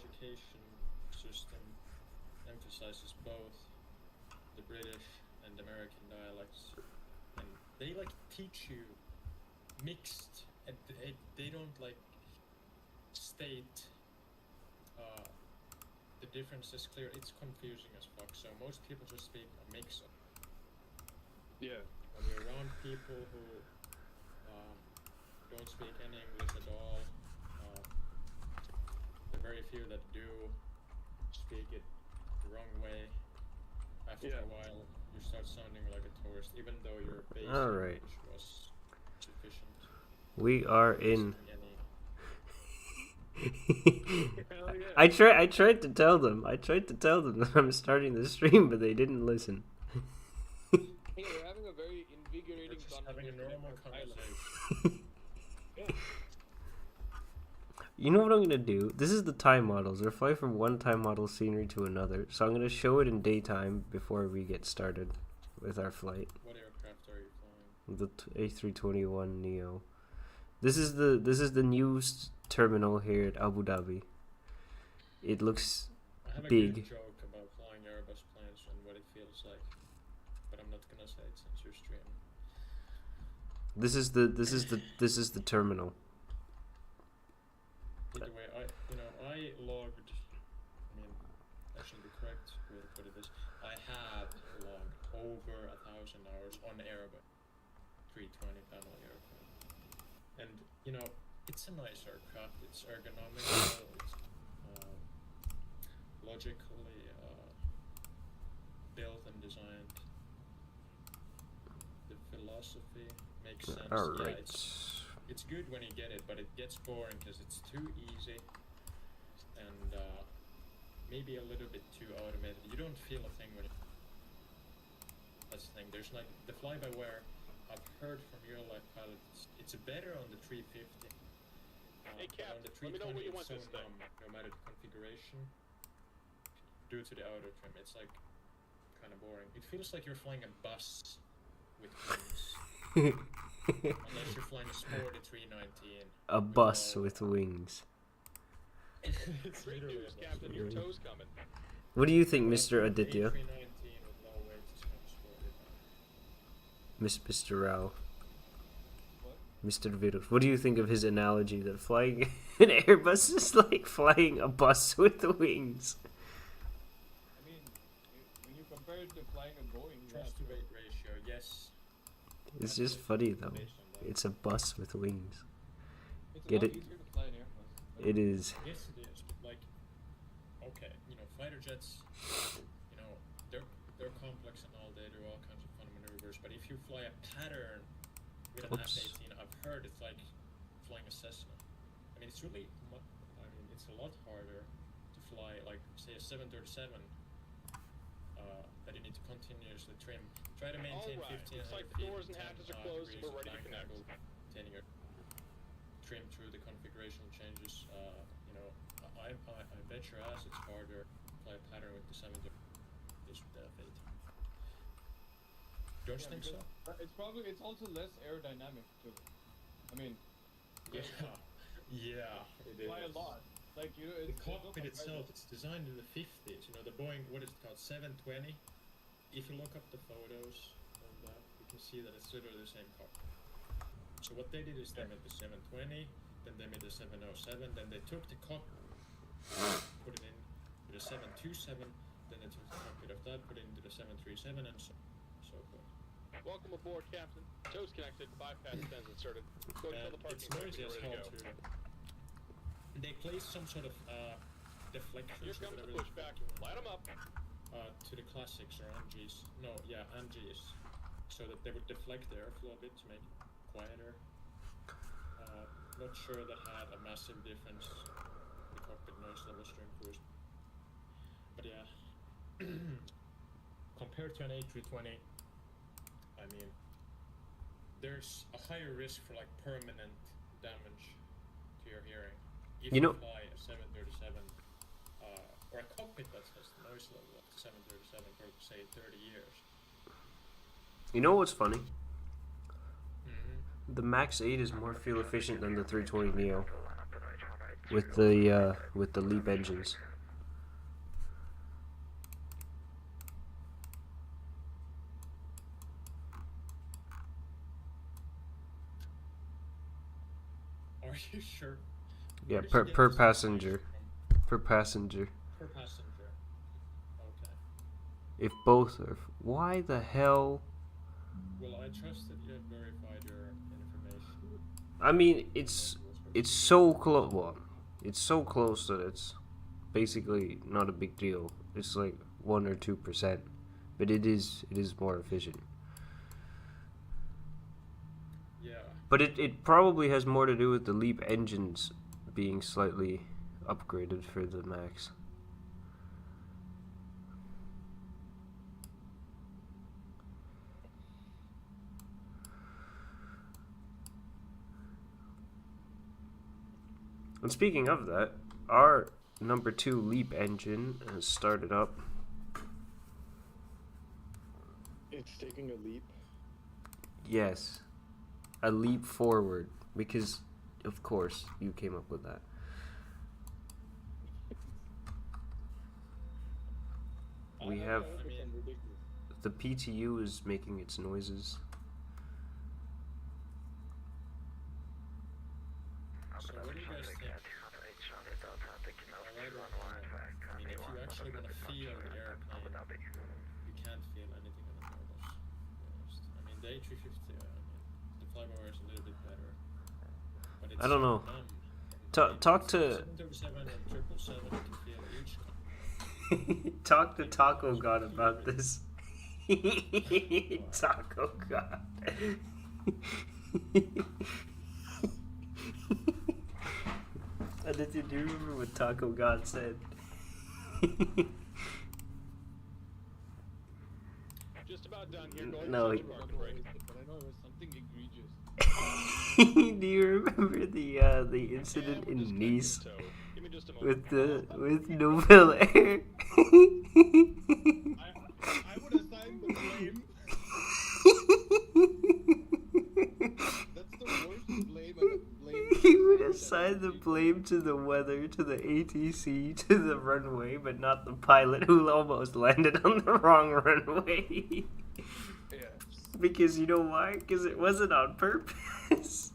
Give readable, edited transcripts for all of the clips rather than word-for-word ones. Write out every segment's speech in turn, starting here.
education system emphasizes both the British and American dialects, and they like teach you mixed, and they don't like state the difference is clear. It's confusing as fuck, so most people just speak a mix of. Yeah. When you're around people who don't speak any English at all, the very few that do speak it the wrong way, after a while you start sounding like a tourist, even though your base English was sufficient. We are in. Yeah. I tried to tell them that I'm starting the stream, but they didn't listen. Hey, we're having a very invigorating conversation. Having a normal conversation. Yeah. You know what I'm gonna do? This is the time models. We're flying from one time model scenery to another, so I'm gonna show it in daytime before we get started with our flight. What aircraft are you The flying? A321NEO. This is the news terminal here at Abu Dhabi. It looks I have a big. good joke about flying Airbus planes and what it feels like, but I'm not gonna say it since you're streaming. This is the terminal. Either way, I logged. I mean, that should be correct way to put it is. I had logged over 1,000 hours on Airbus 320 family aircraft, and it's a nice aircraft. It's ergonomical. It's logically built and designed. The philosophy makes sense. All Yeah, right. it's good when you get it, but it gets boring because it's too easy and maybe a little bit too automated. You don't feel a thing when that's the thing. There's like the fly-by-wire. I've heard from real life pilots, it's better on the 350. Hey, Cap, on the let me know 320 what you it's want so this thing. numb, no matter the configuration. Due to the outer trim, it's like kind of boring. It feels like you're flying a bus with wings. Unless you're flying a sporty 319. A bus with wings. It's Great literally news, a bus. Captain. Your toe's coming. What do you think, Mr. Aditya? A319 with no weight is kind of sporty. Mr. Rao? What? Mr. Virus. What do you think of his analogy that flying an Airbus is like flying a bus with wings? I mean, when you compare it to flying a Boeing, Trust to weight ratio, yes. It's just funny though. Based on that. It's a bus with wings. it's Get a lot it? easier to fly an Airbus. It is. Yes, it is. But like, okay, fighter jets, they're complex and all. They do all kinds of fun maneuvers. But if you fly a pattern with an Oops. F-18, I've heard it's like flying a Cessna. I mean, it's really, it's a lot harder to fly like say a 737 that you need to continuously trim. Try to maintain Alright, 1500 looks like feet, doors and 10 hatches are closed, degrees we're of ready to bank connect. angle, maintaining your trim through the configurational changes. I bet your ass it's harder to fly a pattern with the 730 is with the F-18. Don't you think so? It's also less aerodynamic too. I mean, Yeah, it is. by a lot. Like The cockpit itself, it's designed in the 50s. The Boeing, what is it called, 720? If you look up the photos on that, you can see that it's literally the same cockpit. So what they did is they made the 720, then they made the 707, then they took the cockpit, put it into the 727, then they took the cockpit of that, put it into the 737, and so forth. Welcome aboard, Captain. Toes connected, bypass stands inserted. Go to the parking It's brake, noisy as ready hell to go. too. They placed some sort of deflections Here or comes the whatever pushback. Light them up. to the classics or MGs. No, yeah, MGs. So that they would deflect the airflow a bit to make it quieter. Not sure that had a massive difference in the cockpit noise levels during cruise. But yeah, compared to an A320, I mean, there's a higher risk for like permanent damage to your hearing if You know- fly a 737 or a cockpit that has the noise level of the 737 for say 30 years. You know what's funny? Mm-hmm. The Max 8 is more fuel efficient than the 320neo. with the LEAP engines. Are you sure? Yeah, Where did per you get per this passenger. information Per passenger. from? Per passenger. Okay. If both are. Why the hell? Well, I trust that you have verified your information. I mean, it's so close. Well, it's so close that it's basically not a big deal. It's like 1 or 2%, but it is more efficient. Yeah. But it probably has more to do with the LEAP engines being slightly upgraded for the Max. And speaking of that, our number 2 LEAP engine has started up. It's taking a leap. Yes, a leap forward, because of course you came up with that. We have I mean, the PTU is making its noises. so what do you guys think? I mean, if you actually want to feel the airplane, you can't feel anything on the Airbus, to be honest. I mean, the A350, the flyby is a little bit better, but it's I don't know. numb. Talk to 737 and 777 you can feel each. talk to Taco God about this. Taco God. Aditya, do you remember what Taco God said? Just about done here. Going No, to he- the parking brake. But I know it was something egregious. Do you remember the incident And we're in disconnecting Nice the tow. Give me just a moment. with Nouvelle Air? I would assign the blame. That's the worst blame I could blame. He would assign the blame to the weather, to the ATC, to the runway, but not the pilot who almost landed on the wrong runway. Yeah. Because you know why? Because it wasn't on purpose.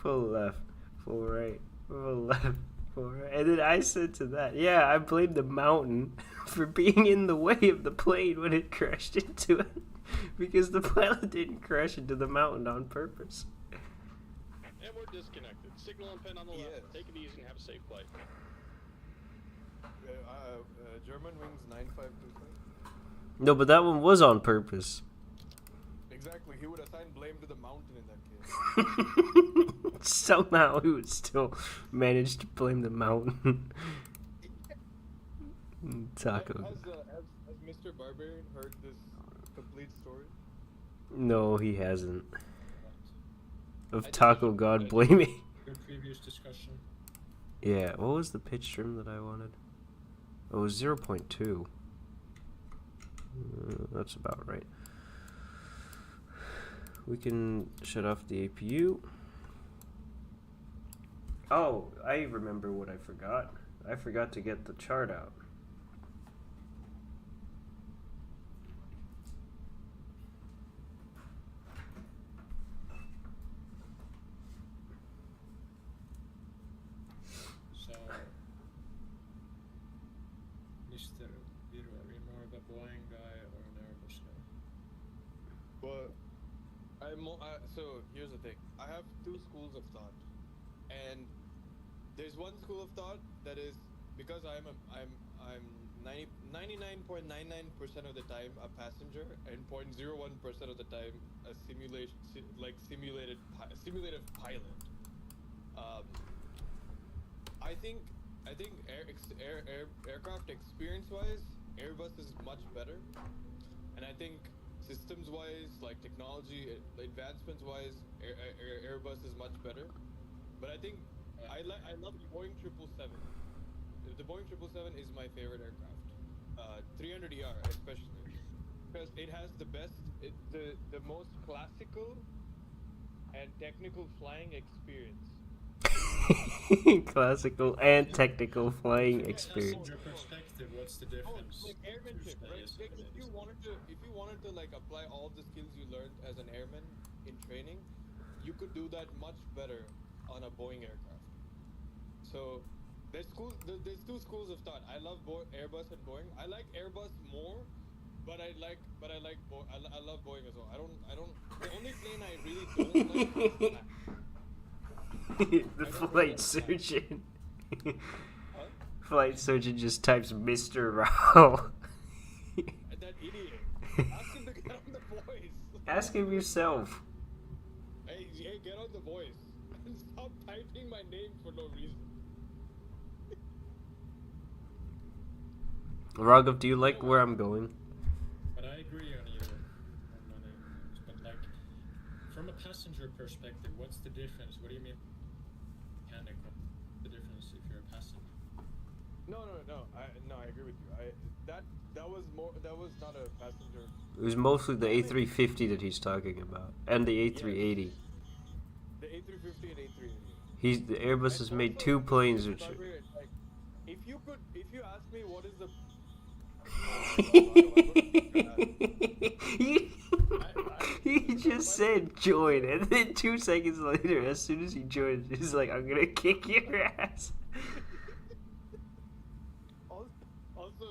Full left, full right, full left, full right. And then I said to that, yeah, I blamed the mountain for being in the way of the plane when it crashed into it. Because the pilot didn't crash into the mountain on purpose. And we're disconnected. Signal and pin on the left. Yes. Take it easy and have a safe flight. German wings 9525. No, but that one was on purpose. Exactly. He would assign blame to the mountain in that case. Somehow he would still manage to blame the mountain. Taco. Has Mr. Barbarian heard this complete story? No, he hasn't. Of I Taco did. God blaming. Your previous discussion. Yeah, what was the pitch trim that I wanted? It was 0.2. That's about right. We can shut off the APU. Oh, I remember what I forgot. I forgot to get the chart out. So, Mr. Viru, are you more of a Boeing guy or an Airbus guy? But so here's the thing. I have two schools of thought, and there's one school of thought that is because I'm 99.99% of the time a passenger and 0.01% of the time a simulated pilot. I think aircraft experience wise, Airbus is much better, and I think systems wise, like technology advancements wise, Airbus is much better. But I think I love the Boeing 777. The Boeing 777 is my favorite aircraft. 300ER especially, because it has the best, the most classical and technical flying experience. Classical and technical flying From a experience. passenger perspective, what's the Oh, difference? like airmanship, to, say, right? a Like if you 787? wanted to like apply all the skills you learned as an airman in training, you could do that much better on a Boeing aircraft. So there's two schools of thought. I love Airbus and Boeing. I like Airbus more, but I love Boeing as well. I don't. The only plane I really don't like is the Max. The I don't flight like that. surgeon. Huh? Flight surgeon just types Mr. Rao. That idiot. Ask him to get on the voice. Ask him yourself. Hey, get on the voice and stop typing my name for no reason. Raghav, do you like where I'm going? But I agree on you. But like, from a passenger perspective, what's the difference? What do you mean mechanical? The difference if you're a passenger? No. I agree with you. That was not a passenger. It was mostly the A350 that he's talking about, and the A380. The A350 and A380. The Airbus And has made also, two planes which. like, if you ask me what is the He just said join, and then 2 seconds later, as soon as he joins, he's like, "I'm gonna kick your ass." Also,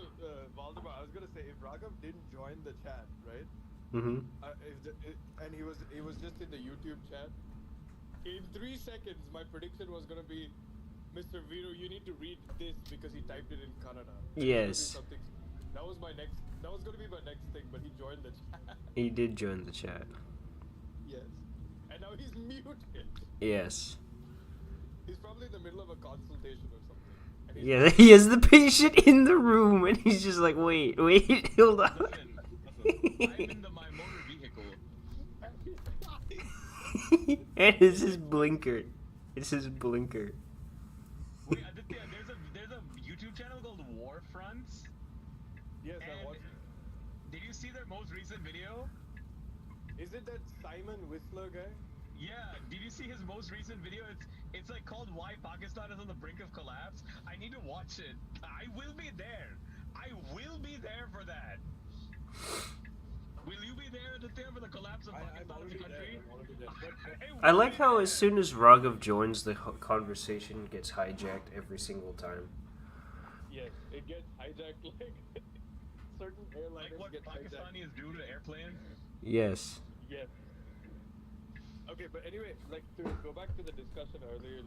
Valdemar, I was gonna say if Raghav didn't join the chat, right? Mm-hmm. And he was just in the YouTube chat. In 3 seconds, my prediction was gonna be, Mr. Viro, you need to read this because he typed it in Kannada. Yes. That was gonna be my next thing, but he joined the chat. He did join the chat. Yes. And now he's muted. Yes. He's probably in the middle of a consultation or something. And he's Yeah, he has the patient in the room, and he's just like, wait, hold on. Listen, I'm in my motor vehicle. And it's his blinker. It's his blinker. Wait, Aditya, there's a YouTube channel called Warfronts. Yes, I And watched it. did you see their most recent video? Is it that Simon Whistler guy? Yeah, did you see his most recent video? It's like called Why Pakistan is on the Brink of Collapse. I need to watch it. I will be there. I will be there for that. Will you be there, Aditya, for the collapse of Pakistan as a country? I like how as soon as Raghav joins, the conversation gets hijacked every single time. Yes, it gets hijacked like certain airlines Like what get hijacked. Pakistanis do to airplanes? Yes. Yes. Okay, but anyway, like to go back to the discussion earlier,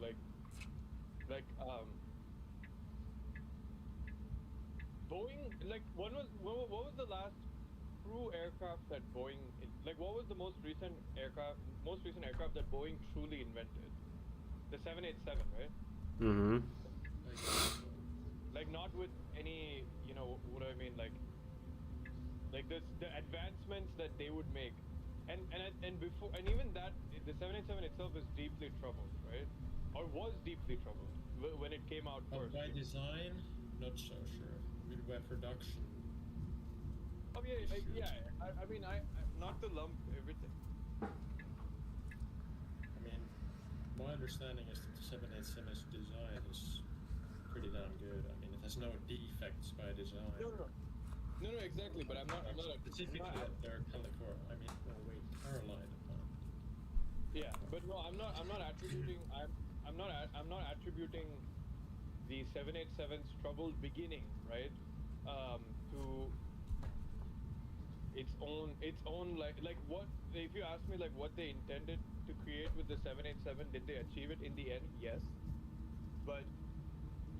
Boeing, like what was the last true aircraft that Boeing, like what was the most recent aircraft that Boeing truly invented? The 787, right? Mm-hmm. Like not with any, you know, what do I mean, like the advancements that they would make, and before, and even that, the 787 itself is deeply troubled, right? Or was deeply troubled when it came out But first. by design, not so sure. With web production. Oh yeah. I mean, not to lump everything. I mean, my understanding is that the 787's design is pretty damn good. I mean, it has no defects by design. No, exactly. But I'm not Specifically at their Caroline. Yeah, but no, I'm not attributing. I'm not attributing the 787's troubled beginning, right? To its own like what, if you ask me like what they intended to create with the 787, did they achieve it in the end? Yes, but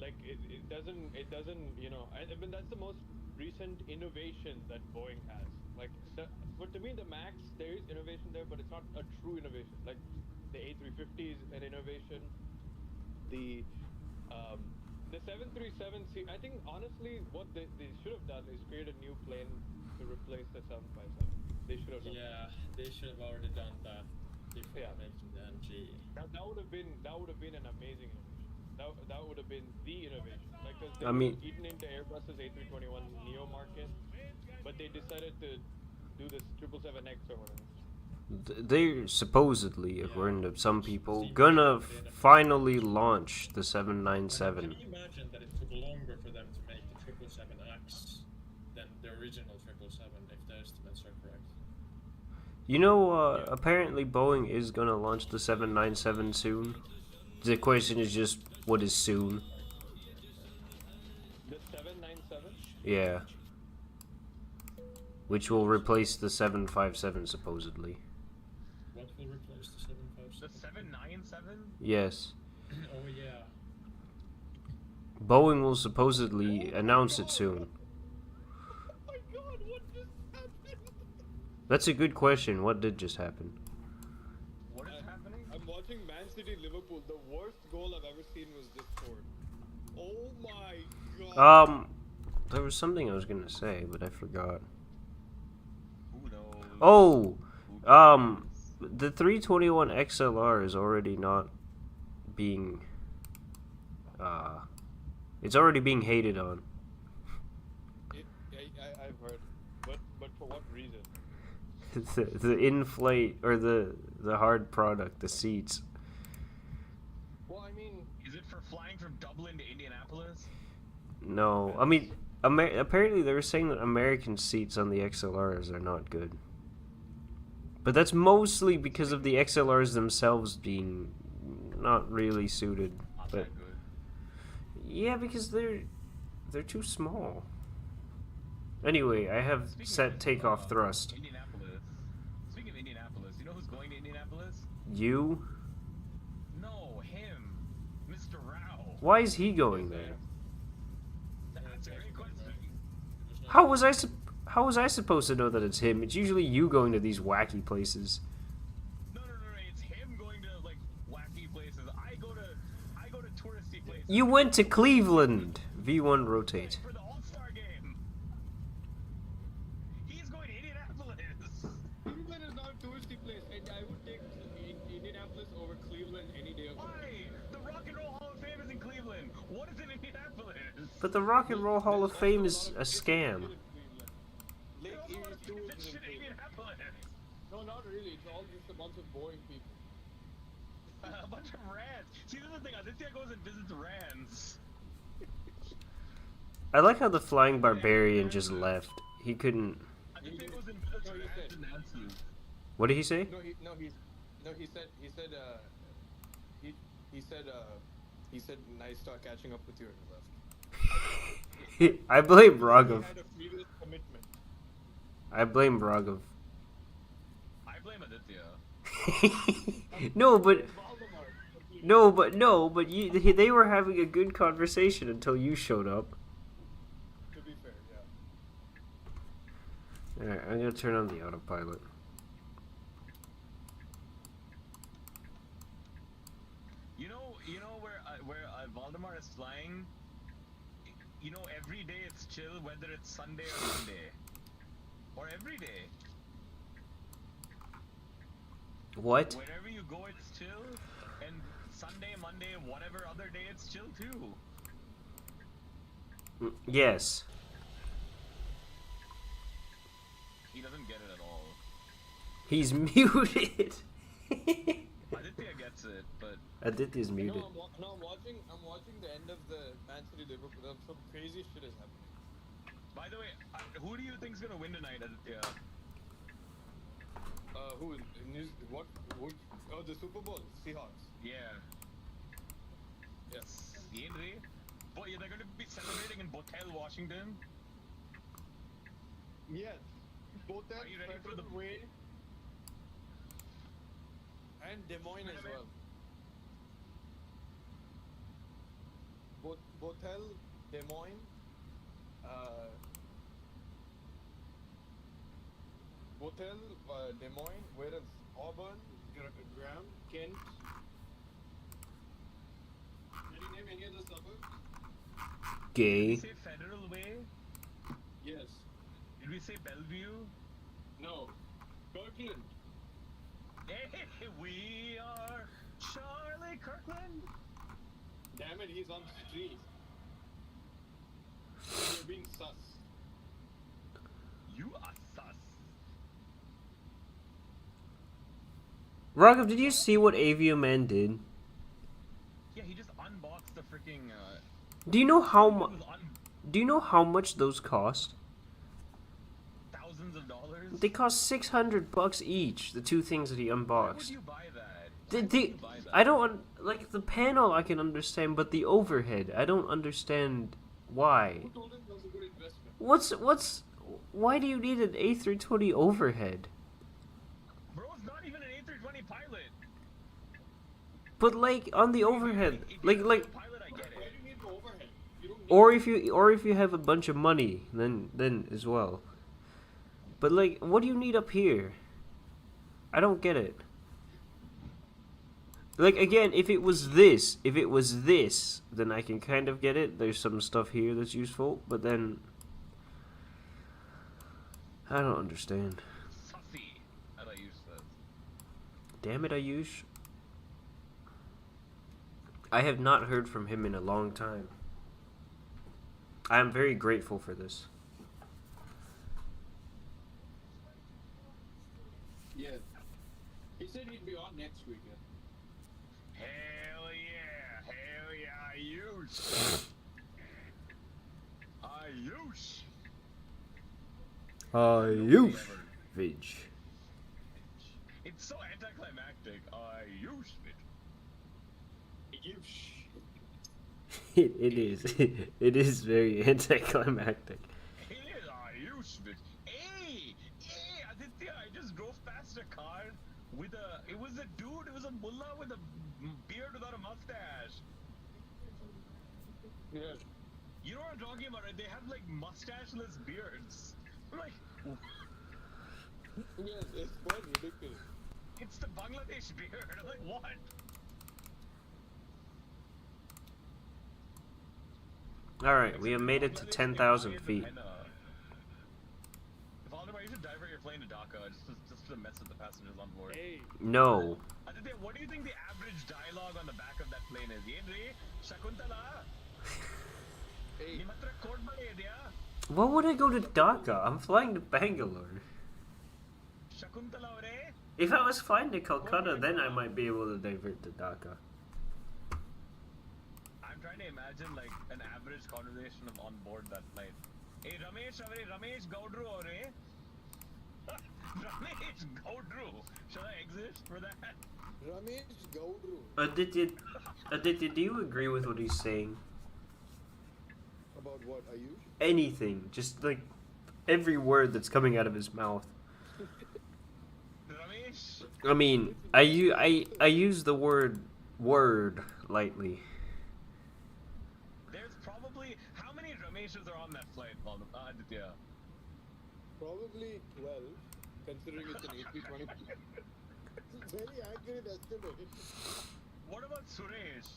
like it doesn't, you know, I mean that's the most recent innovation that Boeing has. Like but to me the Max, there is innovation there, but it's not a true innovation. Like the A350 is an innovation. The 737, I think honestly what they should have done is create a new plane to replace the 757. They should have done Yeah, they should have already done that before Yeah. making the NG. that would have been an amazing innovation. That would have been the innovation. Like, 'cause they I were mean- eaten into Airbus's A321NEO market, but they decided to do this 777X or whatever. They're supposedly, according to some people, Seems gonna like they're finally launch the Can 797. you imagine that it took longer for them to make the 777X than the original 777, if the estimates are correct? You know, apparently Boeing is gonna launch the 797 soon. The question is just, what is soon? The 797. Yeah. Which will replace the 757, supposedly. What will replace the The 757? 797? Yes. Oh yeah. Boeing will supposedly announce it soon. Oh my god, what just happened? That's a good question. What did just happen? What is happening? I'm watching Man City Liverpool. The worst goal I've ever seen was this scored. Oh my god. There was something I was gonna say, but I forgot. Who knows? Oh, Who knows? the 321 XLR is already not being, it's already being hated on. I've heard, but for what reason? the inflate, or the hard product, the seats. Well, I mean, Is it for flying from Dublin to Indianapolis? No, I mean, apparently they were saying that American seats on the XLRs are not good. But that's mostly because of the XLRs themselves being not really suited. Not But that good. yeah, because they're too small. Anyway, I have Speaking set of, takeoff thrust. Indianapolis. Speaking of Indianapolis, you know who's going to Indianapolis? You? No, him. Mr. Rao. Why is he going there? That's a great question. There's no- How was I supposed to know that it's him? It's usually you going to these wacky places. No, it's him going to like wacky places. I go to touristy places. You went to Cleveland. V1 rotate. For the All-Star game. He's going to Indianapolis. Cleveland is not a touristy place, and I would take Indianapolis over Cleveland any day of the week. Why? The Rock and Roll Hall of Fame is in Cleveland. What is in Indianapolis? But the Rock and Roll Hall of Fame is a scam. Lake There's a Erie lot of stupid tourism shit in in Cleveland. Indianapolis. No, not really. It's all just a bunch of boring people. A bunch of rants. See, this is the thing. Aditya goes and visits rants. I like how the Flying Barbarian just left. He couldn't. Aditya goes and visits No, he rants said- and Nancy. What did he say? He said, nice start catching up with you, and he left. I blame He Raghav. had a previous commitment. I blame Raghav. I blame Aditya. No, but Voldemort. they were having a good conversation until you showed up. To be fair, yeah. Alright, I'm gonna turn on the autopilot. You know where Valdemar is flying. You know, every day it's chill, whether it's Sunday or Monday, or every day. What? Wherever you go, it's chill, and Sunday, Monday, whatever other day, it's chill too. Yes. He doesn't get it at all. He's muted. Aditya gets it, but Aditya's muted. I'm watching the end of the Man City Liverpool. Some crazy shit is happening. by the way, who do you think's gonna win tonight, Aditya? Who is what? Oh, the Super Bowl, Seahawks. Yeah. Yes. Henry? Boy, they're gonna be celebrating in Bothell, Washington. Yes. Both Are you ready for the- Federal Way and Des Moines as well. Bothell, Des Moines, Bothell, Des Moines, where else? Auburn, Graham, Kent. Did you name any of the suburbs? Did we Gay. say Federal Way? Yes. Did we say Bellevue? No. Kirkland. Hey, we are Charlie Kirkland. Damn it, he's on the street. You're being sus. You are sus. Raghav, did you see what Avioman did? Yeah, he just unboxed the freaking. Do you know how much? it was Do you know how much those cost? thousands of dollars. They cost $600 each. The two things that he Why would unboxed. you buy that? The, Why would the, you buy that? I don't like the panel. I can understand, but the overhead, I don't understand why. Who told him that was a good investment? What's? Why do you need an A320 overhead? Bro, it's not even an A320 pilot. But like on the overhead, If like you're like, a pilot, I get Why it. do you need the overhead? You don't need or if you have a bunch of money, then as well. But like, what do you need up here? I don't get it. Like again, if it was this, then I can kind of get it. There's some stuff here that's useful, but then I don't understand. Sussy, as I use this. Damn it, Ayush. I have not heard from him in a long time. I am very grateful for this. Yeah. He said he'd be on next weekend. Hell yeah, Ayush. Ayush. Ayush. Vidge. It's so anticlimactic. Ayush. It is. It is very anticlimactic. Hey, Ayush. Hey, Aditya, I just drove past a car with a. It was a dude. It was a mullah with a beard without a mustache. Yeah. You know what I'm talking about, right? They have like mustacheless beards. I'm like, Yes, it's quite ridiculous. it's the Bangladesh beard. I'm like, what? Alright, we have made it to 10,000 feet. If Alderman, you should divert your plane to Dhaka just to mess with the passengers on board. Hey, No. Aditya, what do you think the average dialogue on the back of that plane is? Yenri, Shakuntala, hey, Nimatra Kodmale idea, What would I go to Dhaka? I'm flying to Bangalore. Shakuntala ore. If I was flying to Calcutta, then I might be able to divert to Dhaka. I'm trying to imagine like an average conversation of on board that plane. Hey Ramesh Gaudru ore. Ramesh Gaudru. Should I exit for that? Ramesh Gaudru. Aditya, do you agree with what he's saying? About what, are you? Anything. Just like every word that's coming out of his mouth. Ramesh. I mean, I use the word lightly. There's probably how many Rameshes are on that flight, Aditya? Probably 12, considering it's an A320. Very accurate estimate. What about Suresh?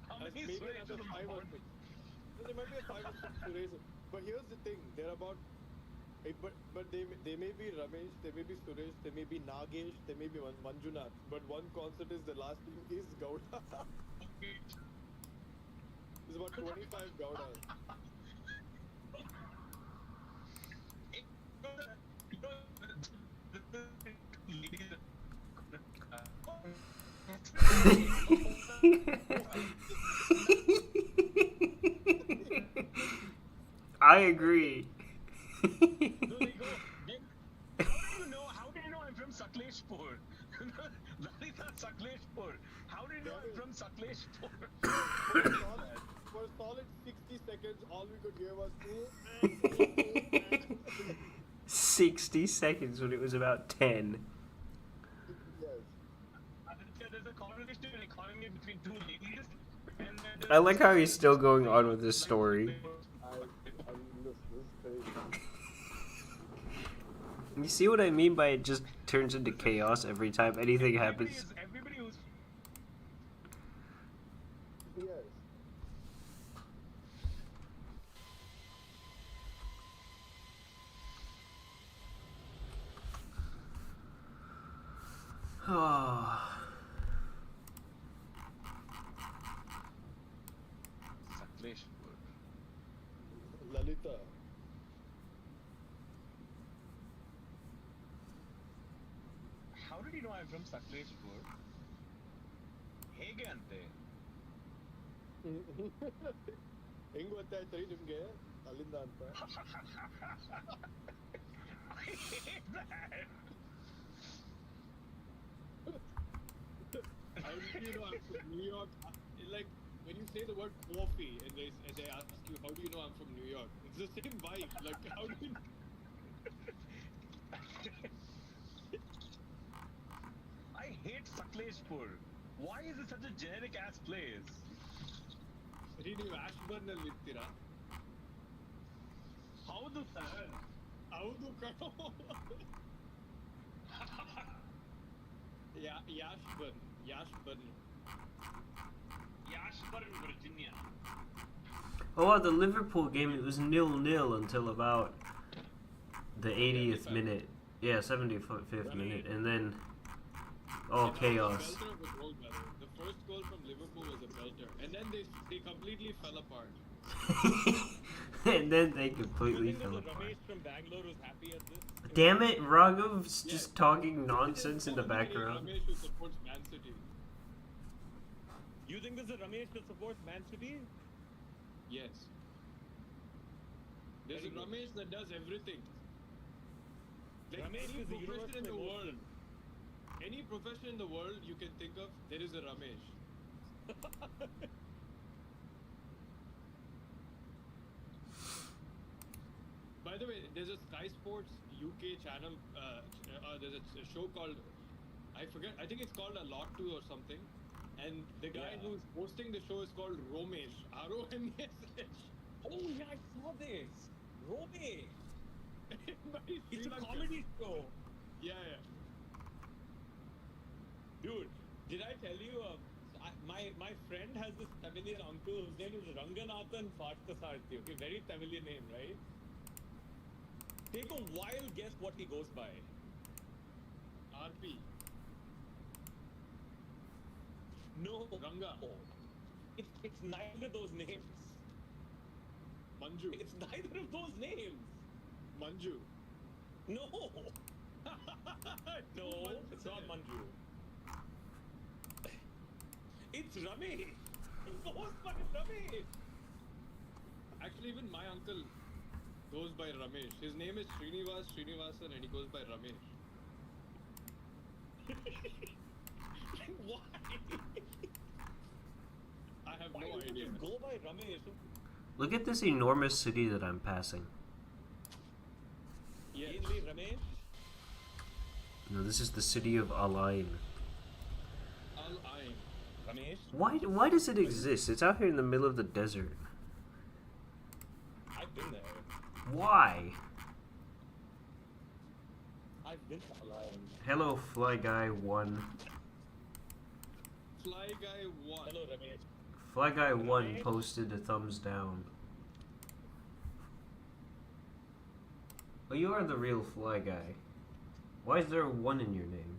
How many Maybe Suresh another is 5 or on 6. There might be a 5 or 6 Suresh. But here's the thing, they're about... But they may be Ramesh, they may be Suresh, they may be Nagesh, they may be Manjunath. But one constant is the last name is Gowda. There's about 25 Gowdas. I agree. So they go, how do you know I'm from Sakleshpur? Lalita Sakleshpur. How do you know I'm from Sakleshpur? For a solid 60 seconds, all we could hear was... 60 seconds when it was about 10. Yes. There's a conversation between two ladies. And I like how he's still going on with this story. This is crazy. You see what I mean by it just turns into chaos every time anything happens? Everybody who's Yes. Sakleshpur. Lalita. How did he you know I'm from Sakleshpur? ಹೇಗೆ ಅಂತೆ? ಹೆಂಗ್ ಗೊತ್ತಾಯ್ತು ನಿಮ್ಗೆ ಅಲ್ಲಿಂದ ಅಂತ? I hate that. How do you know I'm from New York? Like when you say the word coffee and they ask you how do you know I'm from New York? It's the same vibe. Like how do you? I hate Sakleshpur. Why is it such a generic ass place? ನೀವು ಆಶ್ಬರ್ನ್ ಅಲ್ಲಿ ಇರ್ತೀರಾ? ಹೌದು sir. ಹೌದು ಕಣೋ. ಯಾಶ್ಬರ್ನ್. Ashburn, Virginia. Oh, the Liverpool game, it was 0-0 until about the 80th minute. Yeah, 75th minute. And then, chaos. The first goal from Liverpool was a belter. And then they completely fell apart. And then they completely fell apart. Ramesh from Bangalore was happy at this. Damn it, Raghav's just talking nonsense in the background. Ramesh who supports Man City. You think there's a Ramesh that supports Man City? Yes. There's a Ramesh that does everything. Like Ramesh any is the profession in the universal world. Any profession in the world you can think of, there is a Ramesh. By the way, there's a Sky Sports UK channel. There's a show called, I forget. I think it's called A Lot 2 or something. And the guy who's hosting the show is called Romesh. R-O-M-E-S-H. Oh yeah, I saw this. Romesh. It's a Lankan. comedy show. Yeah. Dude, did I tell you? My friend has this Tamilian uncle whose name is Ranganathan Parthasarathy. Okay, very Tamilian name, right? Take a wild guess what he goes by. RP. No, Ranga. It's neither of those names. Manju. It's neither of those names. Manju. No. No, it's not Manju. It's Ramesh. He goes by Ramesh. Actually, even my uncle goes by Ramesh. His name is Srinivasan and he goes by Ramesh. Why? I have Why no does idea. it go by Ramesh? Look at this enormous city that I'm passing. Yes. Mainly Ramesh? No, this is the city of Al-Ain. Al-Ain. Ramesh? Why does it exist? It's out here in the middle of the desert. I've been there. Why? I've been to Al-Ain. Hello, Fly Guy 1. Fly Guy 1. Hello, Ramesh. Fly Guy 1 posted a thumbs down. Oh, you are the real Fly Guy. Why is there a 1 in your name?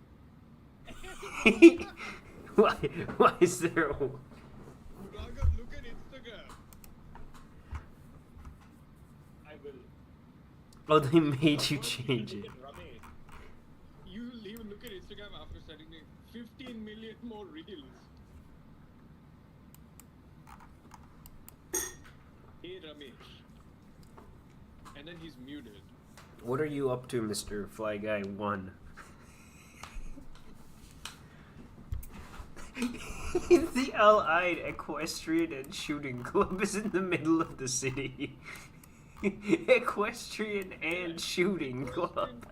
Why is there a... Raghav, look at Instagram. I will. Oh, they made you change it. Ramesh. You'll even look at Instagram after sending me 15 million more reels. Hey Ramesh. And then he's muted. What are you up to, Mr. Fly Guy 1? The Al-Ain Equestrian and Shooting Club is in the middle of the city. Equestrian and Shooting Club.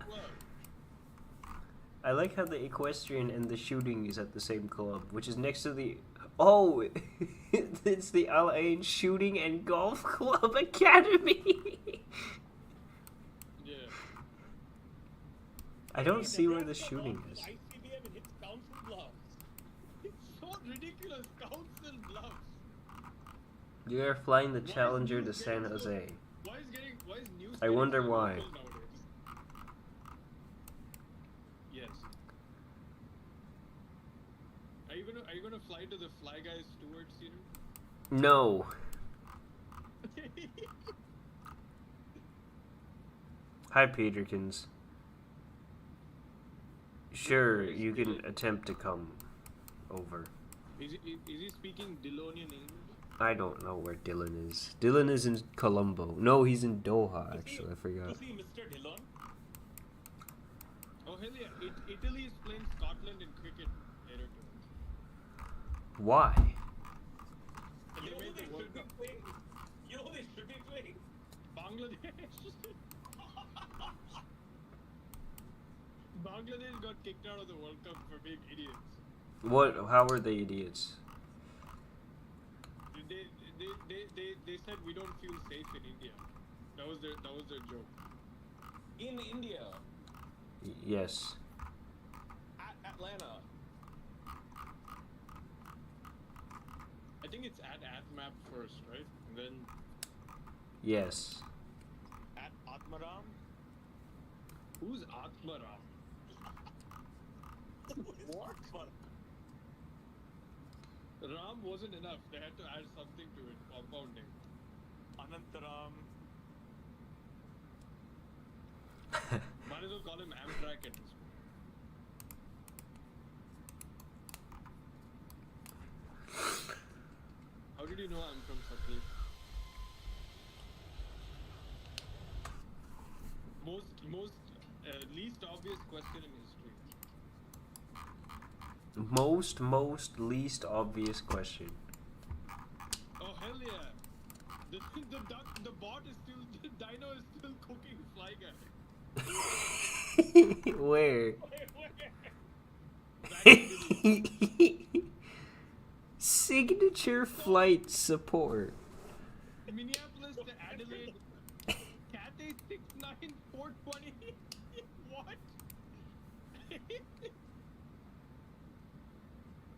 I like how the equestrian and the shooting is at the same club, which is next to the... Oh! It's the Al-Ain Shooting and Golf Club Academy! Yeah. I don't see where the shooting is. ICBM and hits council blocks. It's so ridiculous. Council Bluffs. You are flying the Challenger to San Jose. Why is news? I wonder why. Nowadays? Yes. Are you gonna fly to the Fly Guy Stewart theater? No. Hi, Peterkins. Sure, you can attempt to come over. Is he speaking Dillonian English? I don't know where Dylan is. Dylan is in Colombo. No, he's in Doha, actually. I forgot. To see Mr. Dillon. Oh hell yeah! Italy is playing Scotland in cricket later today. Why? You know who made they the World should be Cup. playing? You know who they should be playing? Bangladesh. Bangladesh got kicked out of the World Cup for being idiots. What? How are they idiots? They said we don't feel safe in India. That was their joke. In India, Yes. at Atlanta. I think it's at AtMap first, right? And then Yes. At Atmaram. who's Atmaram? What? Ram wasn't enough. They had to add something to it, compounding. Anantaram. Might as well call him Amtrak at this point. How did you know I'm from Sakri? Least obvious question in history. Most least obvious question. Oh hell yeah! The bot is still, the dino is still cooking Fly Guy. Where? Back in Italy. Signature flight support. Minneapolis to Adelaide. Cathay 69420. What?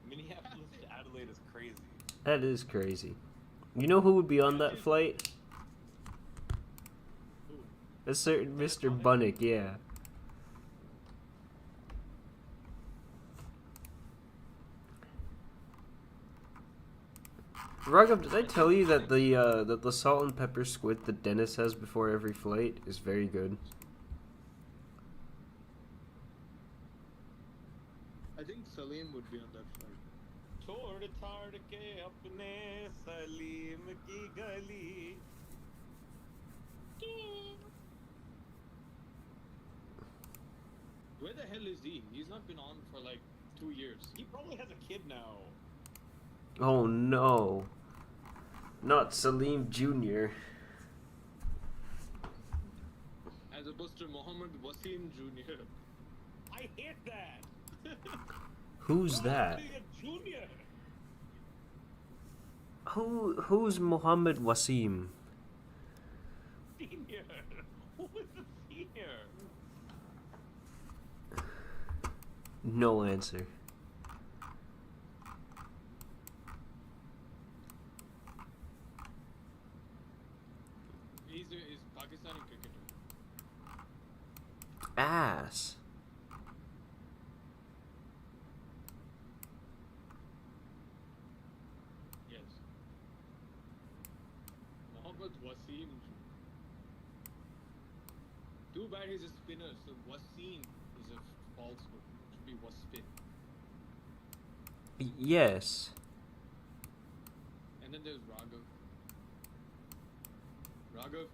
Minneapolis to Adelaide is crazy. That is crazy. You know who would be on that flight? Who? A certain Mr. Bunnick, yeah. Raghav, did I tell you that the salt and pepper squid that Dennis has before every flight is very good? I think Salim would be on that flight. छोड़ छाड़ के अपने सलीम की गली. Where the hell is he? He's not been on for like 2 years. He probably has a kid now. Oh no. Not Salim Jr. As opposed to Mohammed Wasim Jr. I hate that. Who's that? Being a junior. Who's Mohammed Wasim? Senior. Who is the senior? No answer. He's Pakistani cricketer. Ass. Yes. Mohammed Wasim. Too bad he's a spinner, so Wasim is a falsehood. It should be Waspin. Yes. And then there's Raghav. Raghav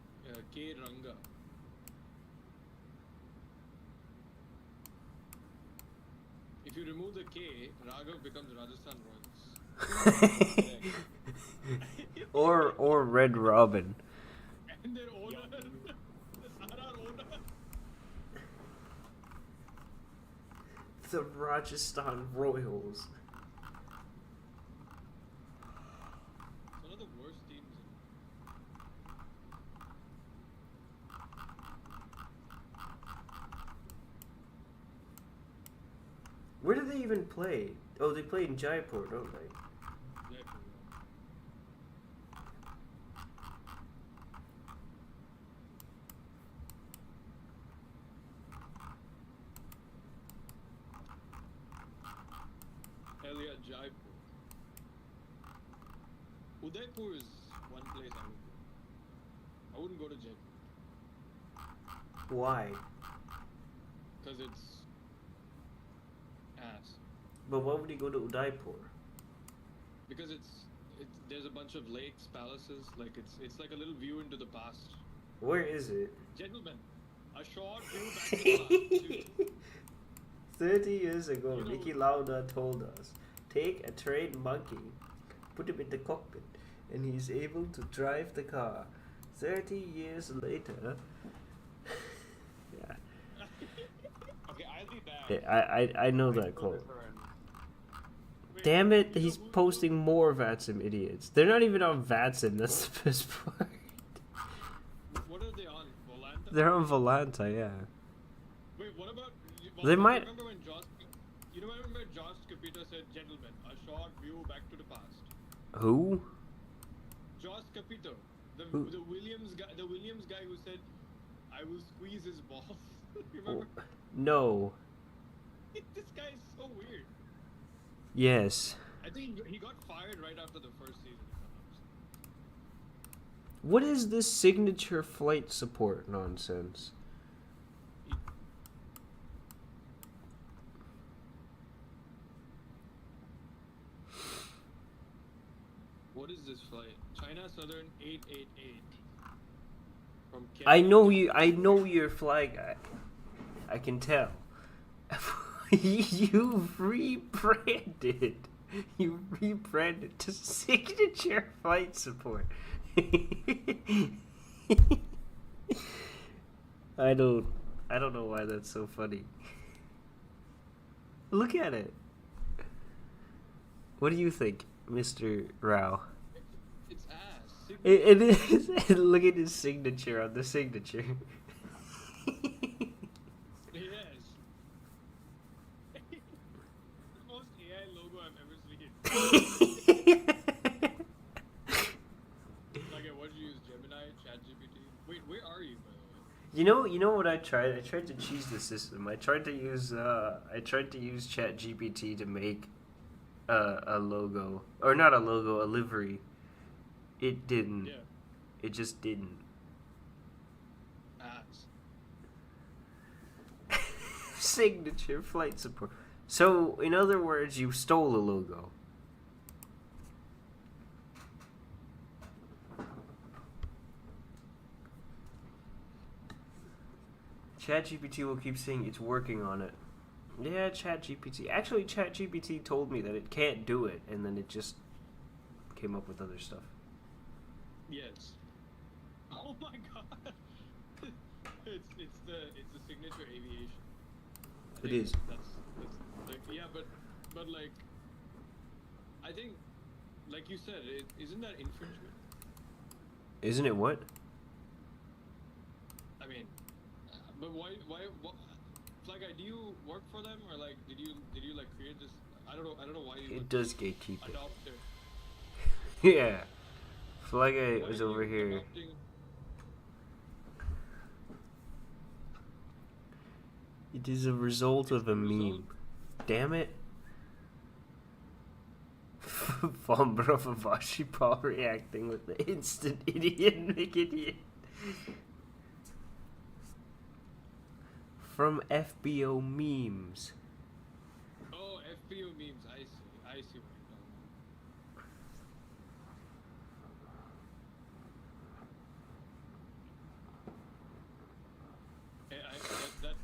K. Ranga. If you remove the K, Raghav becomes Rajasthan Royals. or Red Robin. And their owner, the Sahara owner. The Rajasthan Royals. It's one of the worst teams. Where do they even play? Oh, they play in Jaipur, don't they? Jaipur. Hell yeah, Jaipur. Udaipur is one place I would go. I wouldn't go to Jaipur. Why? Because it's But why would he go to Udaipur? Because there's a bunch of lakes, palaces. Like it's like a little view into the past. Where is it? Gentlemen, a short view back to the past. 30 years ago, You know- Niki Lauda told us, take a trained monkey, put him in the cockpit, and he's able to drive the car. 30 years later... yeah. Okay, I'll be back. I know that quote. Damn it, he's posting more Vatsim idiots. They're not even on Vatsim, that's the best part. What are they on? Volanta? They're on Volanta, yeah. Wait, what about? They might- Remember when Josh? You remember Josh Capito said, "Gentlemen, a short view back to the past." Who? Josh Capito, Who? the Williams guy who said, "I will squeeze his balls." Remember? Oh, no. This guy is so weird. Yes. I think he got fired right after the first season. If I'm not mistaken. What is this signature flight support nonsense? What is this flight? China Southern 888. From I know you're a fly guy. I can tell. You've rebranded. You rebranded to signature flight support. I don't know why that's so funny. Look at it. What do you think, Mr. Rao? It's ass. It is. Look at his signature on the signature. Yes. The most AI logo I've ever seen. Like, what did you use? Gemini, ChatGPT? Wait, where are you, by the way? You know what I tried? I tried to cheese the system. I tried to use ChatGPT to make a logo, or not a logo, a livery. It didn't. Yeah. It just didn't. Ass. Signature flight support. So, in other words, you stole a logo. ChatGPT will keep saying it's working on it. Yeah, ChatGPT. Actually, ChatGPT told me that it can't do it, and then it just came up with other stuff. Yes. Oh my god. it's the signature aviation. I It think is. That's like, yeah, but like, I think, like you said, isn't that infringement? Isn't it what? I mean, but why Fly Guy, do you work for them, or like did you like create this? I don't know why you It would does gatekeep it. adopt it. Yeah. Flag Why was are over you here. adopting- It is a result of a meme. Damn it. Von Brofavashi Paul reacting with the instant idiot idiot. From FBO memes. Oh, FPO memes. I see what you're talking about.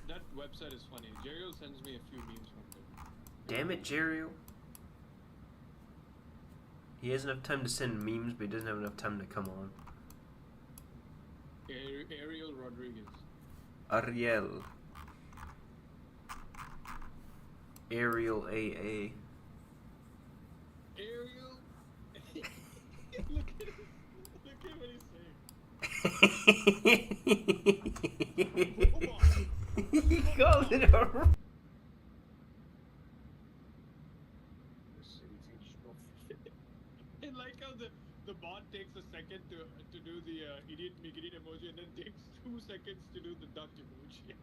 That website is funny. Jeriel sends me a few memes from there. Damn it, Jerio. He has enough time to send memes, but he doesn't have enough time to come on. Ariel Rodriguez. Ariel. Ariel AA. Ariel. Look at what he's saying. He called it a. And like how the bot takes a second to do the idiot make idiot emoji, and then takes 2 seconds to do the duck emoji.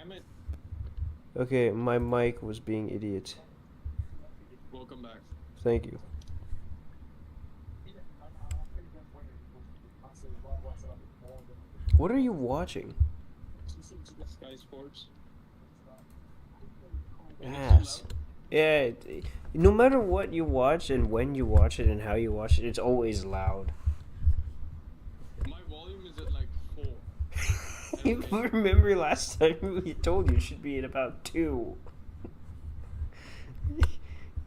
Damn it. Okay, my mic was being idiot. Welcome back. Thank you. What are you watching? Sky Sports. Ass. Yeah, no matter what you watch and when you watch it and how you watch it, it's always loud. My volume is at like 4. You remember last time we told you it should be at about 2.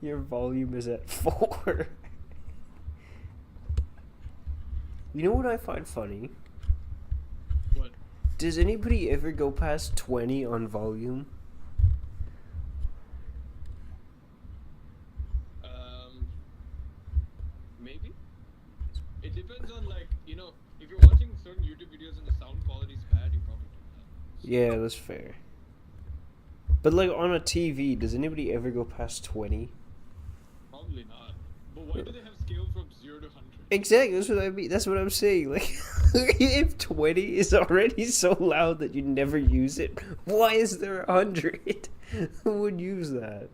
Your volume is at 4. You know what I find funny? What? Does anybody ever go past 20 on volume? Maybe. It depends on, like, you know, if you're watching certain YouTube videos and the sound quality is bad, you probably do that. Yeah, that's fair. But like on a TV, does anybody ever go past 20? Probably not. But why do they have scale from 0 to 100? Exactly, that's what I mean. That's what I'm saying. Like, if 20 is already so loud that you never use it, why is there 100? Who would use that?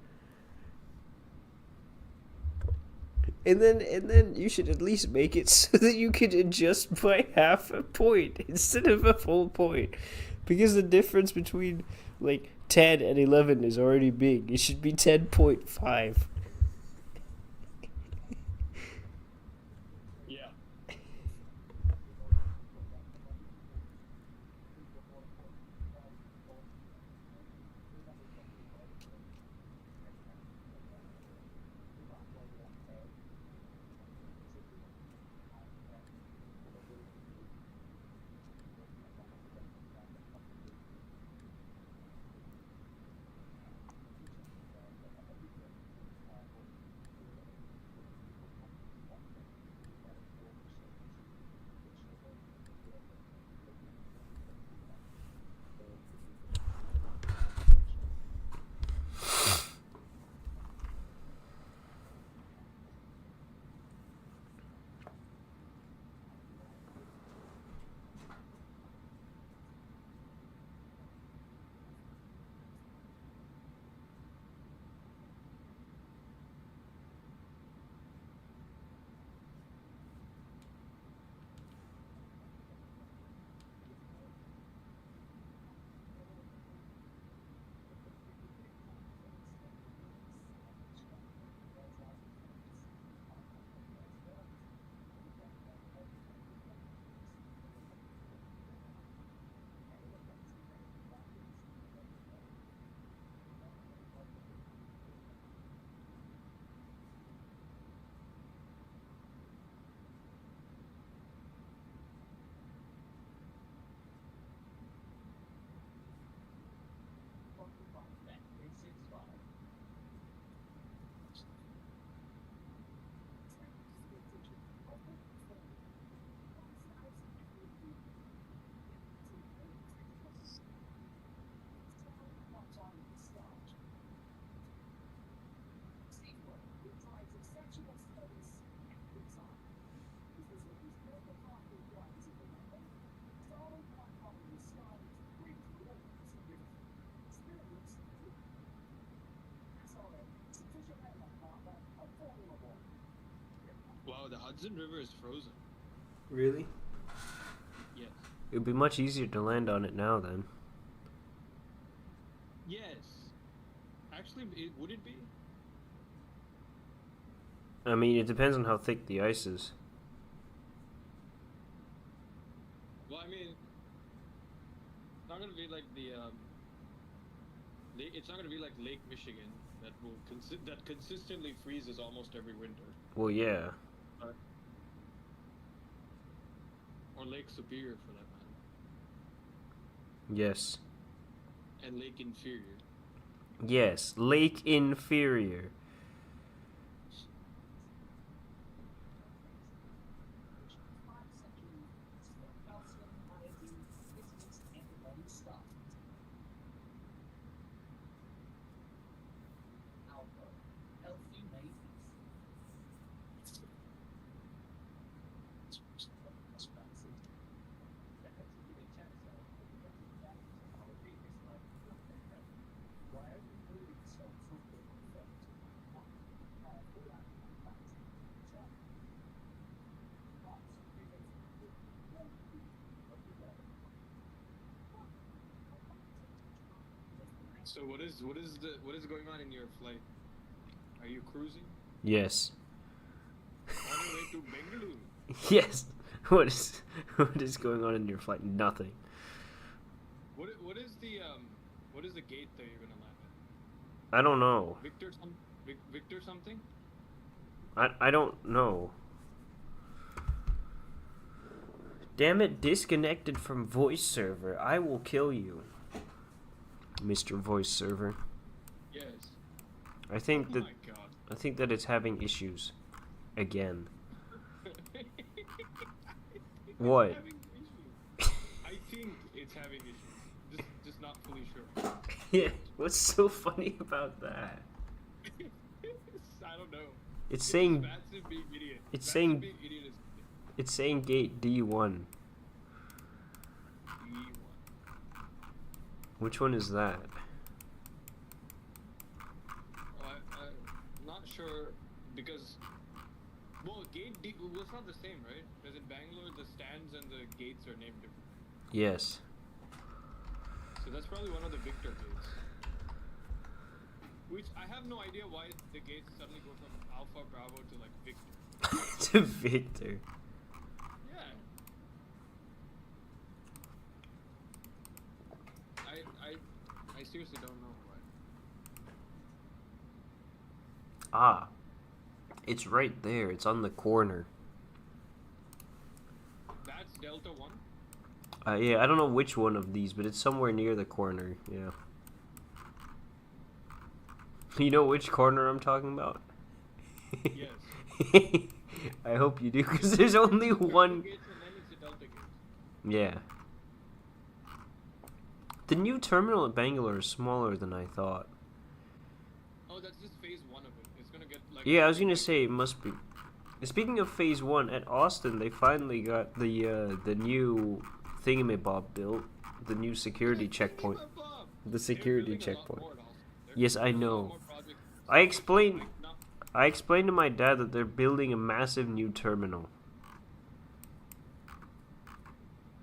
And then you should at least make it so that you can adjust by half a point instead of a full point. Because the difference between like 10 and 11 is already big. It should be 10.5. Yeah. Wow, the Hudson River is frozen. Really? Yes. It would be much easier to land on it now then. Yes. Actually, would it be? I mean, it depends on how thick the ice is. Well, I mean, it's not gonna be like it's not gonna be like Lake Michigan that will that consistently freezes almost every winter. Well, yeah. Or Lake Superior for that matter. Yes. And Lake Inferior. Yes, Lake Inferior. So what is going on in your flight? Are you cruising Yes. on your way to Bangalore? Yes. What is going on in your flight? Nothing. What is the gate that you're gonna land at? I don't know. Victor something? I don't know. Damn it, disconnected from voice server. I will kill you, Mr. Voice Server. Yes. I think Oh that my god. I think that it's having issues again. What? I think it's having issues. Just not fully sure. Yeah, what's so funny about that? I don't know. It's saying Massive big idiot. it's Massive saying big idiot is it's saying gate D1. E1. Which one is that? I'm not sure because gate D well, it's not the same, right? Because in Bangalore the stands and the gates are named different. Yes. So that's probably one of the Victor gates. Which I have no idea why the gates suddenly go from Alpha Bravo to like Victor. To Victor. Yeah. I seriously don't know why. Ah. It's right there. It's on the corner. That's Delta 1? Yeah, I don't know which one of these, but it's somewhere near the corner. Yeah. You know which corner I'm talking about? Yes. I hope you do, because there's only one. Gates and then it's a Delta gate. Yeah. The new terminal at Bangalore is smaller than I thought. Oh, that's just phase 1 of it. It's gonna get like. Yeah, I was gonna say it must be. Speaking of phase 1, at Austin they finally got the new thingamabob built, the new security checkpoint. The security checkpoint. Yes, I know. I explained to my dad that they're building a massive new terminal.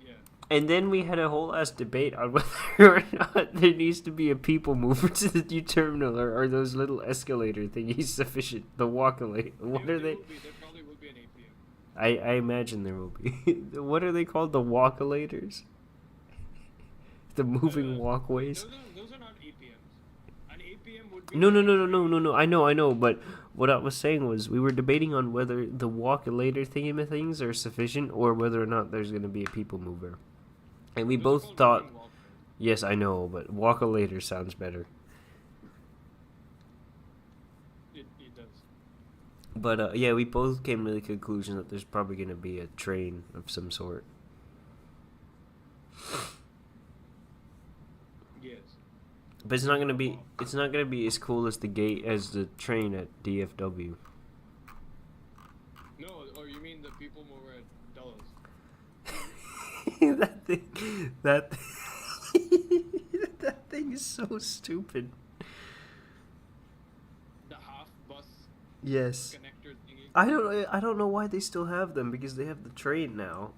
Yeah. And then we had a whole ass debate on whether or not there needs to be a people mover to the new terminal, or are those little escalator thingies sufficient? The walk-away. What are they? There probably will be an APM. I imagine there will be. What are they called? The walk-alators? The moving walkways? Those are not APMs. An APM would be. No. I know. But what I was saying was we were debating on whether the walk-alator things are sufficient or whether or not there's going to be a people mover. And we Those are both called thought, moving walkways. yes, I know, but walk-alator sounds better. It does. But yeah, we both came to the conclusion that there's probably going to be a train of some sort. Yes. But it's not going to be as cool as the train at DFW. No, or you mean the people mover at Dulles? that thing is so stupid. The half bus Yes. connector thingy. I don't know why they still have them, because they have the train now.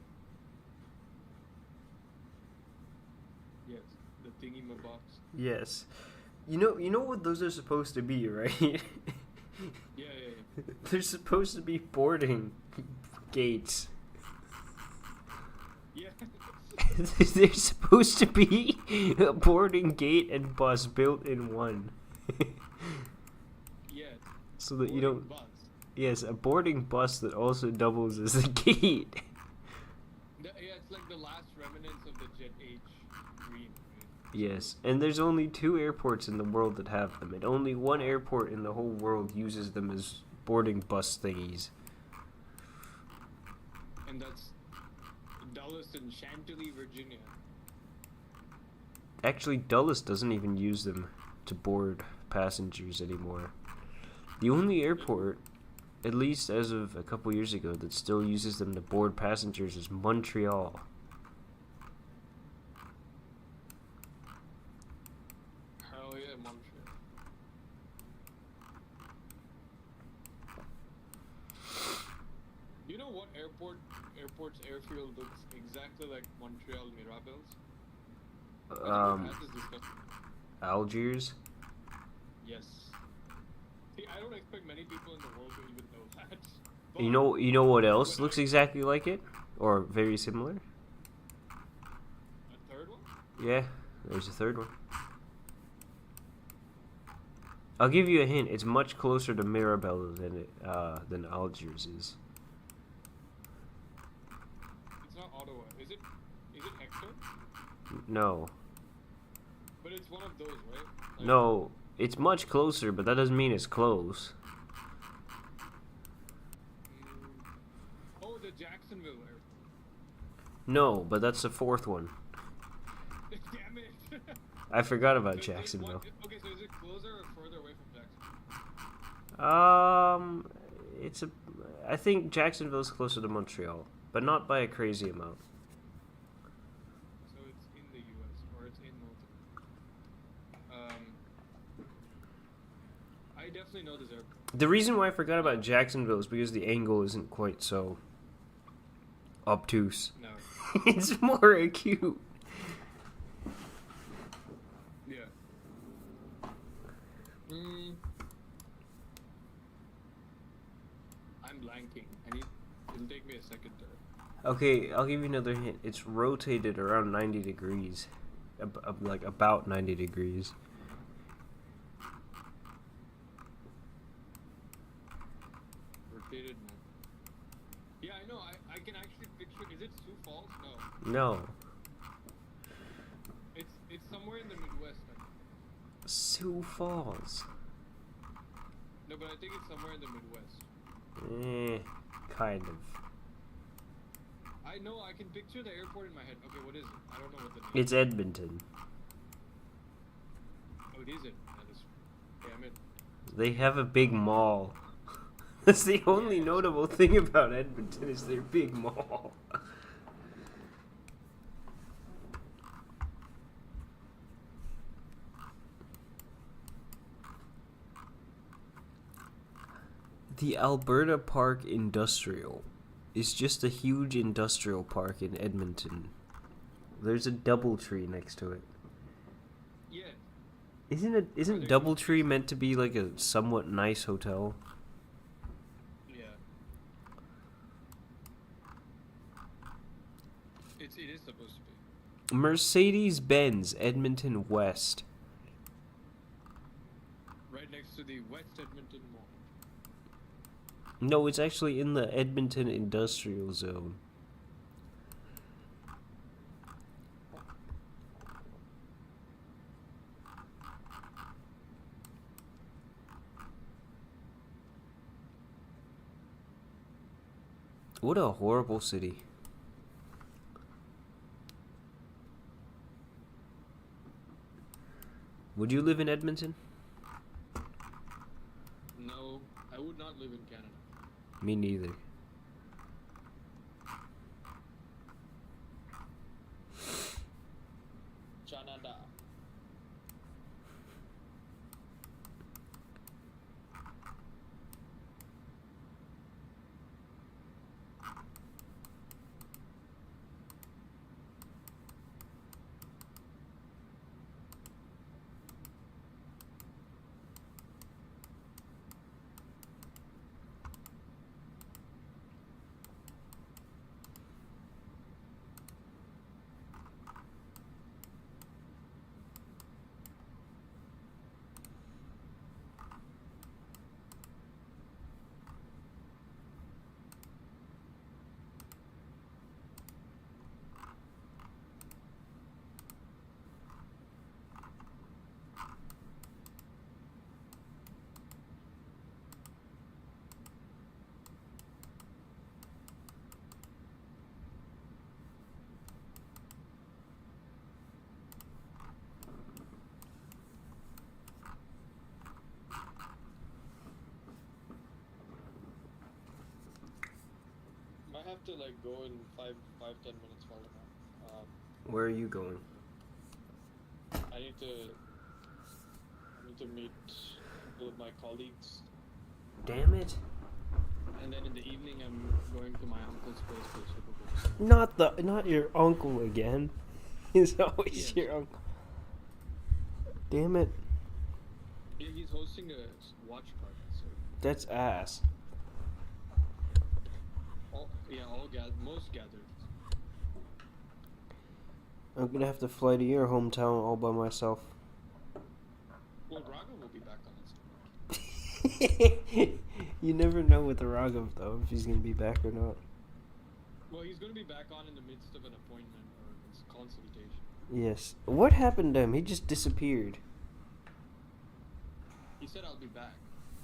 Yes, the thingy box. Yes. You know what those are supposed to be, right? Yeah. They're supposed to be boarding gates. Yeah. They're supposed to be a boarding gate and bus built in one. Yes. So that you Boarding don't... bus. Yes, a boarding bus that also doubles as a gate. Yeah, it's like the last remnants of the Jet H dream. Right? Yes, and there's only 2 airports in the world that have them, and only 1 airport in the whole world uses them as boarding bus thingies. And that's Dulles in Chantilly, Virginia. Actually, Dulles doesn't even use them to board passengers anymore. The only airport, at least as of a couple years ago, that still uses them to board passengers is Montreal. Hell yeah, Montreal. You know what airport's airfield looks exactly like Montreal Mirabels? I think we've had this discussion. Algiers. Yes. See, I don't expect many people in the world to even know that. But You know what else looks exactly like it, or very similar? a third one? Yeah, there's a third one. I'll give you a hint. It's much closer to Mirabel than Algiers is. It's not Ottawa. Is it Hector? No, But it's one of those, right? Like, no, it's much closer, but that doesn't mean it's close. Oh, the Jacksonville airport. No, but that's the fourth one. Damn it. I forgot about There's Jacksonville. okay, so is it closer or further away from Jacksonville? I think Jacksonville's closer to Montreal, but not by a crazy amount. So it's in the US, or it's in North America. I definitely know this airport. The reason why I forgot about Jacksonville is because the angle isn't quite so obtuse. No. It's more acute. Yeah. I'm blanking. It'll take me a second to. Okay, I'll give you another hint. It's rotated around 90 degrees. Like about 90 degrees. Rotated, man. Yeah, I know. I can actually picture. Is it Sioux Falls? No. No. It's somewhere in the Midwest. I think. Sioux Falls. No, but I think it's somewhere in the Midwest. Kind of. I know. I can picture the airport in my head. Okay, what is it? I don't know what the name. It's Edmonton. Oh, it is it. That is. Damn it. They have a big mall. That's the only notable thing about Edmonton is their big mall. The Alberta Park Industrial is just a huge industrial park in Edmonton. There's a DoubleTree next to it. Yeah. Isn't DoubleTree meant to be like a somewhat nice hotel? Yeah. It is supposed to be. Mercedes-Benz Edmonton West. Right next to the West Edmonton Mall. No, it's actually in the Edmonton Industrial Zone. What a horrible city. Would you live in Edmonton? No, I would not live in Canada. Me neither. Canada. I have to like go in 5-10 minutes for now. Where are you going? I need to meet a couple of my colleagues, Damn it. and then in the evening I'm going to my uncle's place for Super Bowl. Not your uncle again. He's always Yes. your uncle. Damn it. Yeah, he's hosting a watch party. So That's ass. most gathered. I'm gonna have to fly to your hometown all by myself. Well, Raghav will be back on his. You never know with Raghav though, if he's gonna be back or not. Well, he's going to be back on in the midst of an appointment or a consultation. Yes. What happened to him? He just disappeared. He said, "I'll be back."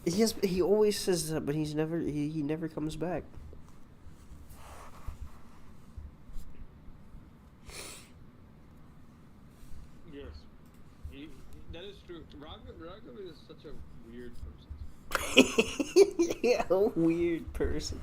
Yes, he always says that, but he never comes back. Yes, that is true. Raghav is such a weird person. Yeah, a weird person.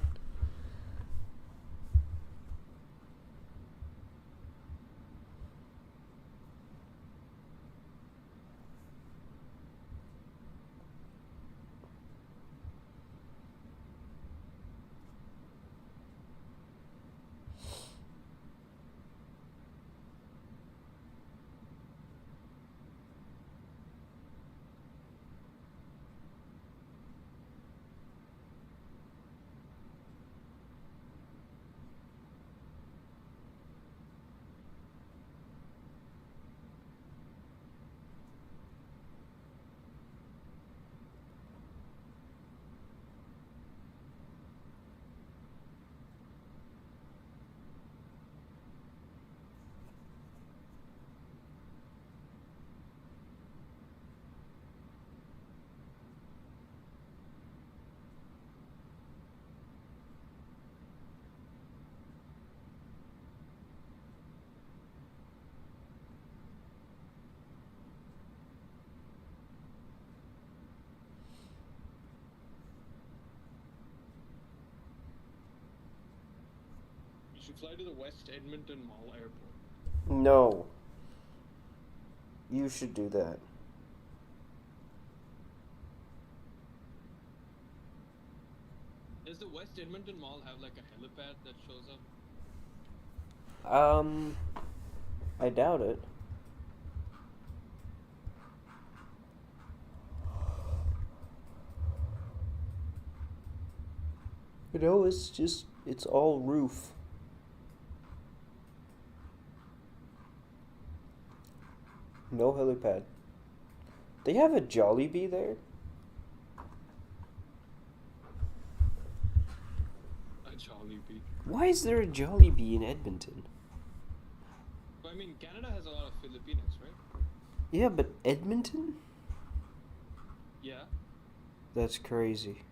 You should fly to the West Edmonton Mall Airport. No. You should do that. Does the West Edmonton Mall have like a helipad that shows up? I doubt it. No, it's all roof. No helipad. They have a Jollibee there? A Jollibee. Why is there a Jollibee in Edmonton? Well, I mean, Canada has a lot of Filipinos, right? Yeah, but Edmonton? Yeah. That's crazy.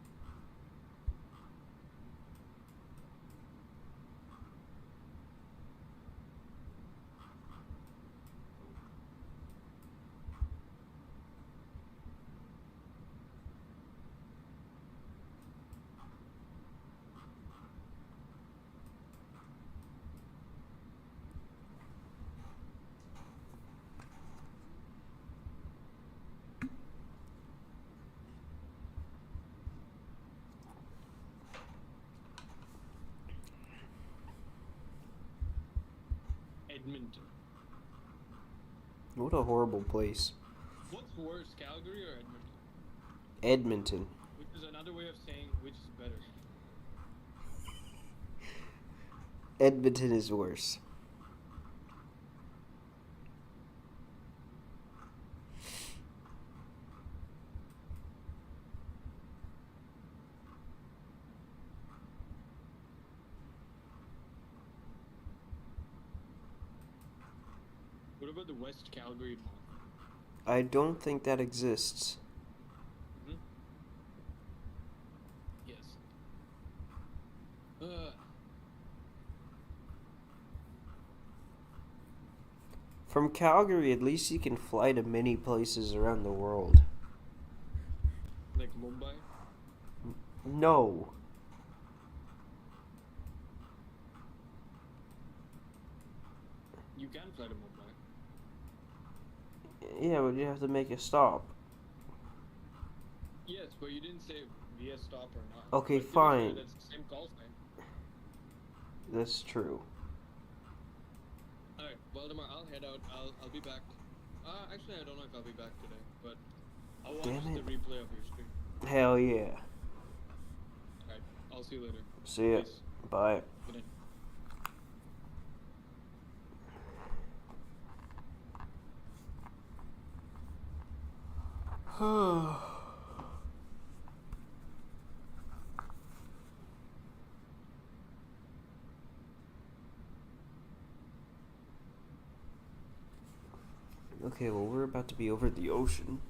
Edmonton. What a horrible place. What's worse, Calgary or Edmonton? Edmonton. Which is another way of saying which is better. Edmonton is worse. What about the West Calgary Mall? I don't think that exists. Mm-hmm. Yes. From Calgary, at least you can fly to many places around the world. Like Mumbai? No. You can fly to Mumbai. Yeah, but you have to make a stop. Yes, but you didn't say via stop or not. Okay, But to be fine. fair, that's the same call sign. That's true. Alright, Valdemar, I'll head out. I'll be back. Actually, I don't know if I'll be back today, but I'll watch Damn the it. replay of your stream. Hell yeah. Alright, I'll see you later. See ya. Peace. Bye. Good night. Okay, well, we're about to be over the ocean.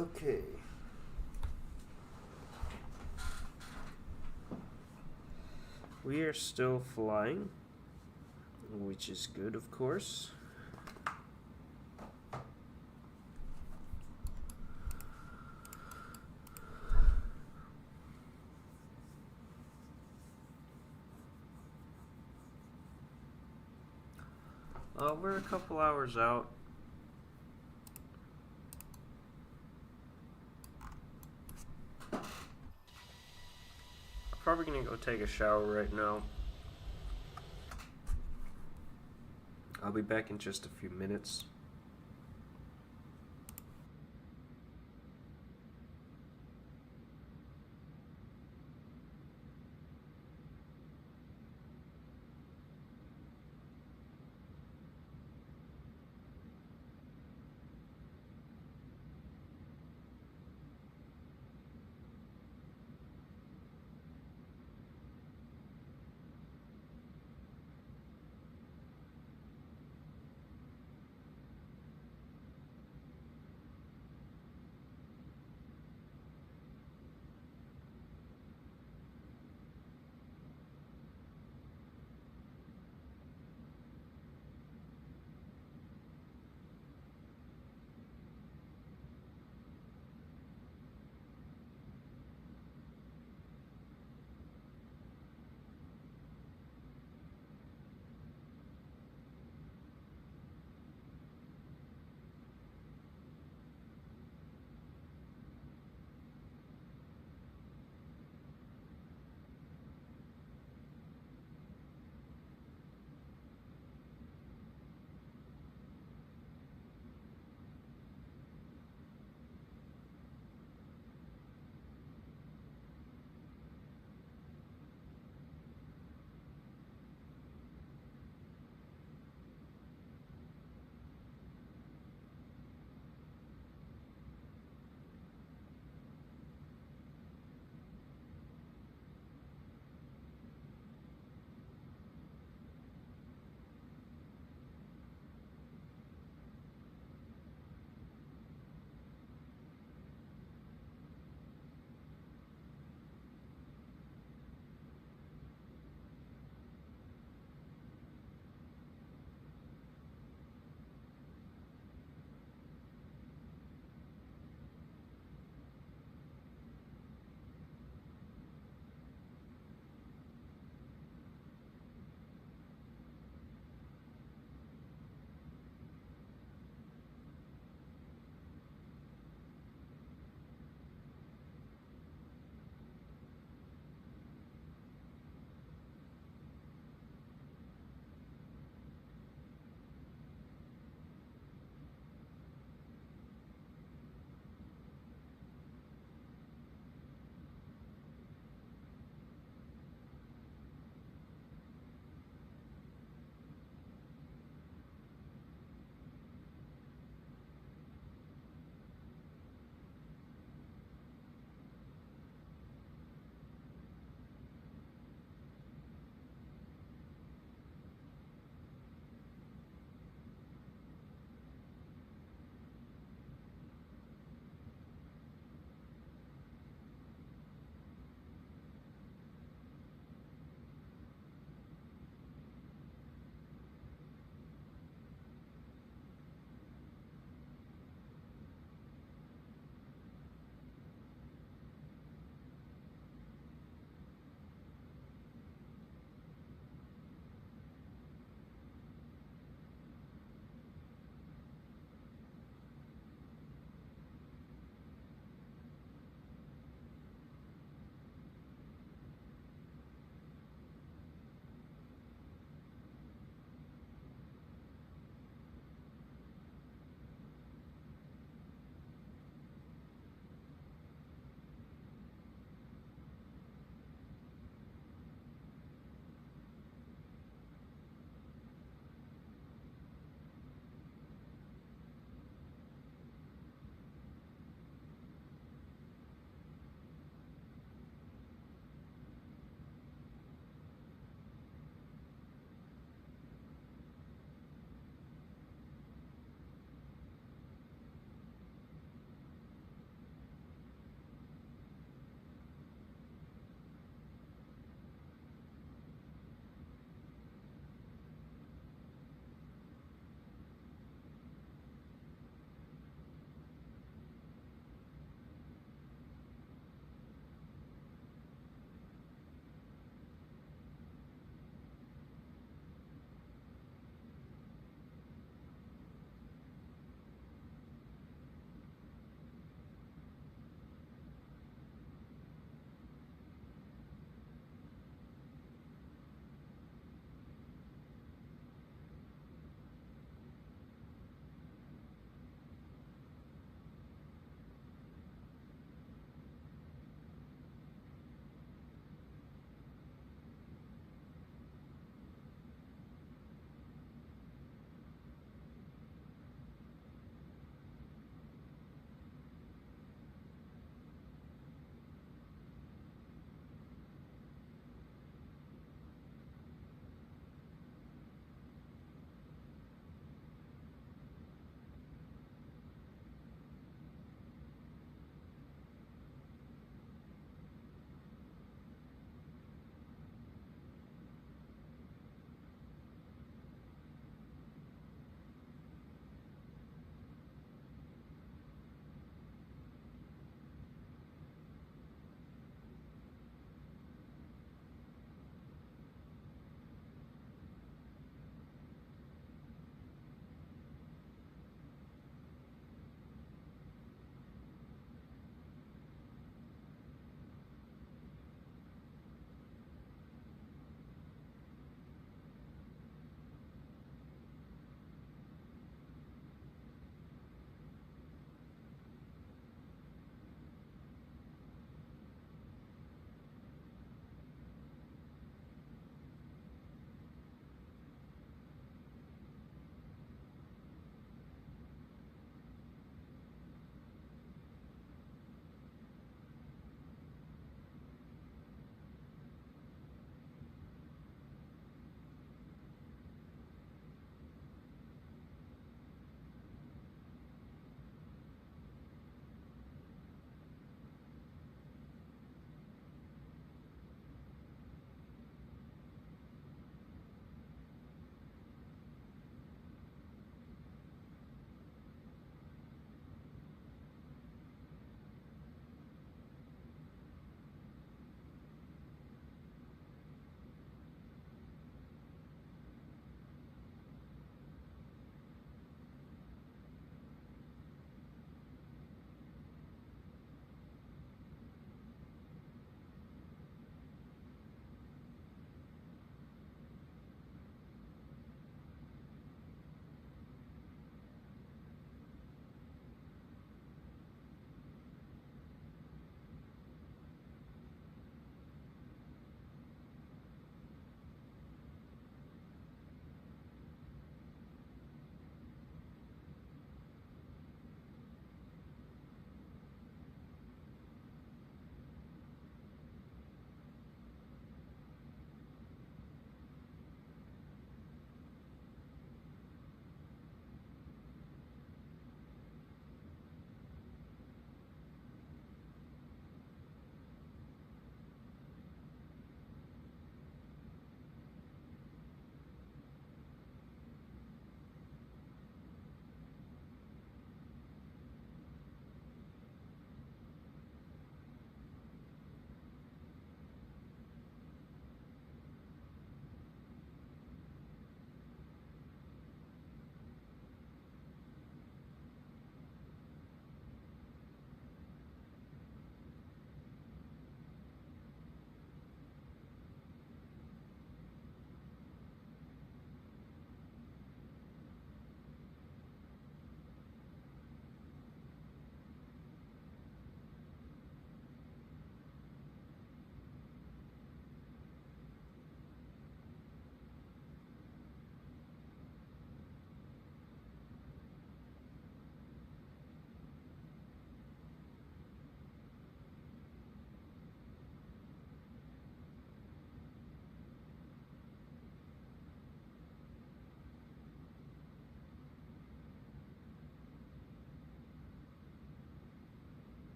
Okay. We are still flying, which is good, of course. We're a couple hours out. I'm probably gonna go take a shower right now. I'll be back in just a few minutes.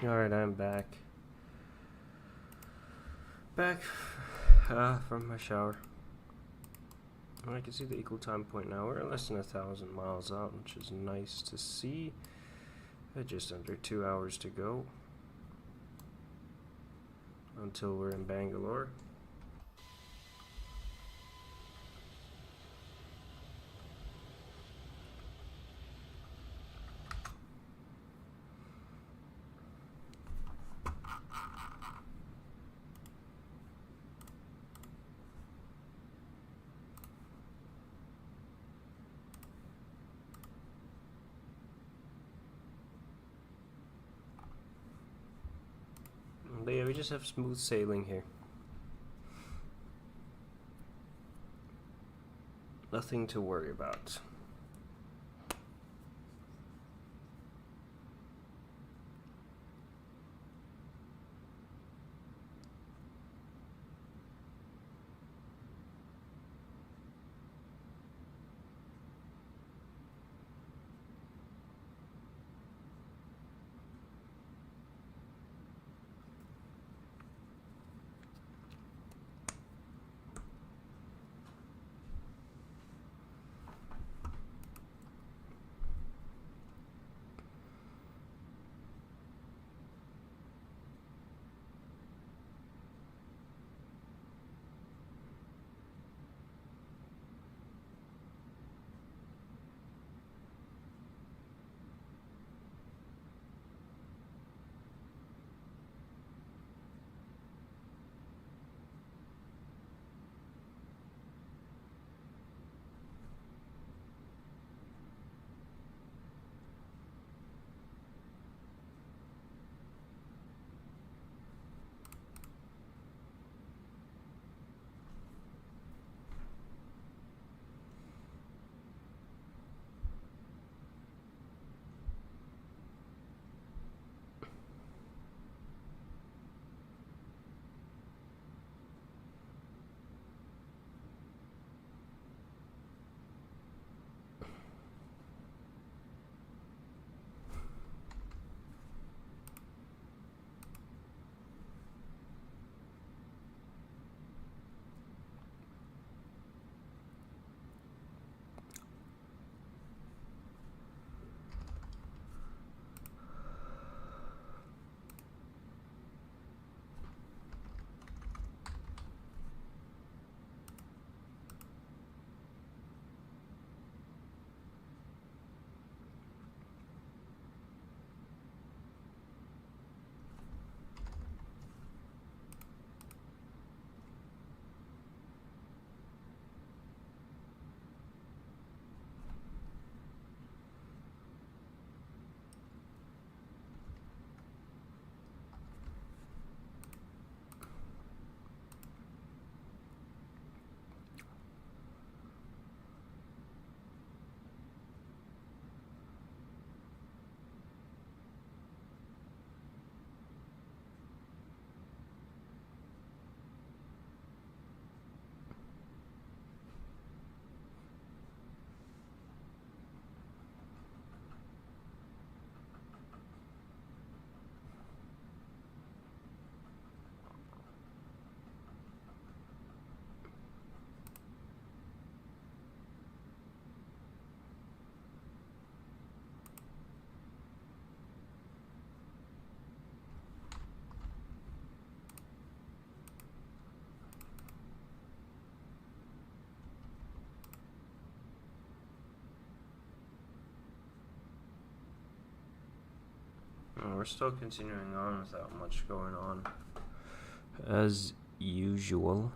Alright, I'm back. Back from my shower. I can see the equal time point now. We're less than 1,000 miles out, which is nice to see. Just under 2 hours to go until we're in Bangalore. But yeah, we just have smooth sailing here. Nothing to worry about. We're still continuing on without much going on, as usual.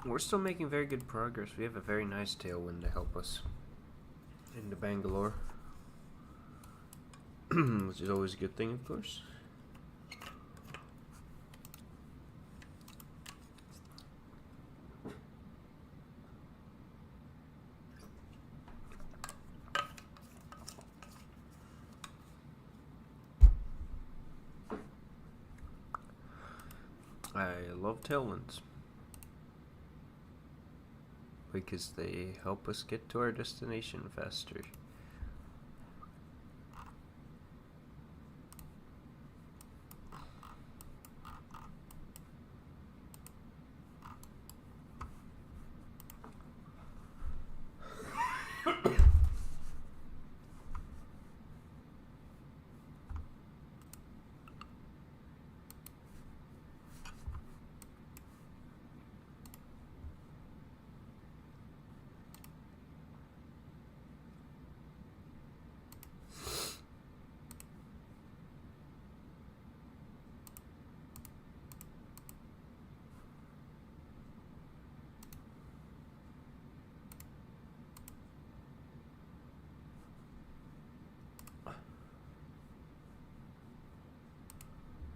We're still making very good progress. We have a very nice tailwind to help us into Bangalore, which is always a good thing, of course. I love tailwinds because they help us get to our destination faster.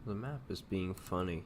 The map is being funny.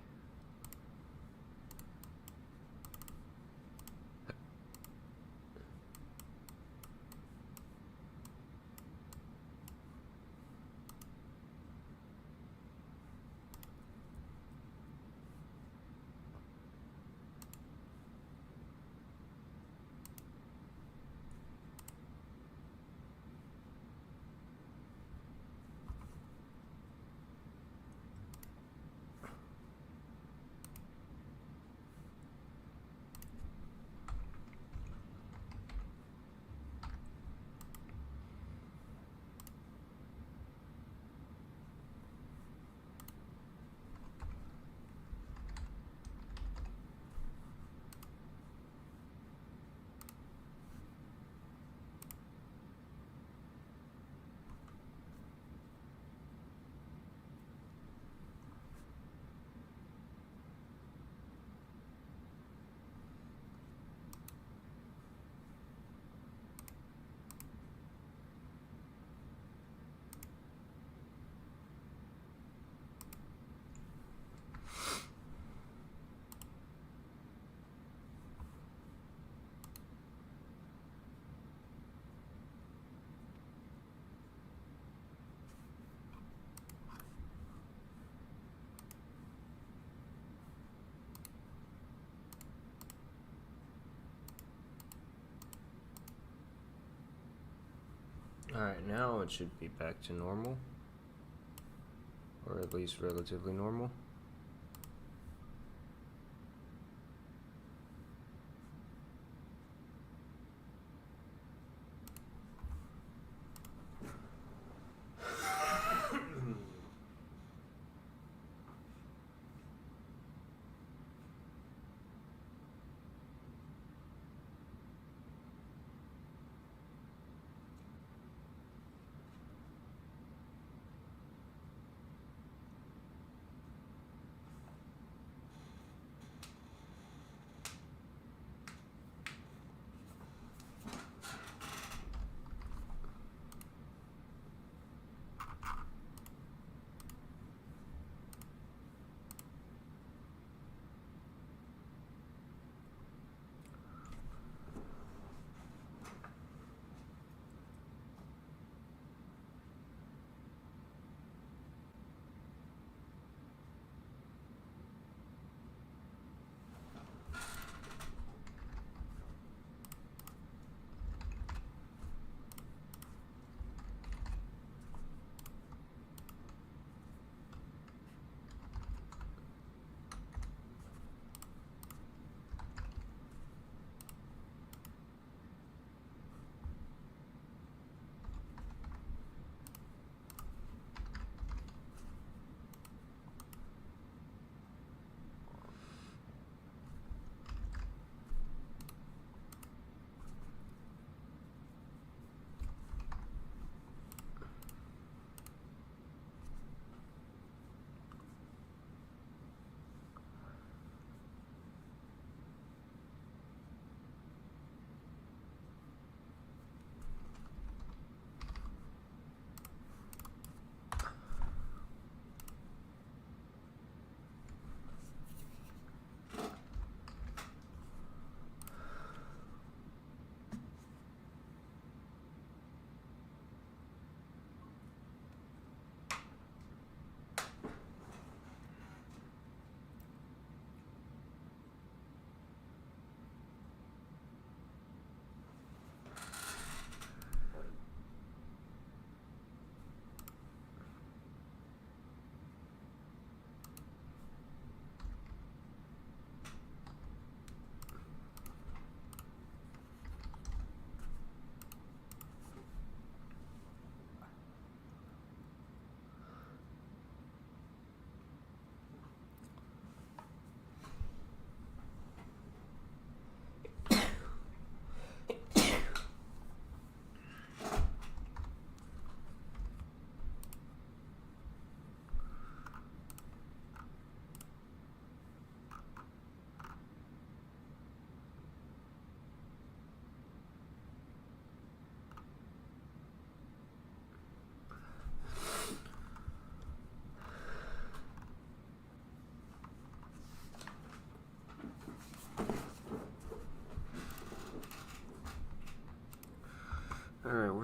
Alright, now it should be back to normal. Or at least relatively normal.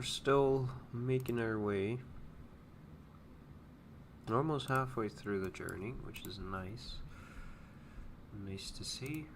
we're still making our way. We're almost halfway through the journey, which is nice. Nice to see.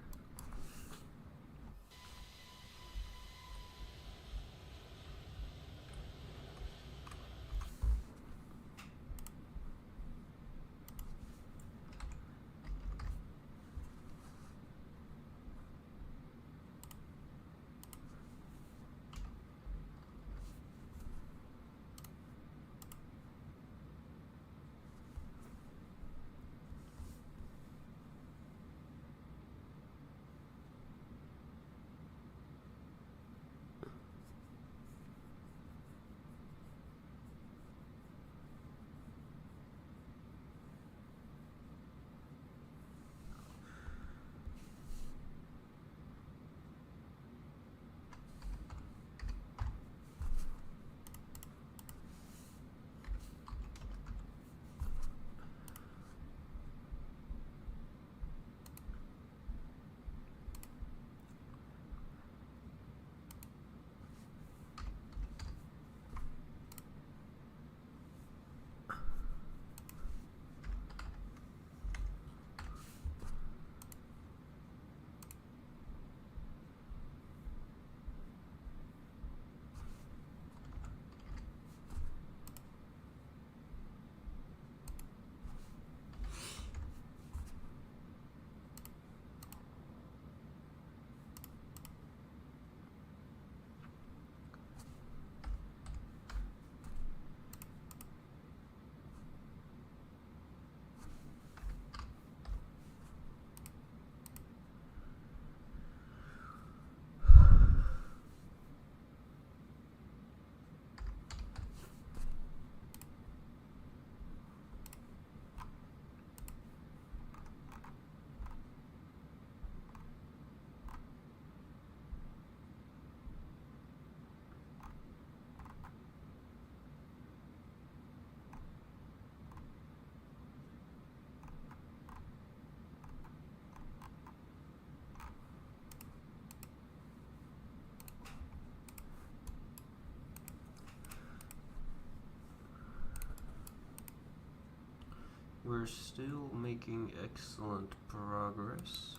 We're still making excellent progress.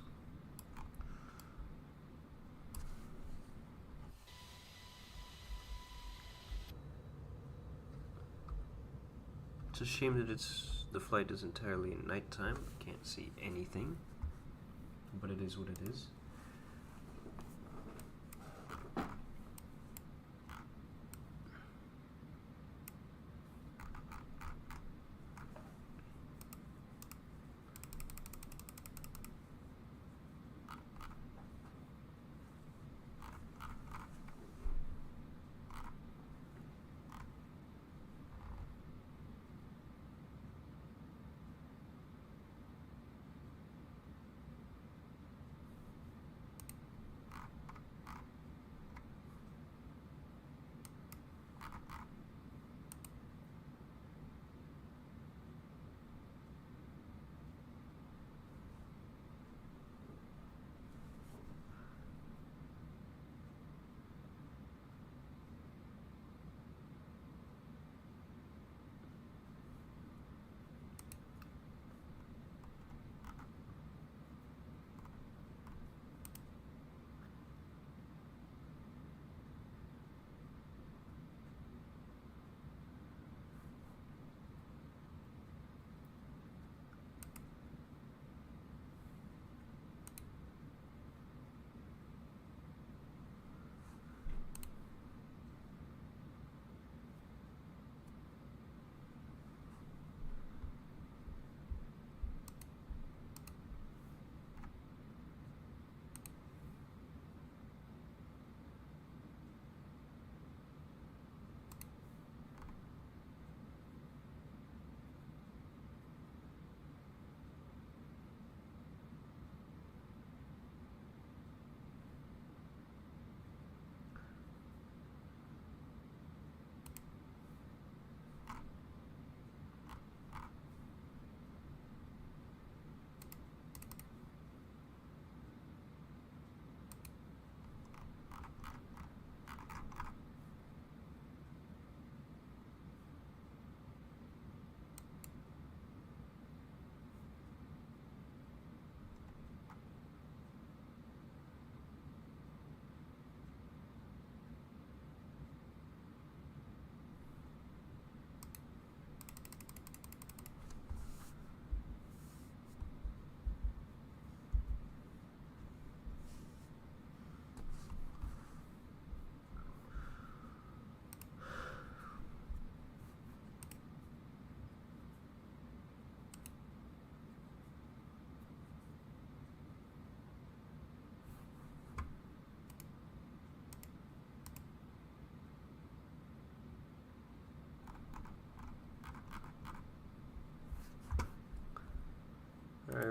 It's a shame that the flight is entirely in nighttime. I can't see anything, but it is what it is.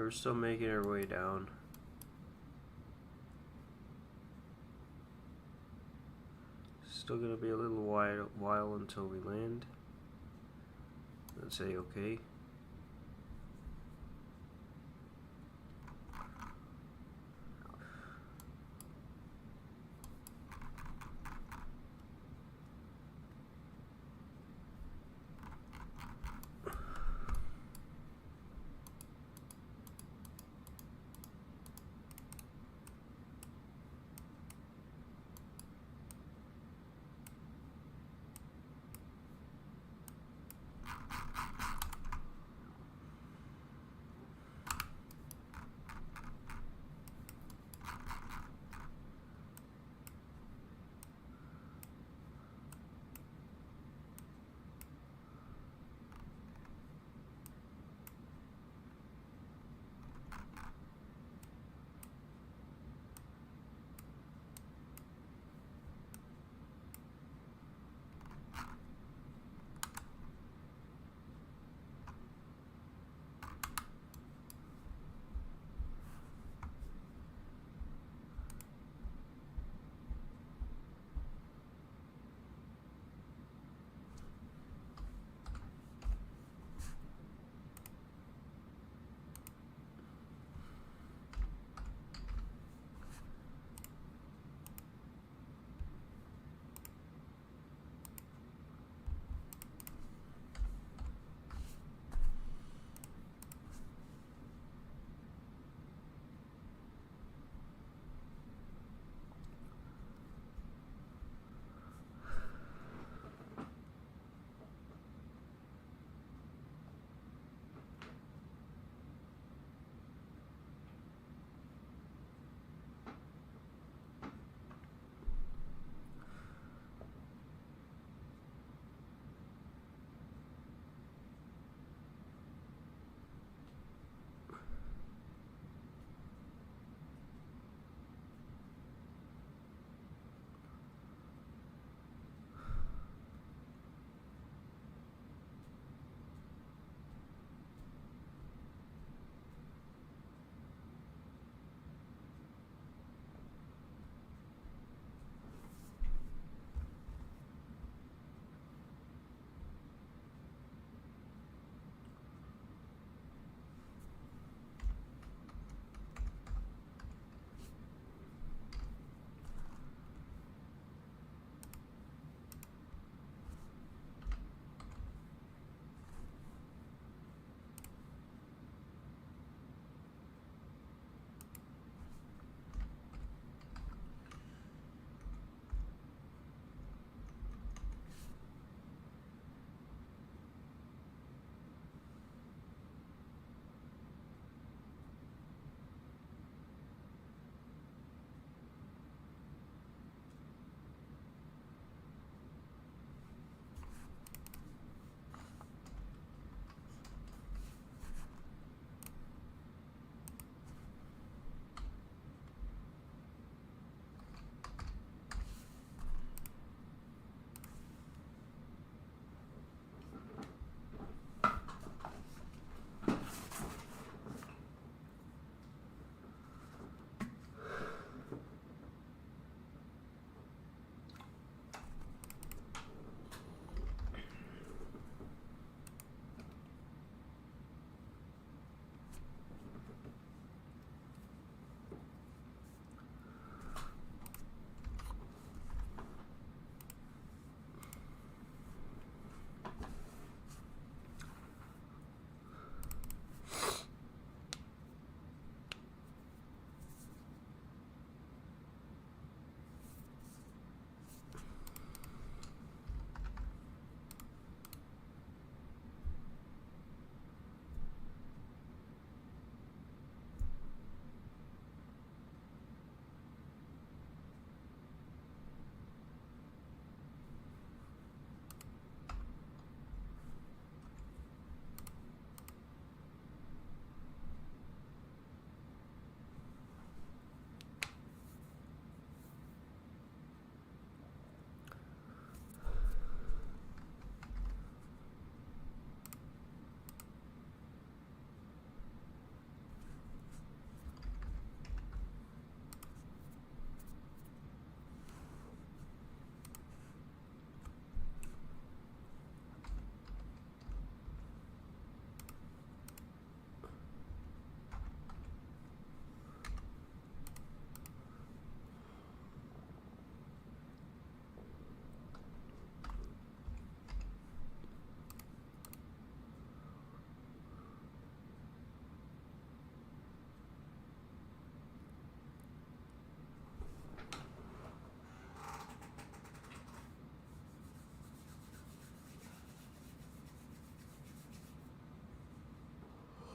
we're still making our way down. Still gonna be a little while until we land. Let's say okay.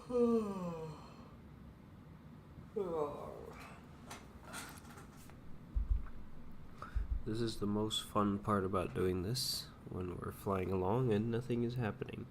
This is the most fun part about doing this, when we're flying along and nothing is happening.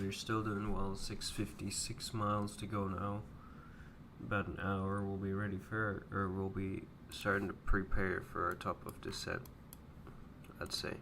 We're still doing well. 6:56 miles to go now. About an hour, we'll be ready for, or we'll be starting to prepare for our top of descent, I'd say.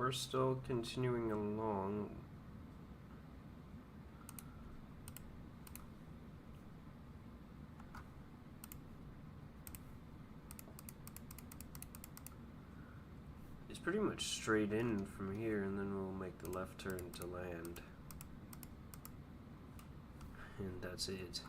we're still continuing along. It's pretty much straight in from here, and then we'll make the left turn to land. And that's it.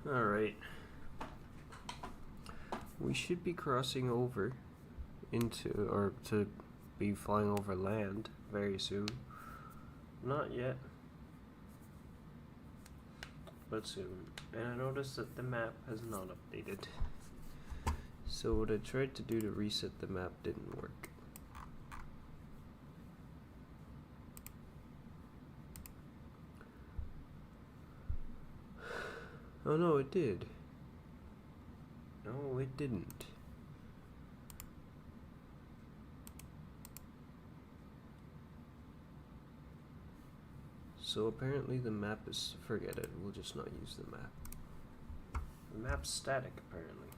Alright. We should be crossing over into, or to be flying over land very soon. Not yet, but soon. And I noticed that the map has not updated. So what I tried to do to reset the map didn't work. Oh no, it did. No, it didn't. So apparently the map is, forget it, we'll just not use the map. The map's static apparently.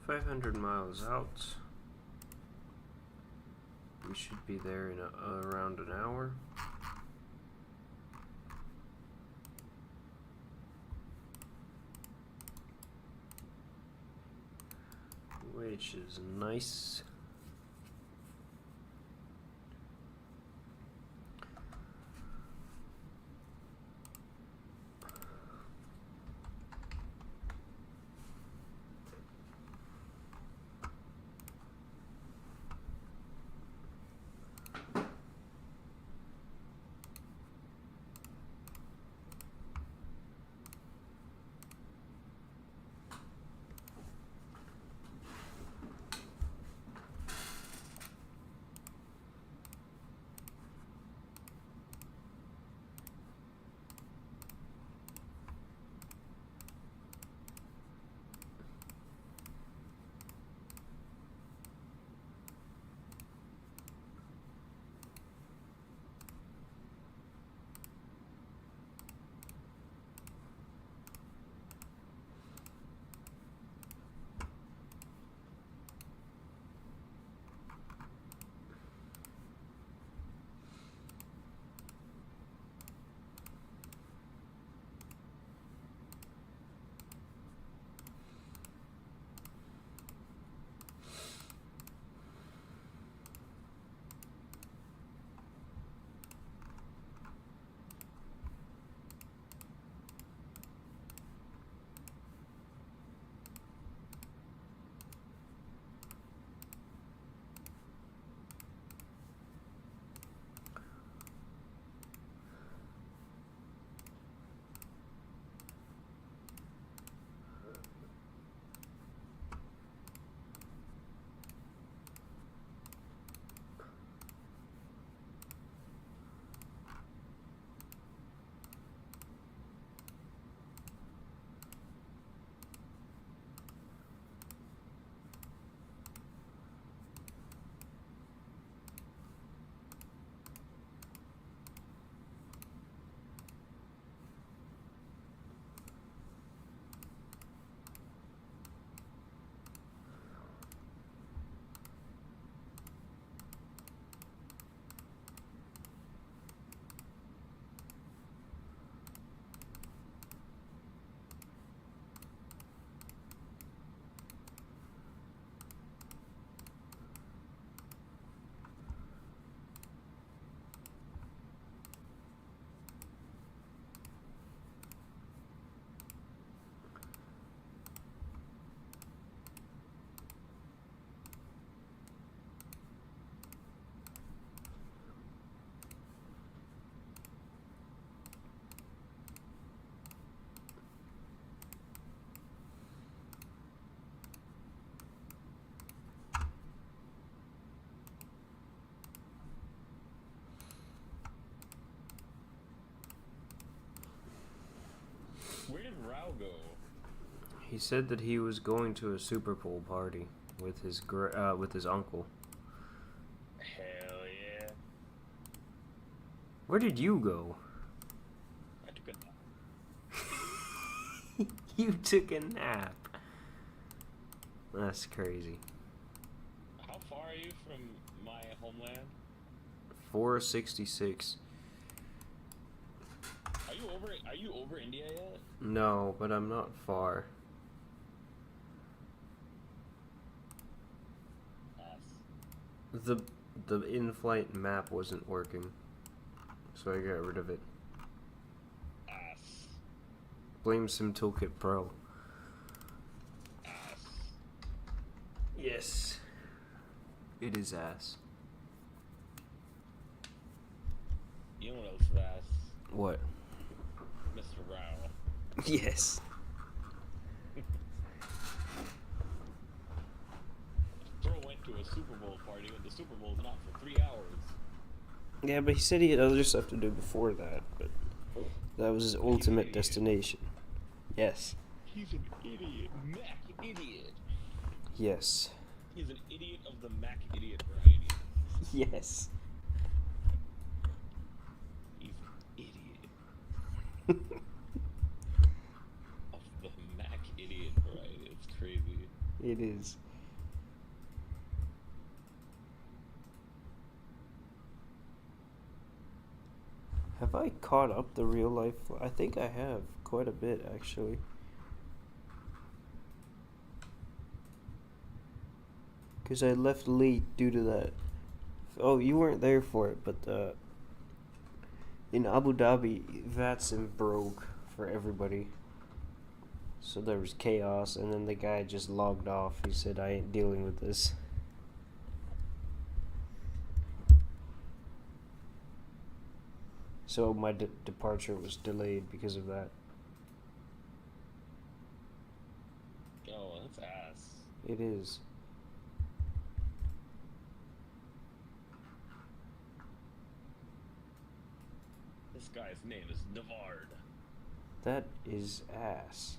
500 miles out. We should be there in around an hour. Which is nice. Where did Rao go? He said that he was going to a Super Bowl party with his uncle. Hell yeah. Where did you go? I took a nap. You took a nap. That's crazy. How far are you from my homeland? 466. Are you over India yet? No, but I'm not far. Yes. The in-flight map wasn't working, so I got rid of it. Ass. Blame Sim Toolkit Pro. Ass. Yes. It is ass. You know what else is ass? What? Mr. Rao. Yes. Bro went to a Super Bowl party when the Super Bowl's not for 3 hours. Yeah, but he said he had other stuff to do before that, but that was his ultimate destination. Yes. He's an idiot. Mac idiot. Yes. He's an idiot of the Mac idiot variety. Yes. He's an idiot. Of the Mac idiot variety. It's crazy. It is. Have I caught up the real life? I think I have quite a bit actually. Because I left late due to that. Oh, you weren't there for it, but in Abu Dhabi, VATSIM broke for everybody. So there was chaos, and then the guy just logged off. He said, I ain't dealing with this. So my departure was delayed because of that. Oh, that's ass. It is. This guy's name is Navard. That is ass.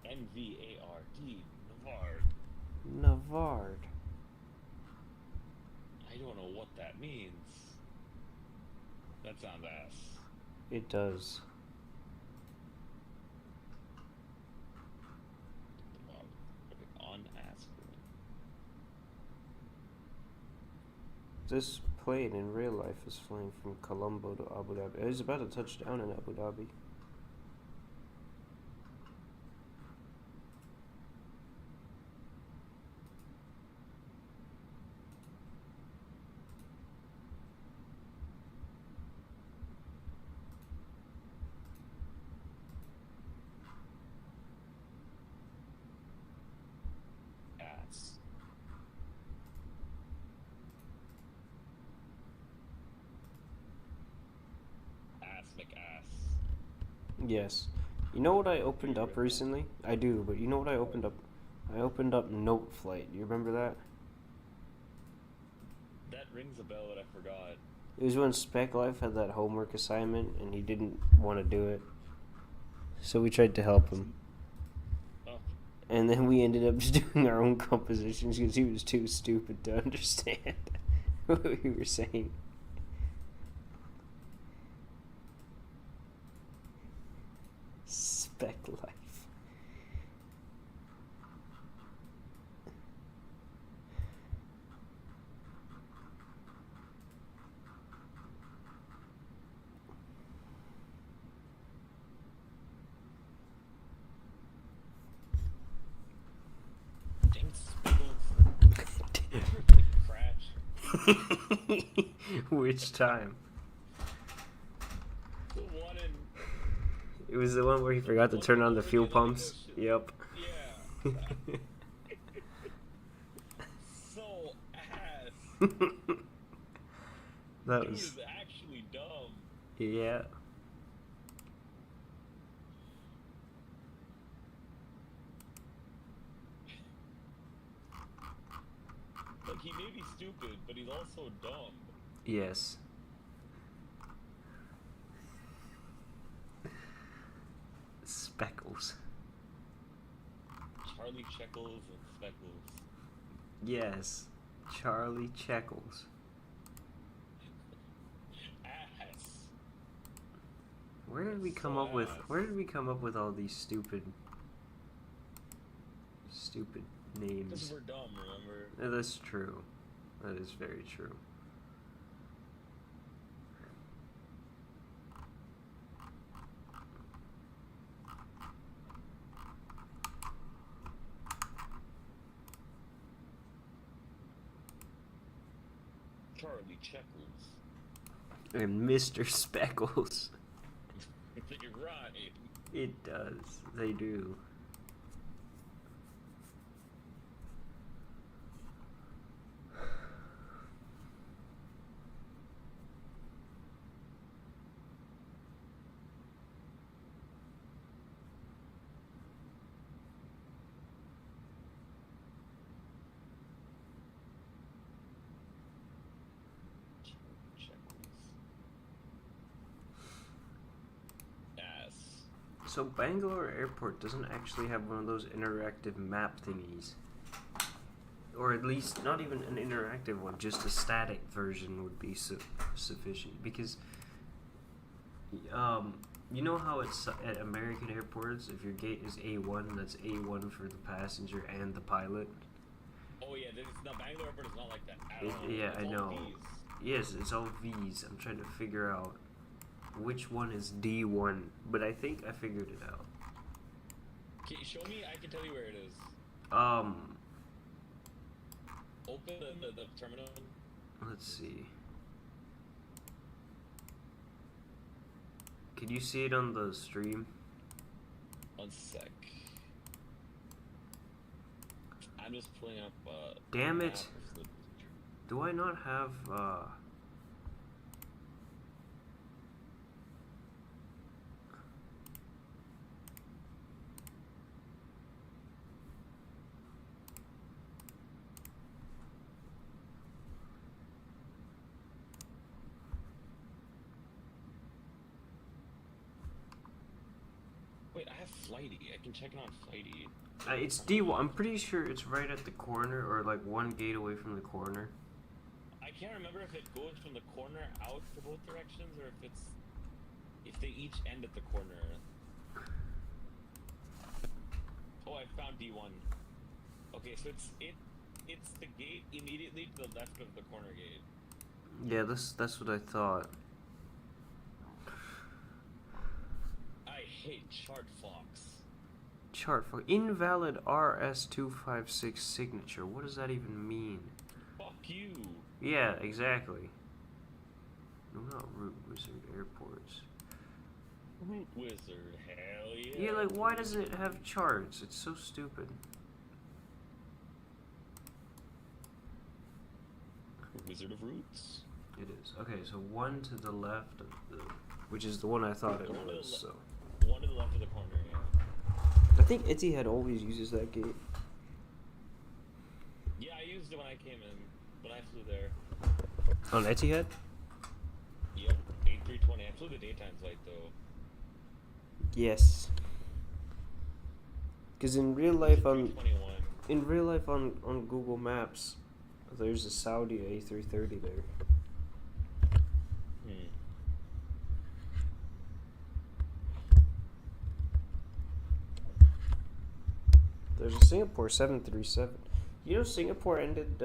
Nvard. Navard. Navard. I don't know what that means. That sounds ass. It does. On ass. This plane in real life is flying from Colombo to Abu Dhabi. It was about to touch down in Abu Dhabi. Ass. Ass. Yes. You know what I opened up recently? I do, but you know what I opened up? I opened up Note Flight. You remember that? That rings a bell, but I forgot. It was when Spec Life had that homework assignment and he didn't want to do it. So we tried to help him. Oh. And then we ended up just doing our own compositions because he was too stupid to understand what we were saying. Spec Life. Dang Spiggles. Crash. Which time? The one in... It was the one where he forgot to turn on the fuel pumps. Yep. Yeah. So ass. That He was, is actually dumb. yeah. Like, he may be stupid, but he's also dumb. Yes. Speckles. Charlie Checkles and Speckles. Yes. Charlie Checkles. Ass. Where did we come So up with? ass. Where did we come up with all these stupid Because names? we're dumb, remember? Yeah, that's true. That is very true. Charlie Checkles. And Mr. Speckles. You're right. It does. They do. Ass. So Bangalore Airport doesn't actually have one of those interactive map thingies. Or at least not even an interactive one, just a static version would be sufficient. Because, you know how it's at American airports, if your gate is A1, that's A1 for the passenger and the pilot? Oh yeah, Bangalore Airport is not like that at all. Yeah, It's I all know. V's. Yes, it's all V's. I'm trying to figure out which one is D1, but I think I figured it out. Okay, show me. I can tell you where it is. Open the terminal. Let's see. Can you see it on the stream? 1 sec. I'm just pulling up. Damn map it! of the- Do I not have Wait, I have Flighty. I can check it on Flighty. it's D1. I'm pretty sure it's right at the corner, or like one gate away from the corner. I can't remember if it goes from the corner out to both directions, or if they each end at the corner. Oh, I found D1. Okay, so it's the gate immediately to the left of the corner gate. Yeah, that's what I thought. I hate Chart Fox. Chart for invalid RS256 signature. What does that even mean? Fuck you. Yeah, exactly. No, not Root Wizard Airports. Root Wizard, hell yeah. Yeah, like, why doesn't it have charts? It's so stupid. Wizard of Roots. It is. Okay, so one to the left of the... Which is the one I thought it was, so... One to the left of the corner, yeah. I think Etihad always uses that gate. Yeah, I used it when I came in. When I flew there. On Etihad? Yep, A320. I flew the daytime flight, though. Yes. Because in real life on... 321. In real life on Google Maps, there's a Saudi A330 there. There's a Singapore 737. You know, Singapore ended,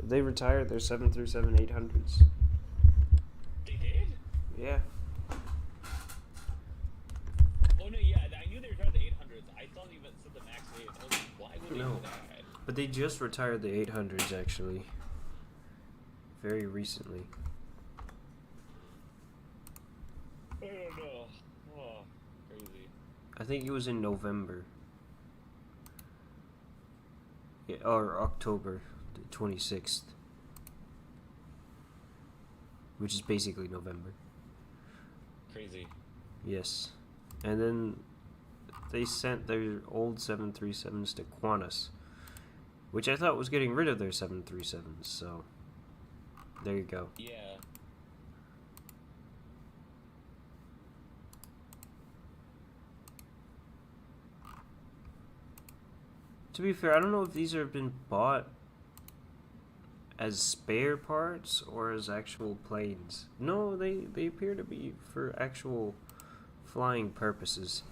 they retired their 737-800s. They did? Yeah. Oh, no, yeah, I knew they retired the 800s. I thought you meant said the MAX 8. I was like, why would they No. do that? But they just retired the 800s, actually. Very recently. I don't know. Oh, crazy. I think it was in November. Yeah, or October the 26th. Which is basically November. Crazy. Yes. And then they sent their old 737s to Qantas, which I thought was getting rid of their 737s, so there you go. Yeah. To be fair, I don't know if these have been bought as spare parts or as actual planes. No, they appear to be for actual flying purposes.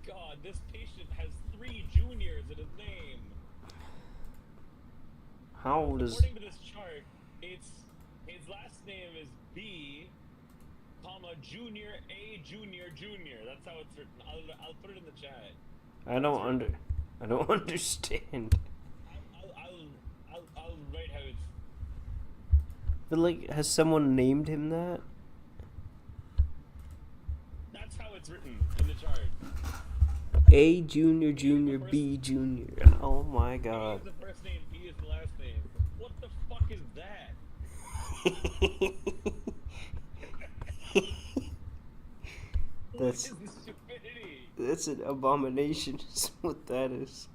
god, this patient has 3 juniors in his name. How old is? According to this chart, it's his last name is B, comma junior A junior junior. That's how it's written. I'll put it in the chat. I don't understand. I'll write how it's. But like, has someone named him that? That's how it's written in the chart. A junior, junior, B junior. Oh my A god. is the first name, B is the last name. What the fuck is that? What That's is this stupidity? that's an abomination. Is what that is.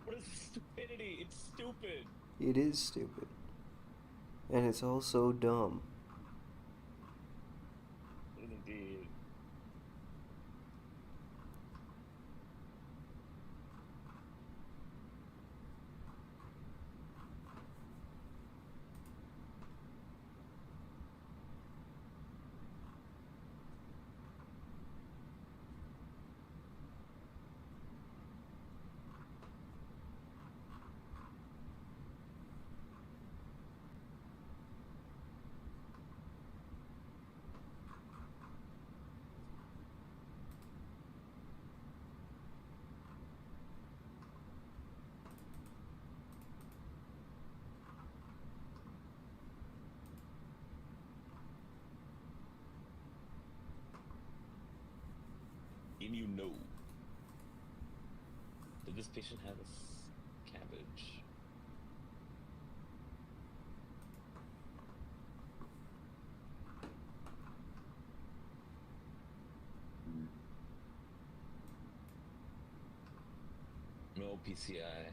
What is this stupidity? It's stupid. It is stupid, and it's also dumb. Indeed. And you know that this patient has cabbage. No PCI.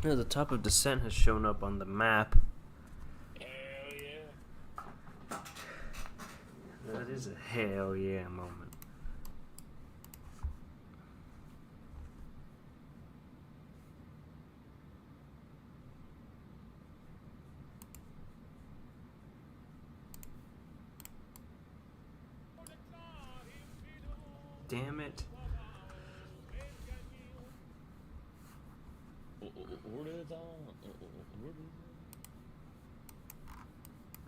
Yeah, the top of descent has shown up on the map. Hell yeah. That is a hell yeah moment. Damn it.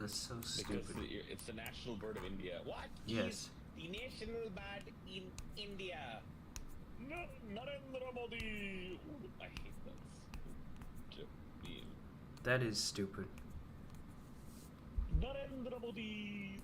That's so stupid. Because it's the national bird of India. What Yes. is the national bird in India? No, Narendra Modi. Ooh, I hate that. That is stupid. Narendra Modi.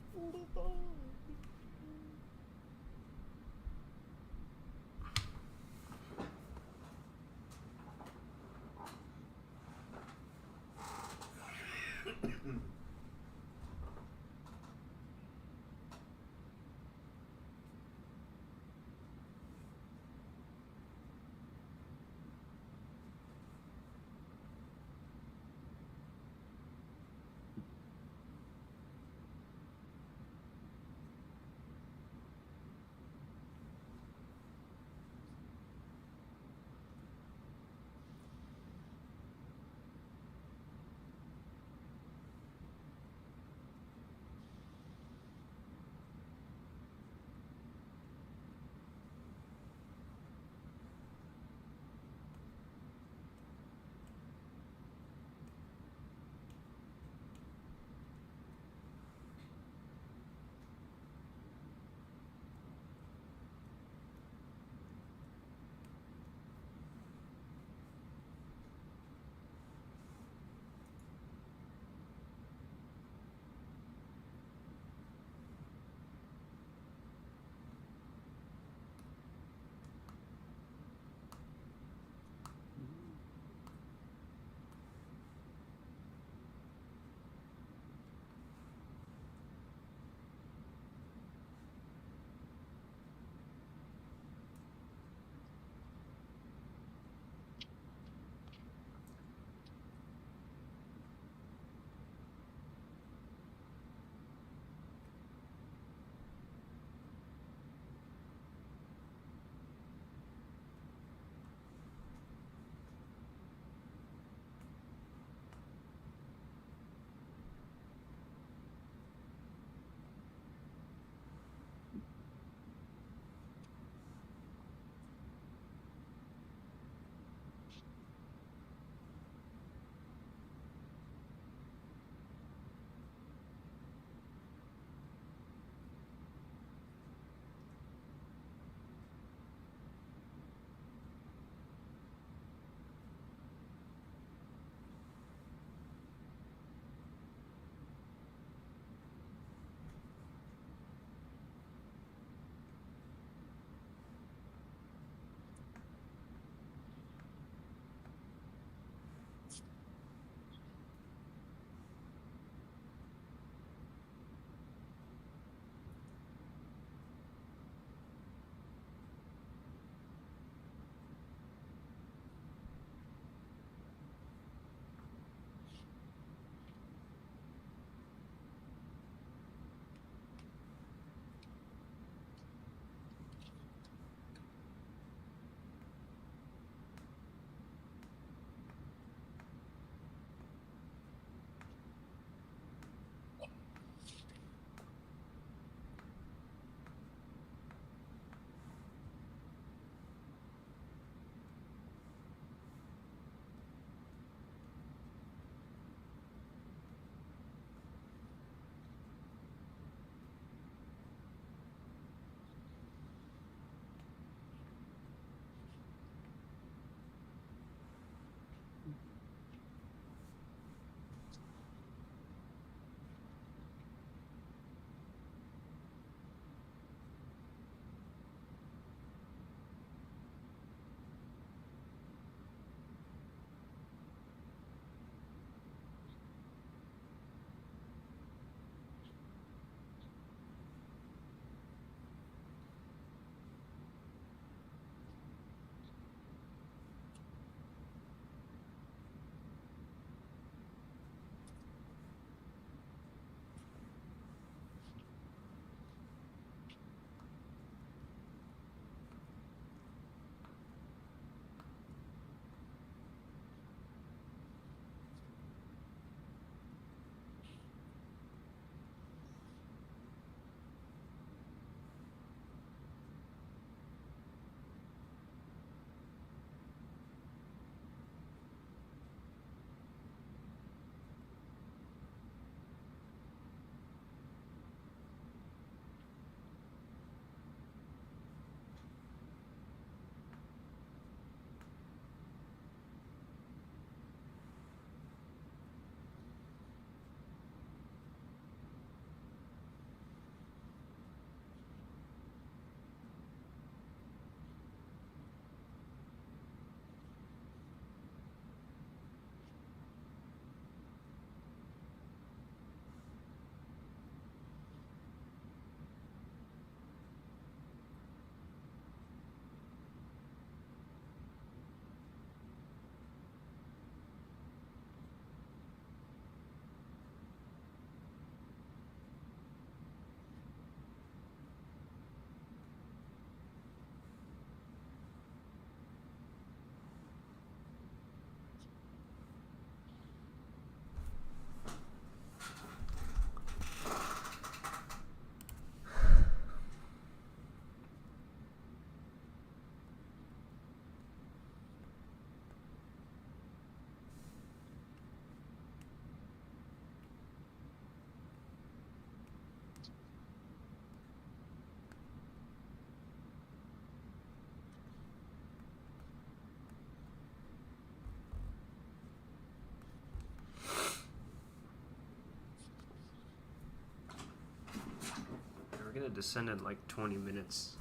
gonna descend in like 20 minutes.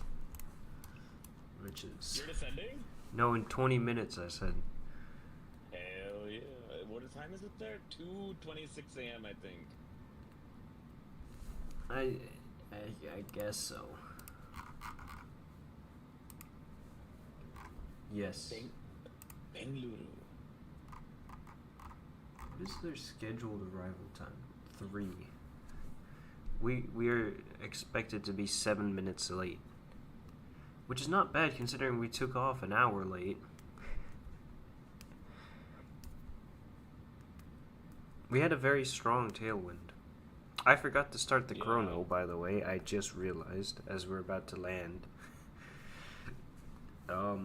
Which is... You're descending? No, in 20 minutes I said. Hell yeah. What time is it there? 2:26 a.m. I think. I guess so. Yes. Bangalore. What is their scheduled arrival time? 3. We are expected to be 7 minutes late. Which is not bad considering we took off an hour late. We had a very strong tailwind. I forgot to start the chrono, by the way. I just realized as we're about to land. I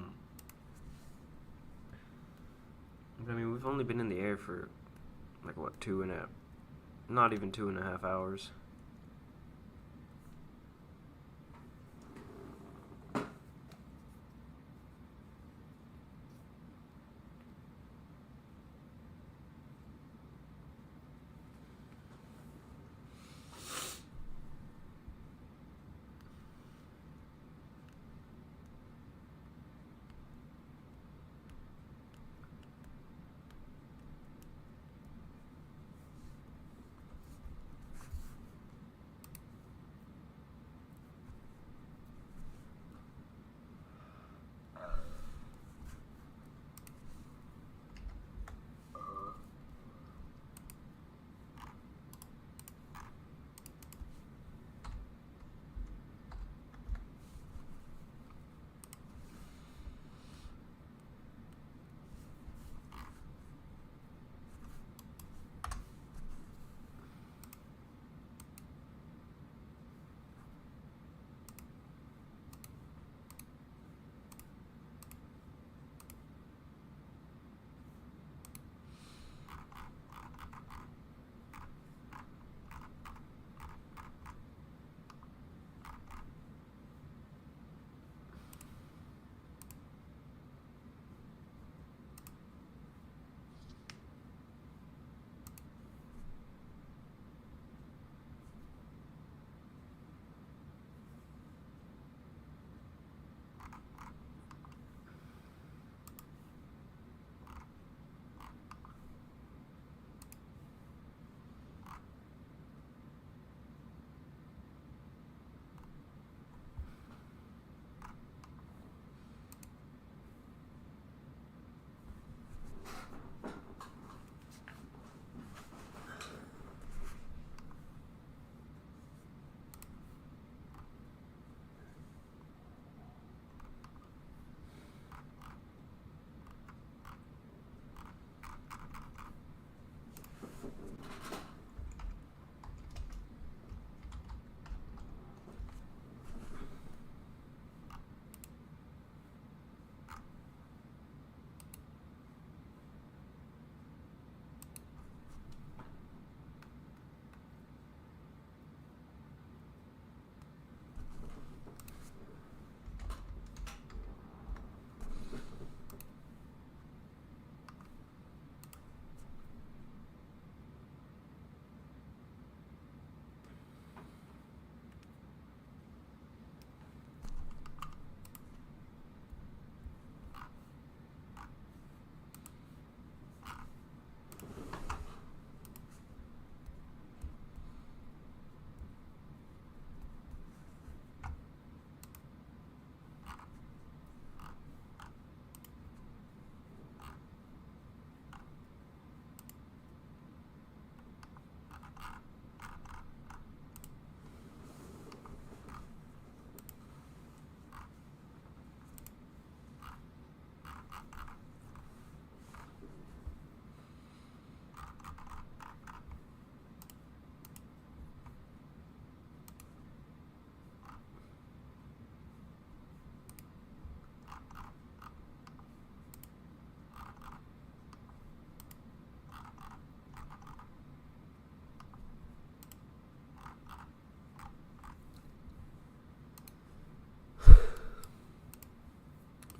mean, we've only been in the air for, like, what, not even 2.5 hours.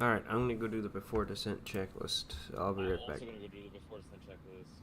Alright, I'm gonna go do the before descent checklist. I'll be right back. I'm also gonna go do the before descent checklist.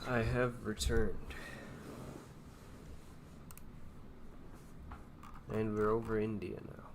I have returned. And we're over India now.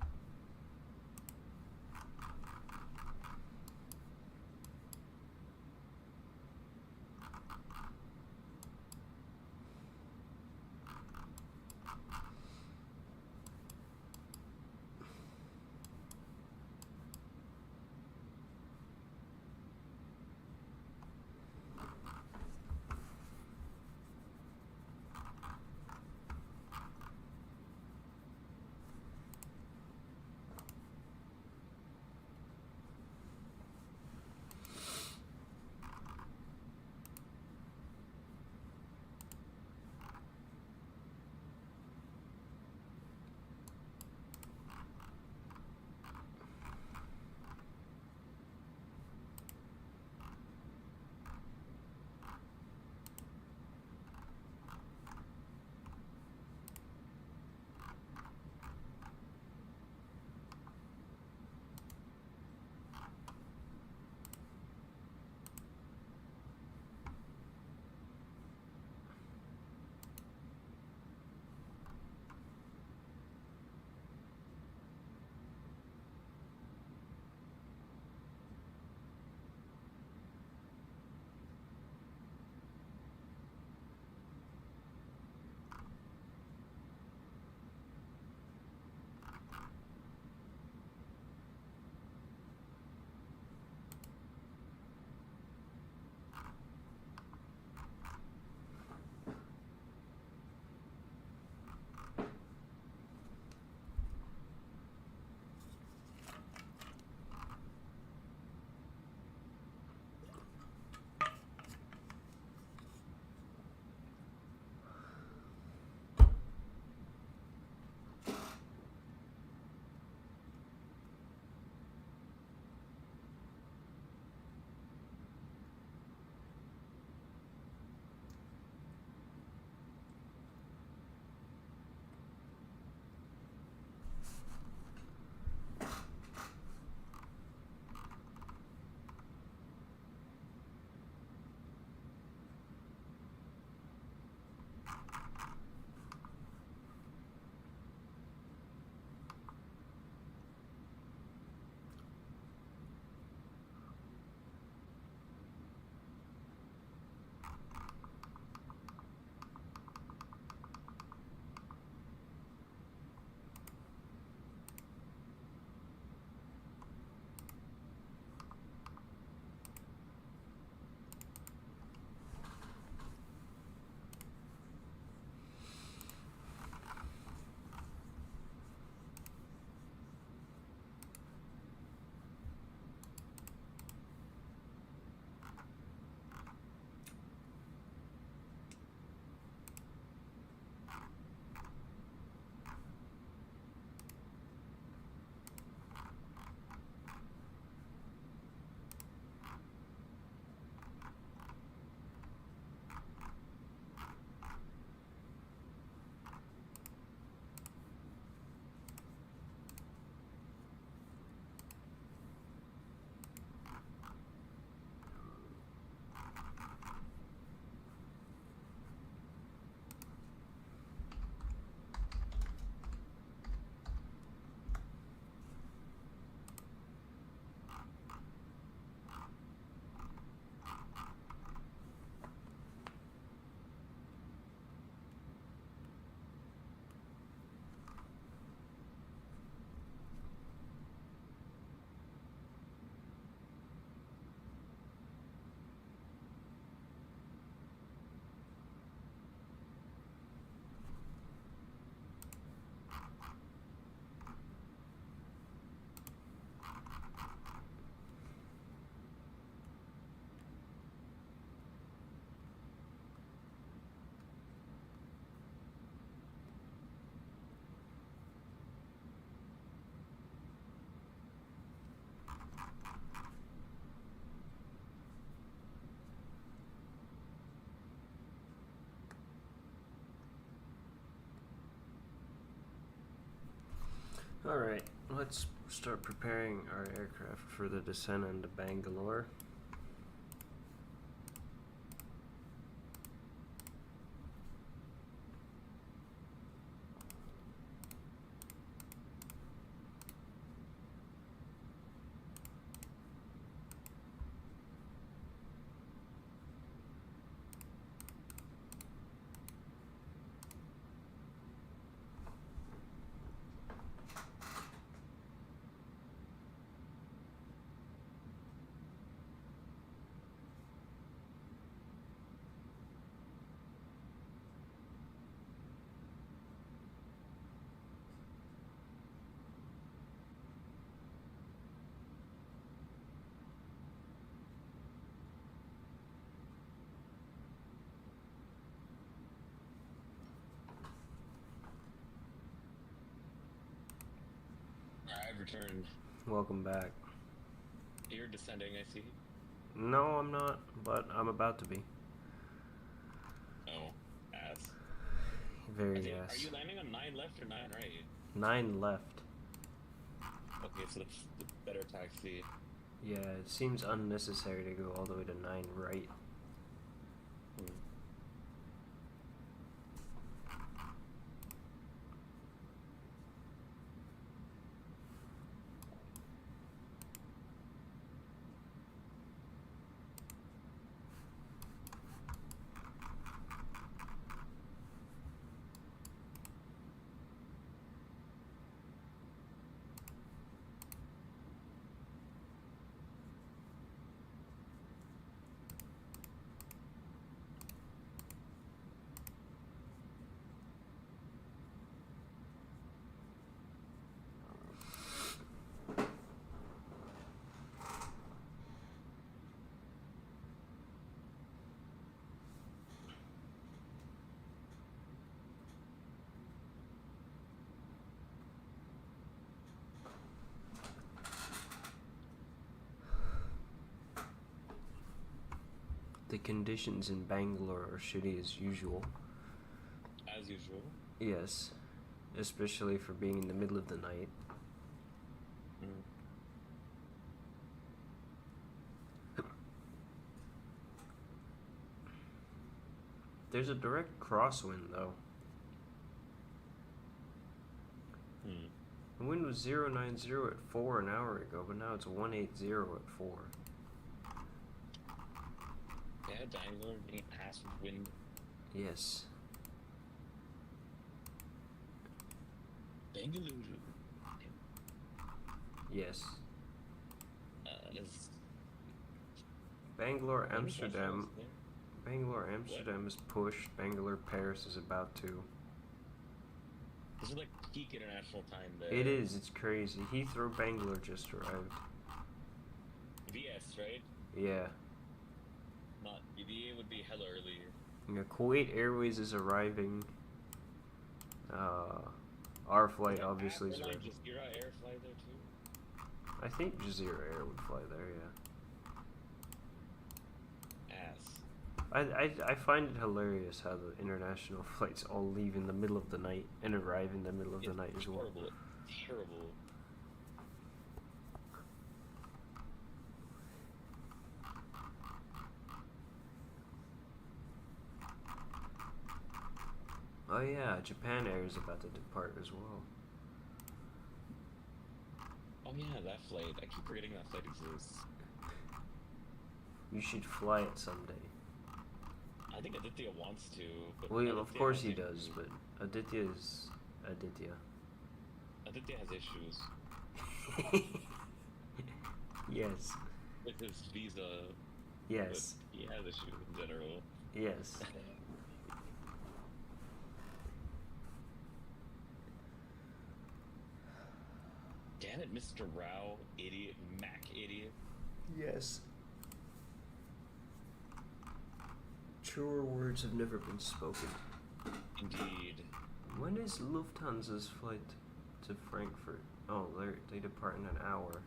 Alright, let's start preparing our aircraft for the descent into Bangalore. returned. Welcome back. You're descending, I see. No, I'm not, but I'm about to be. Oh, ass. Very ass. Are you landing on 9 left or 9 right? 9 left. Okay, so that's the better taxi. Yeah, it seems unnecessary to go all the way to 9 right. The conditions in Bangalore are shitty as usual. As usual. Yes, especially for being in the middle of the night. There's a direct crosswind though. The wind was 090 at 4 an hour ago, but now it's 180 at 4. Yeah, Bangalore being ass with wind. Yes. Bangalore. Yes. Is Bangalore, Amsterdam. Bangalore, Amsterdam is pushed. Bangalore, Paris is about to. This is like peak international time there. It is. It's crazy. Heathrow, Bangalore just arrived. VS, right? Yeah. Not VA would be hella earlier. Yeah, Kuwait Airways is arriving. Our flight obviously is arriving. Jazeera Air fly there too? I think Jazeera Air would fly there, yeah. Ass. I find it hilarious how the international flights all leave in the middle of the night and arrive in the middle of the night as well. Terrible. Terrible. Oh yeah, Japan Air is about to depart as well. Oh yeah, that flight. I keep forgetting that flight exists. You should fly it someday. I think Aditya wants to. But Well, of Aditya course has he issues. does, but Aditya is Aditya. Aditya has issues Yes. with his visa. Yes. But he has issues in general. Yes. Damn it, Mr. Rao, idiot, Mac idiot. Yes. Truer words have never been spoken. Indeed. When is Lufthansa's flight to Frankfurt? Oh, they depart in an hour.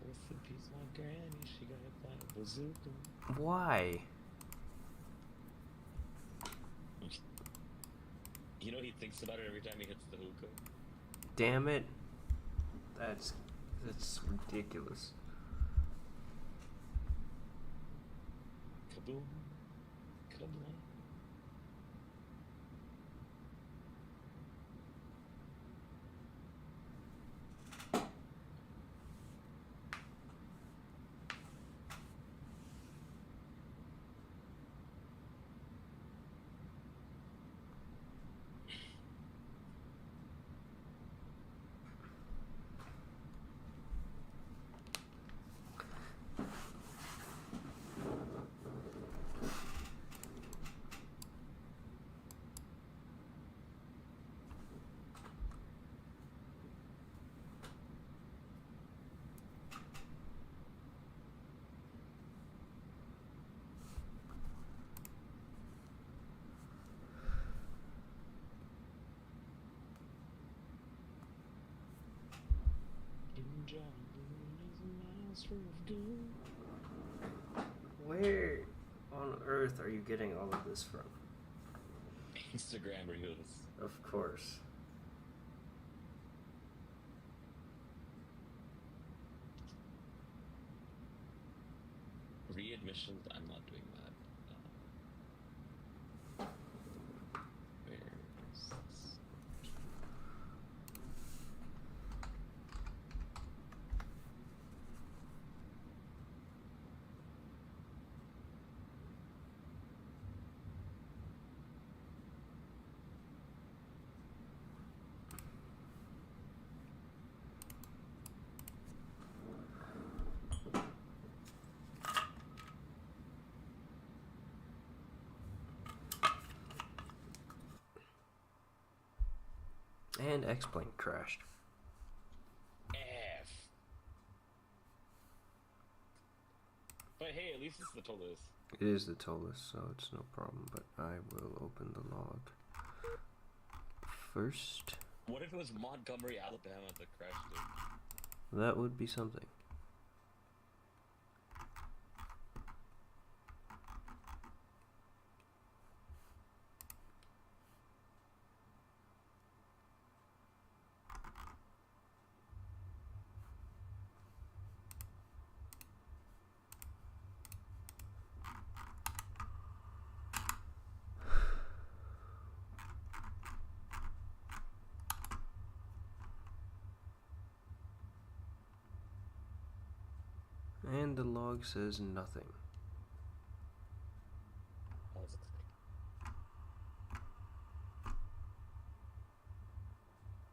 Rest in peace, my granny. She got hit by a bazooka. Why? You know he thinks about it every time he hits the hookah. Damn it. That's ridiculous. Kaboom. Kaboom. Where on earth are you getting all of this from? Instagram reels. Of course. Readmissions, I'm not doing that. Where's this? And X-Plane crashed. F. But hey, at least it's the ToLiss. It is the ToLiss, so it's no problem, but I will open the log first. What if it was Montgomery, Alabama that crashed it? That would be something. And the log says nothing.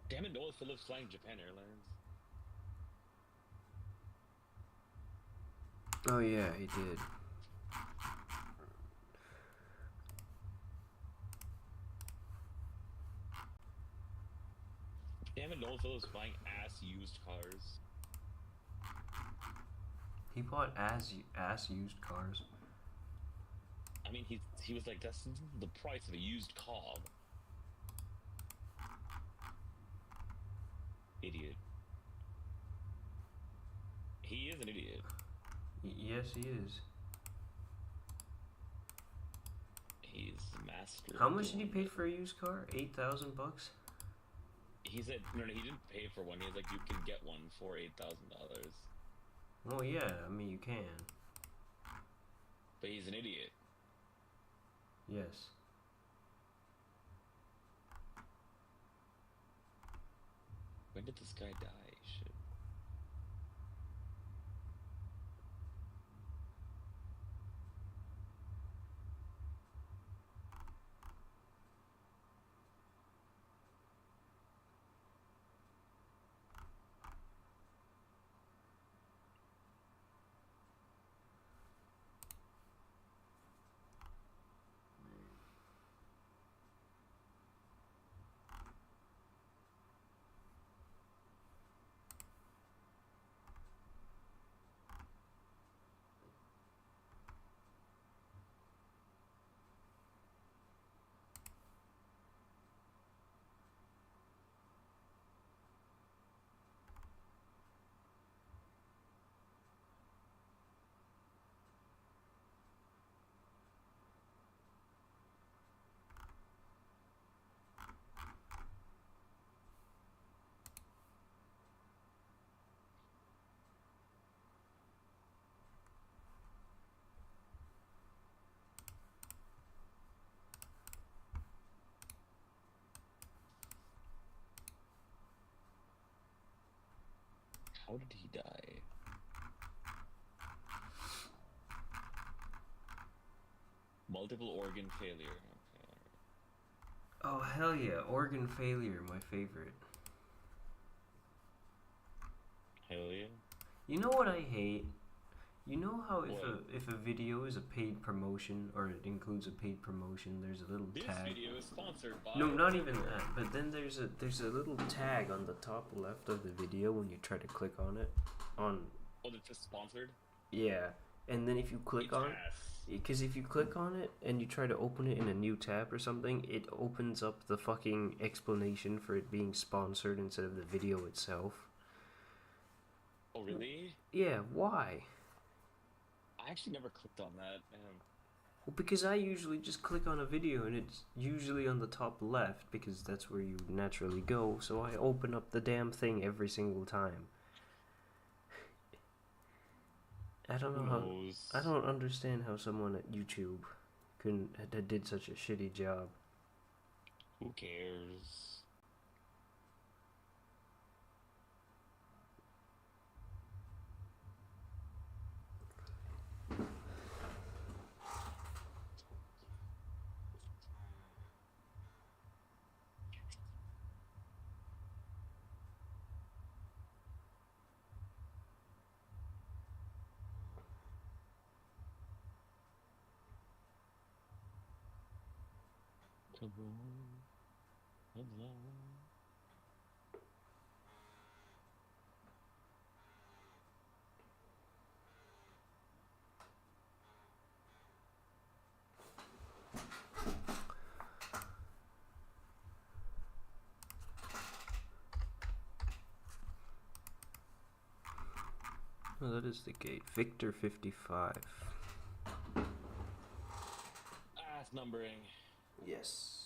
Damn it, Noah Phillips flying Japan Airlines. Oh yeah, he did. Damn it, Noah Phillips flying ass used cars. He bought ass used cars. I mean, he was like, that's the price of a used car. Idiot. He is an idiot. Yes, he is. He's a master. How much did he pay for a used car? $8,000? He said, no, he didn't pay for one. He was like, you can get one for $8,000. Well, yeah, I mean, you can. But he's an idiot. Yes. When did this guy die? Shit. How did he die? Multiple organ failure. Okay. Oh, hell yeah. Organ failure, my favorite. Hell yeah. You know what I hate? You know how What? if a video is a paid promotion, or it includes a paid promotion, there's a little This tag. video is sponsored by... No, not even that. But then there's a little tag on the top left of the video when you try to click on it. Oh, it's just sponsored? Yeah, and then if you click It's on, ass. because if you click on it and you try to open it in a new tab or something, it opens up the fucking explanation for it being sponsored instead of the video itself. Oh, really? Yeah, why? I actually never clicked on that. Well, because I usually just click on a video and it's usually on the top left because that's where you naturally go, so I open up the damn thing every single time. I don't know Who how. knows? I don't understand how someone at YouTube did such a shitty job. Who cares? Come on, along. Oh, that is the gate. Victor 55. Ass numbering. Yes.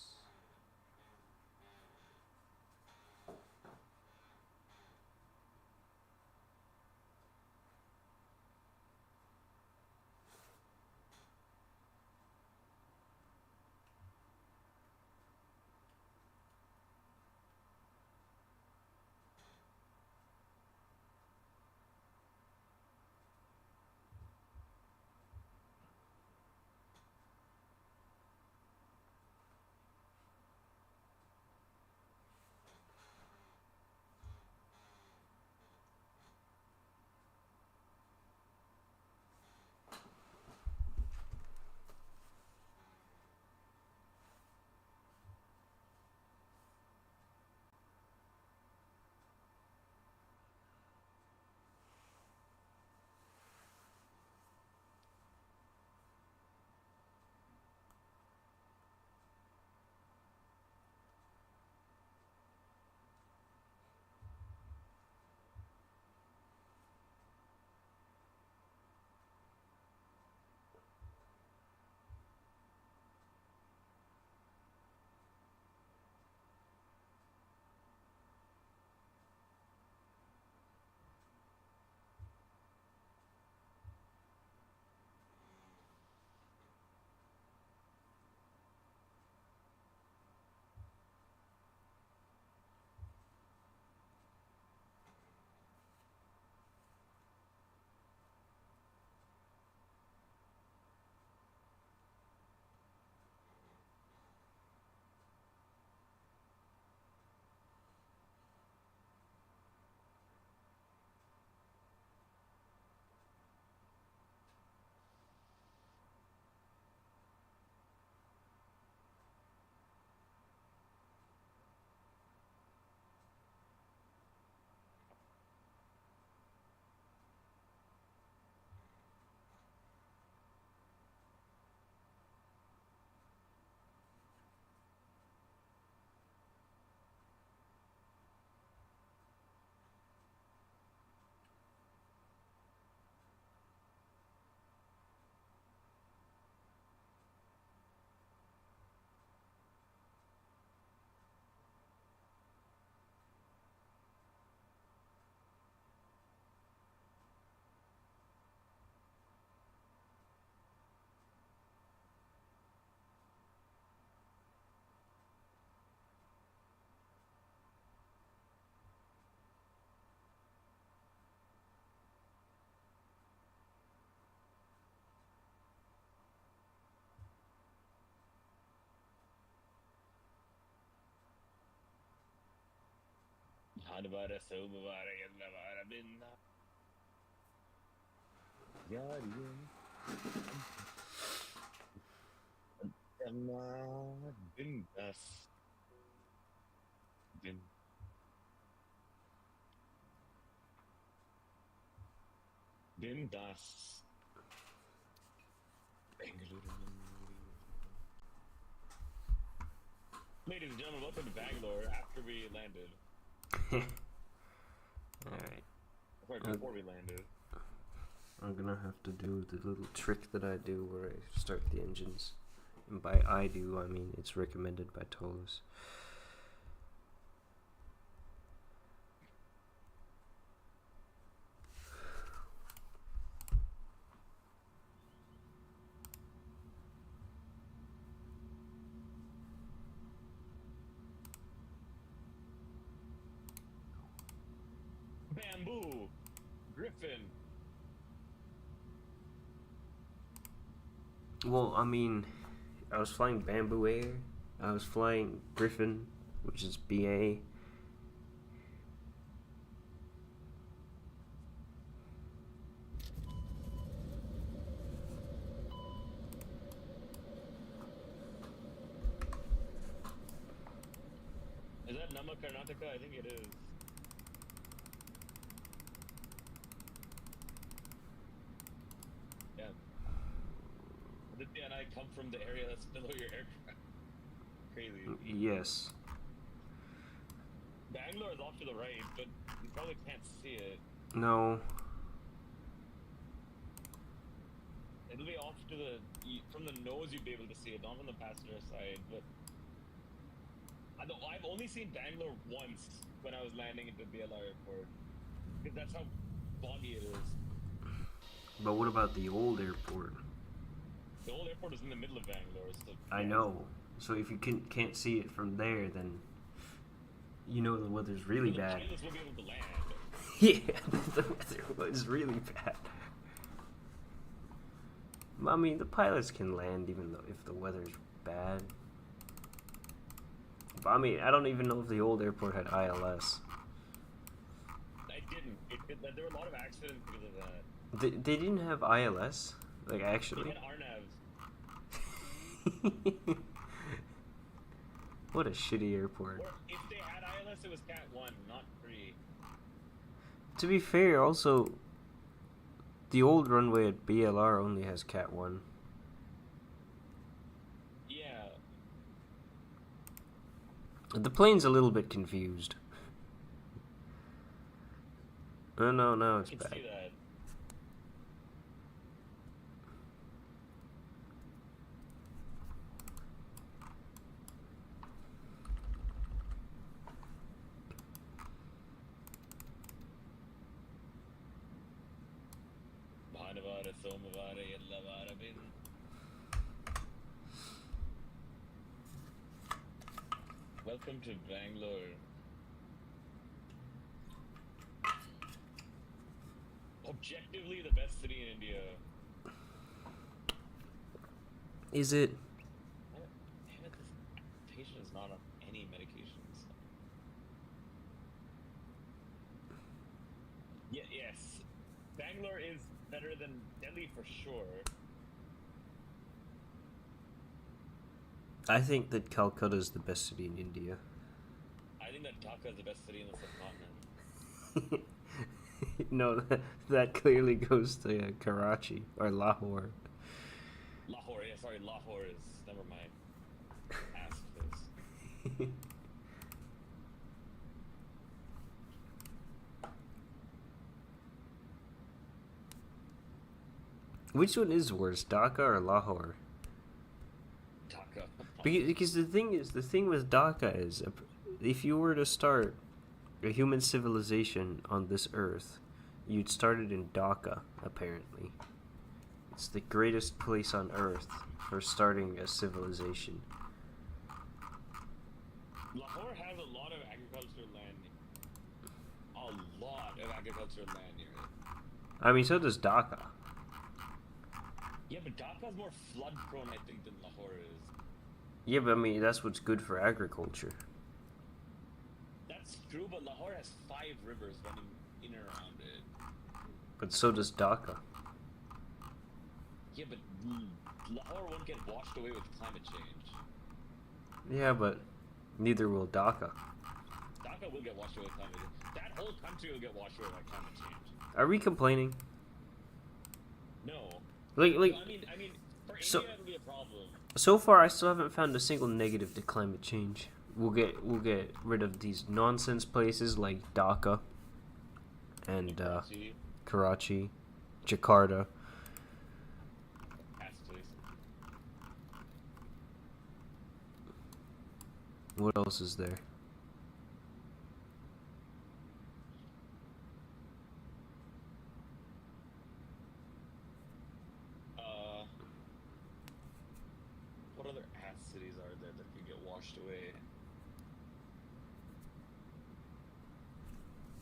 Hadi bara soğumu bara yalla bara binna. Yarim. Ama bindas. Bin. Bindas. Bangalore. Ladies and gentlemen, welcome to Bangalore after we landed. Alright. Sorry, before we landed. I'm gonna have to do the little trick that I do where I start the engines. And by I do, I mean it's recommended by ToLiss. Bamboo! Griffin! Well, I mean, I was flying Bamboo Air. I was flying Griffin, which is BA. Is that Nama Karnataka? I think it is. Yeah. Aditya and I come from the area that's below your aircraft. Crazy. Yes. Bangalore is off to the right, but you probably can't see it. No. It'll be off to the... From the nose you'd be able to see it, not from the passenger side, but... I've only seen Bangalore once when I was landing into BLR airport. Because that's how foggy it is. But what about the old airport? The old airport is in the middle of Bangalore, so... I know. So if you can't see it from there, then you know the weather's really the bad. pilots will be able to land. Yeah, the weather was really bad. I mean, the pilots can land even though if the weather's bad. But I mean, I don't even know if the old airport had ILS. I didn't. There were a lot of accidents because of that. They didn't have ILS? Like, actually? They had RNAVs. What a shitty airport. Or if they had ILS, it was Cat 1, not 3. To be fair, also, the old runway at BLR only has Cat 1. Yeah. The plane's a little bit confused. Oh, no, it's I can back. see that. Bhanavara, Somavara, Yellavara, Bin. Welcome to Bangalore. Objectively the best city in India. Is it? Damn it, this patient is not on any medications. Yes. Bangalore is better than Delhi for sure. I think that Calcutta is the best city in India. I think that Dhaka is the best city in the subcontinent. No, that clearly goes to Karachi or Lahore. Lahore, yeah, sorry, Lahore is. Never mind. Ask this. Which one is worse, Dhaka or Lahore? Dhaka. Because the thing with Dhaka is, if you were to start a human civilization on this earth, you'd start it in Dhaka, apparently. It's the greatest place on earth for starting a civilization. Lahore has a lot of agricultural land. A lot of agricultural land near it. I mean, so does Dhaka. Yeah, but Dhaka's more flood prone, I think, than Lahore is. Yeah, but I mean, that's what's good for agriculture. That's true, but Lahore has 5 rivers running in and around it. But so does Dhaka. Yeah, but Lahore won't get washed away with climate change. Yeah, but neither will Dhaka. Dhaka will get washed away with climate change. That whole country will get washed away by climate change. Are we complaining? No. Like, I mean, for so- India it'll be a problem. So far, I still haven't found a single negative to climate change. We'll get rid of these nonsense places like Dhaka. and Karachi, Karachi, Jakarta. Asterisk. What else is there? What other ass cities are there that can get washed away?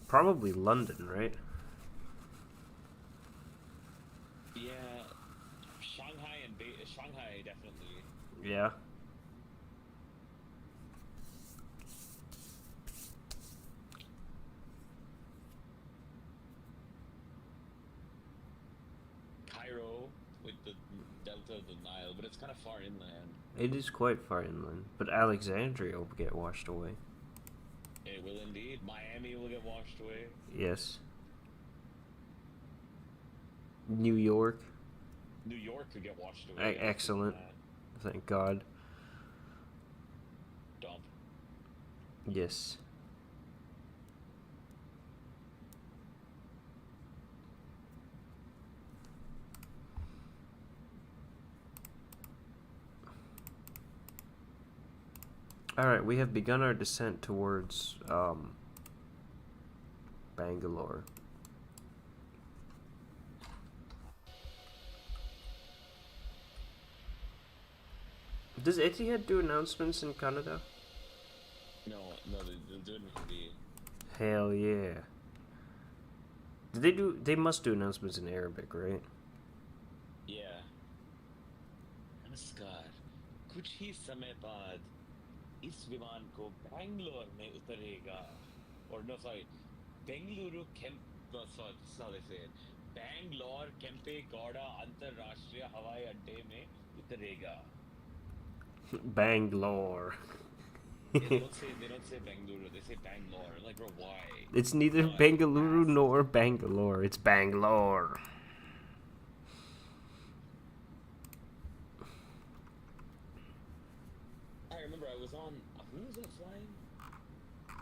Probably London, right? Yeah, Shanghai definitely. Yeah. Cairo with the delta of the Nile, but it's kind of far inland. It is quite far inland, but Alexandria will get washed away. It will indeed. Miami will get washed away. Yes. New York. New York could get washed away. Excellent. Thank God. Dump. Yes. Alright, we have begun our descent towards Bangalore. Does Etihad do announcements in Canada? No, they'll do it in Hindi. Hell yeah. They must do announcements in Arabic, right? Yeah. नमस्कार कुछ ही समय बाद इस विमान को बैंगलोर में उतरेगा or no sorry Bengaluru sorry say it Bangalore Kempegowda अंतरराष्ट्रीय हवाई अड्डे में उतरेगा. Bangalore. They don't say Bengaluru, they say Bangalore. Like, bro, why? It's neither Bengaluru nor Bangalore. It's Bangalore. I remember I was on. Who was I flying?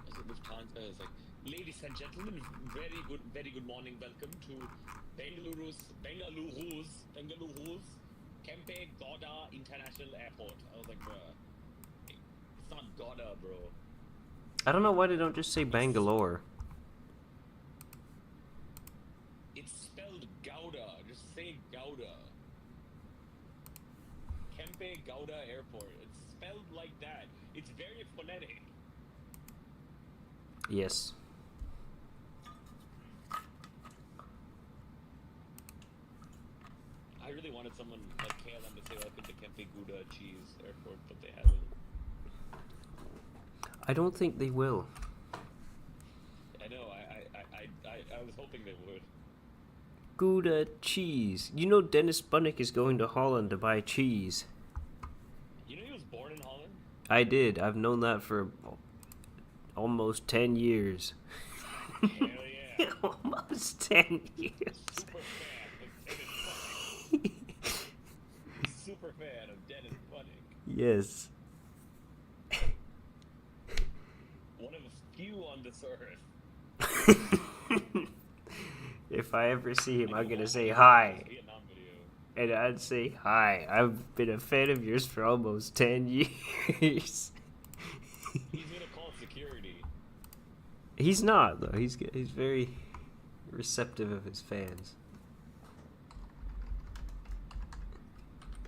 Was it Lufthansa? I was like, ladies and gentlemen, very good morning. Welcome to Bengaluru's Kempe Gowda International Airport. I was like, bruh, it's not Gowda, bro. I don't know why they don't just say Bangalore. It's spelled Gowda. Just say Gowda. Kempe Gowda Airport. It's spelled like that. It's very phonetic. Yes. I really wanted someone like KLM to say welcome to Kempe Gouda Cheese Airport, but they haven't. I don't think they will. I know. I was hoping they would. Gouda cheese. You know Dennis Bunnick is going to Holland to buy cheese. You know he was born in Holland? I did. I've known that for almost 10 years. Hell yeah. Almost 10 years. Super fan of Dennis Bunnick. Super fan of Dennis Bunnick. Yes. One of a few on this earth. If I ever see him, I'm gonna say hi. Vietnam video. And I'd say hi. I've been a fan of yours for almost 10 years. He's gonna call security. He's not, though. He's very receptive of his fans.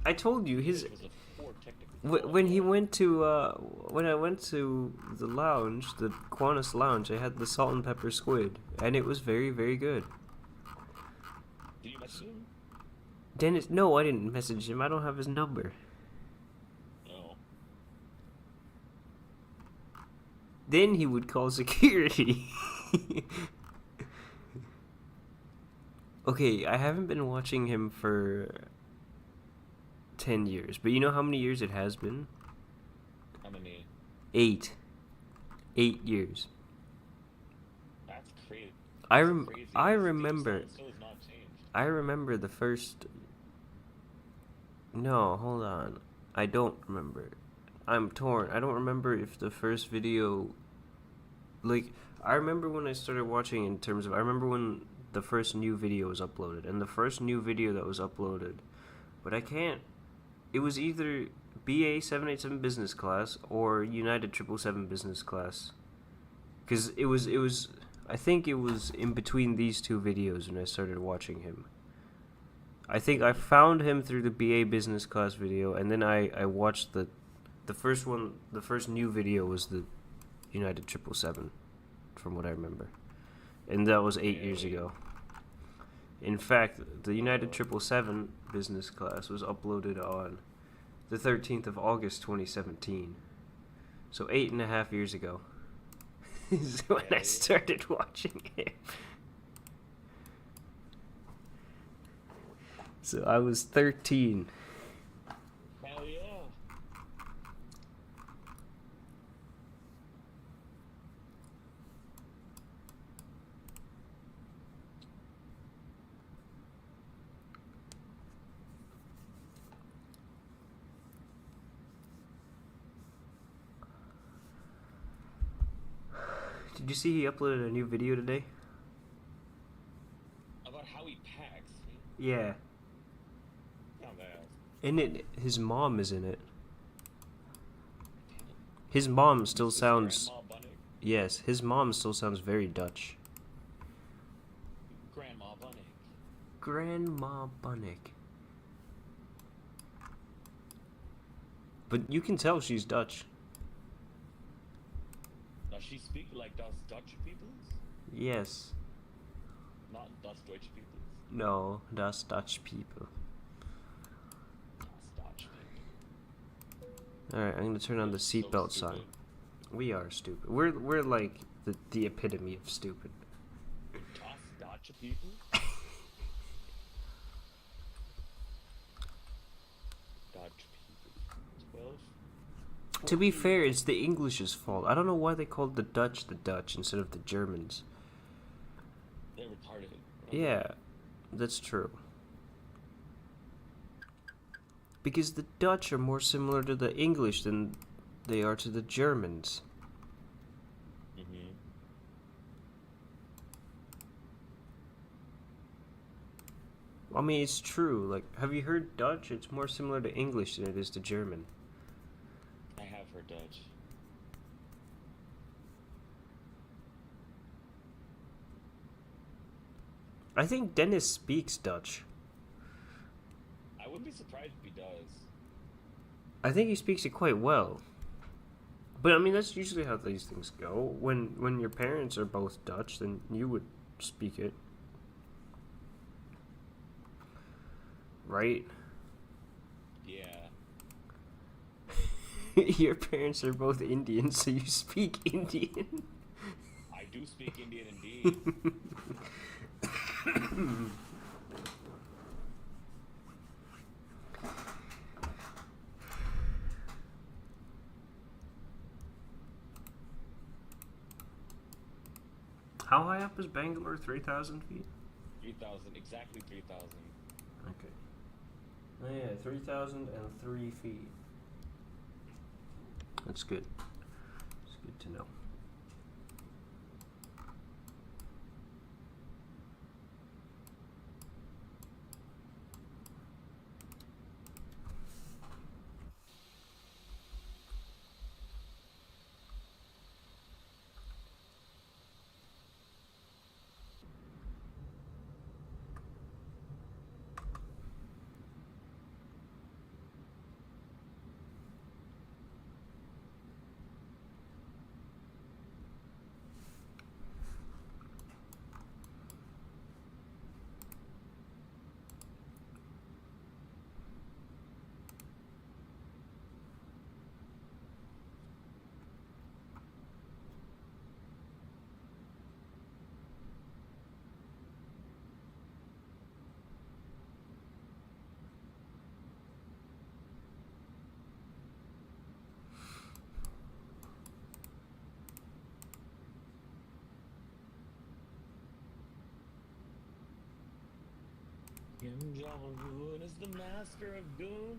I told you his It was a Ford technical. when he went to when I went to the lounge, the Qantas lounge, I had the salt and pepper squid, and it was very, very good. Did you message him? Dennis, no, I didn't message him. I don't have his number. No. Then he would call security. Okay, I haven't been watching him for 10 years, but you know how many years it has been? How many? 8. 8 years. That's crazy. I That's crazy. I The remember theme song still has not changed. I remember the first. No, hold on. I don't remember. I'm torn. I don't remember if the first video like, I remember when I started watching in terms of, I remember when the first new video was uploaded, and the first new video that was uploaded, but I can't, it was either BA 787 business class or United 777 business class, because it was, I think it was in between these two videos when I started watching him. I think I found him through the BA business class video, and then I watched the first one, the first new video was the United 777, from what I remember. And that was 8 years ago. In fact, the United 777 business class was uploaded on the 13th of August 2017. So 8.5 years ago is when I started watching him. So I was 13. Hell yeah. Did you see he uploaded a new video today? About how he packs. Yeah. Not bad. In it, his mom is in it. His mom still sounds... Grandma Bunny. Yes, his mom still sounds very Dutch. Grandma Bunny. Grandma Bunnick. But you can tell she's Dutch. Does she speak like does Dutch peoples? Yes. Not does Deutsch peoples. No, that's Dutch people. Does Dutch people. Alright, I'm gonna turn on the So seatbelt sign. stupid. We are stupid. We're like the epitome of stupid. Does Dutch people? Dutch people. 12. To be fair, it's the English's fault. I don't know why they called the Dutch instead of the Germans. They're retarded. Yeah, that's true. Because the Dutch are more similar to the English than they are to the Germans. Mm-hmm. I mean, it's true. Like, have you heard Dutch? It's more similar to English than it is to German. I have heard Dutch. I think Dennis speaks Dutch. I wouldn't be surprised if he does. I think he speaks it quite well. But I mean, that's usually how these things go. When your parents are both Dutch, then you would speak it. Right? Yeah. Your parents are both Indian, so you speak Indian. I do speak Indian indeed. How high up is Bangalore? 3,000 feet? 3,000. Exactly 3,000. Okay. Oh yeah, 3,003 feet. That's good. It's good to know. Kim Jong-un is the master of doom.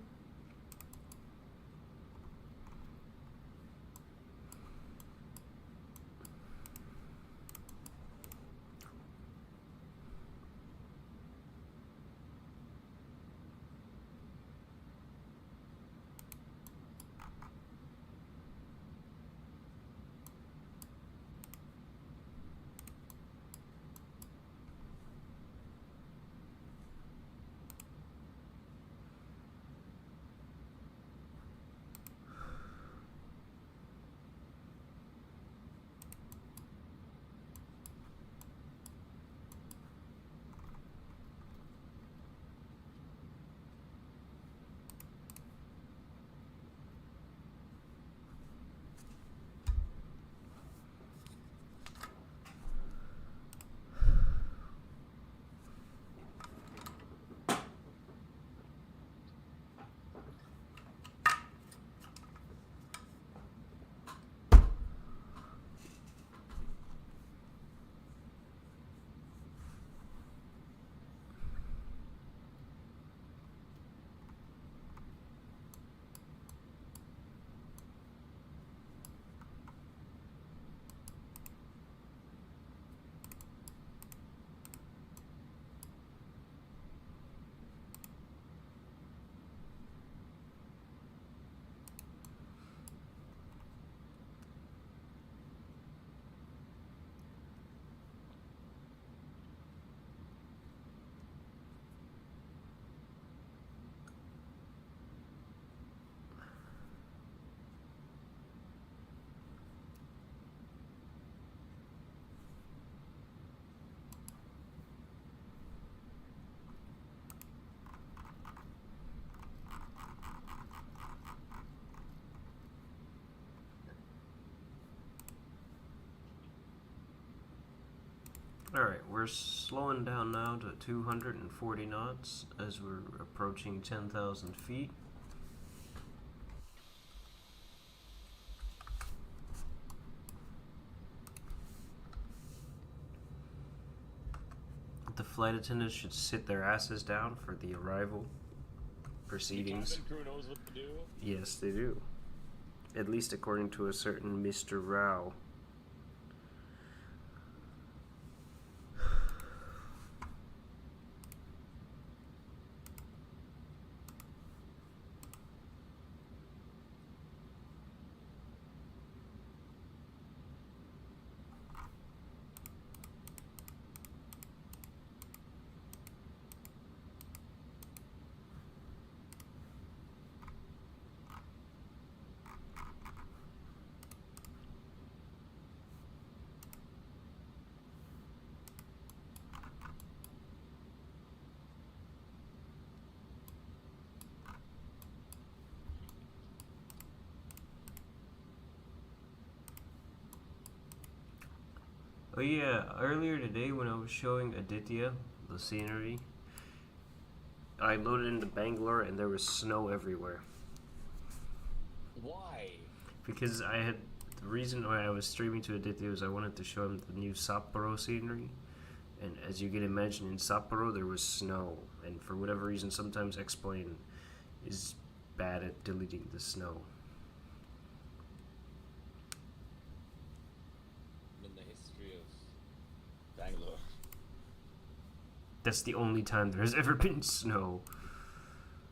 Alright, we're slowing down now to 240 knots as we're approaching 10,000 feet. The flight attendants should sit their asses down for the arrival proceedings. The cabin crew knows what to do. Yes, they do. At least according to a certain Mr. Rao. Oh yeah, earlier today when I was showing Aditya the scenery, I loaded into Bangalore and there was snow everywhere. Why? Because the reason why I was streaming to Aditya was I wanted to show him the new Sapporo scenery. And as you can imagine, in Sapporo there was snow. And for whatever reason, sometimes X-Plane is bad at deleting the snow. Bangalore. That's the only time there has ever been snow.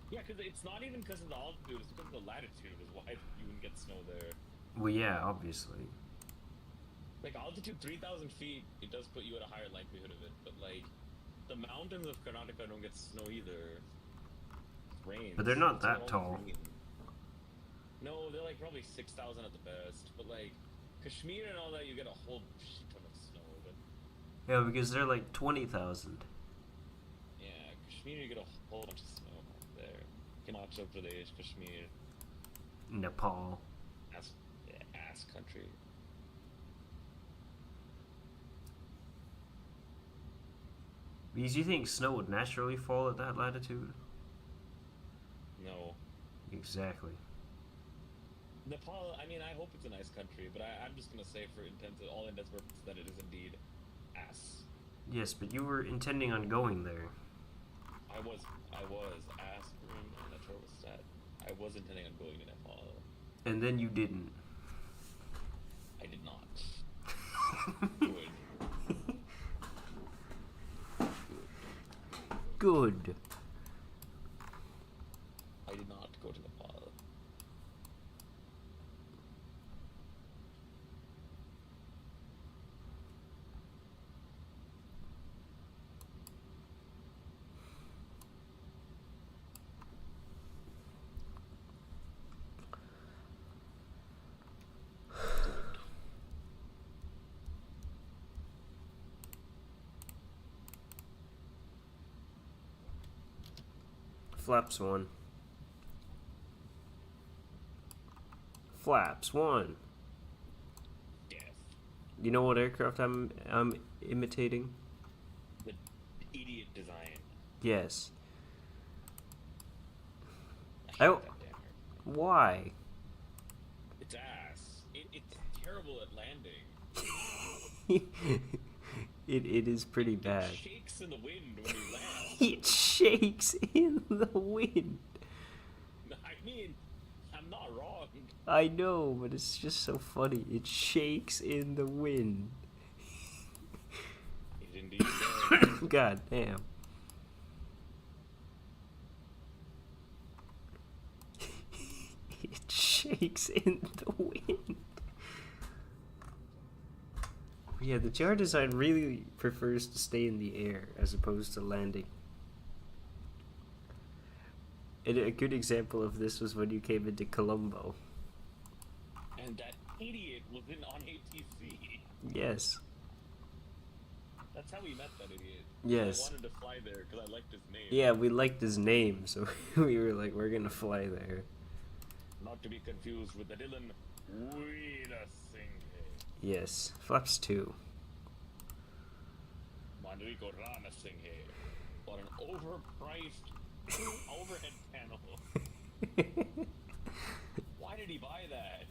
Yeah, because it's not even because of the altitude, it's because of the latitude is why you wouldn't get snow there. Well, yeah, obviously. Like, altitude 3,000 feet, it does put you at a higher likelihood of it, but, like, the mountains of Karnataka don't get snow either. It rains. But they're not It's that all tall. green. No, they're, like, probably 6,000 at the best, but, like, Kashmir and all that, you get a whole shit ton of snow, but... Yeah, because they're like 20,000. Yeah, Kashmir, you get a whole bunch of snow there. Himachal Pradesh, Kashmir. Nepal. Ass country. Because you think snow would naturally fall at that latitude? No. Exactly. Nepal, I mean, I hope it's a nice country, but I'm just gonna say for all intents and purposes that it is indeed ass. Yes, but you were intending on going there. I was ass room and that's where it was set. I was intending on going to Nepal. And then you didn't. I did not. Good. Good. I did not go to Nepal. Flaps 1. Flaps 1. Yes. You know what aircraft I'm imitating? The idiot design. Yes. I hate Oh. that damn airplane. Why? It's ass. It's terrible at landing. It is pretty bad. It shakes in the wind when you land. It shakes in the wind. I mean, I'm not wrong. I know, but it's just so funny. It shakes in the wind. It indeed does. God damn. It shakes in the wind. Yeah, the jar design really prefers to stay in the air as opposed to landing. And a good example of this was when you came into Colombo. And that idiot was on ATC. Yes. That's how we met that idiot. Yes. I wanted to fly there because I liked his name. Yeah, we liked his name, so we were like, we're gonna fly there. Not to be confused with the Dylan Weeda Singh. Yes. Flaps 2. Mandriko Rana Singh here for an overpriced overhead panel. Why did he buy that?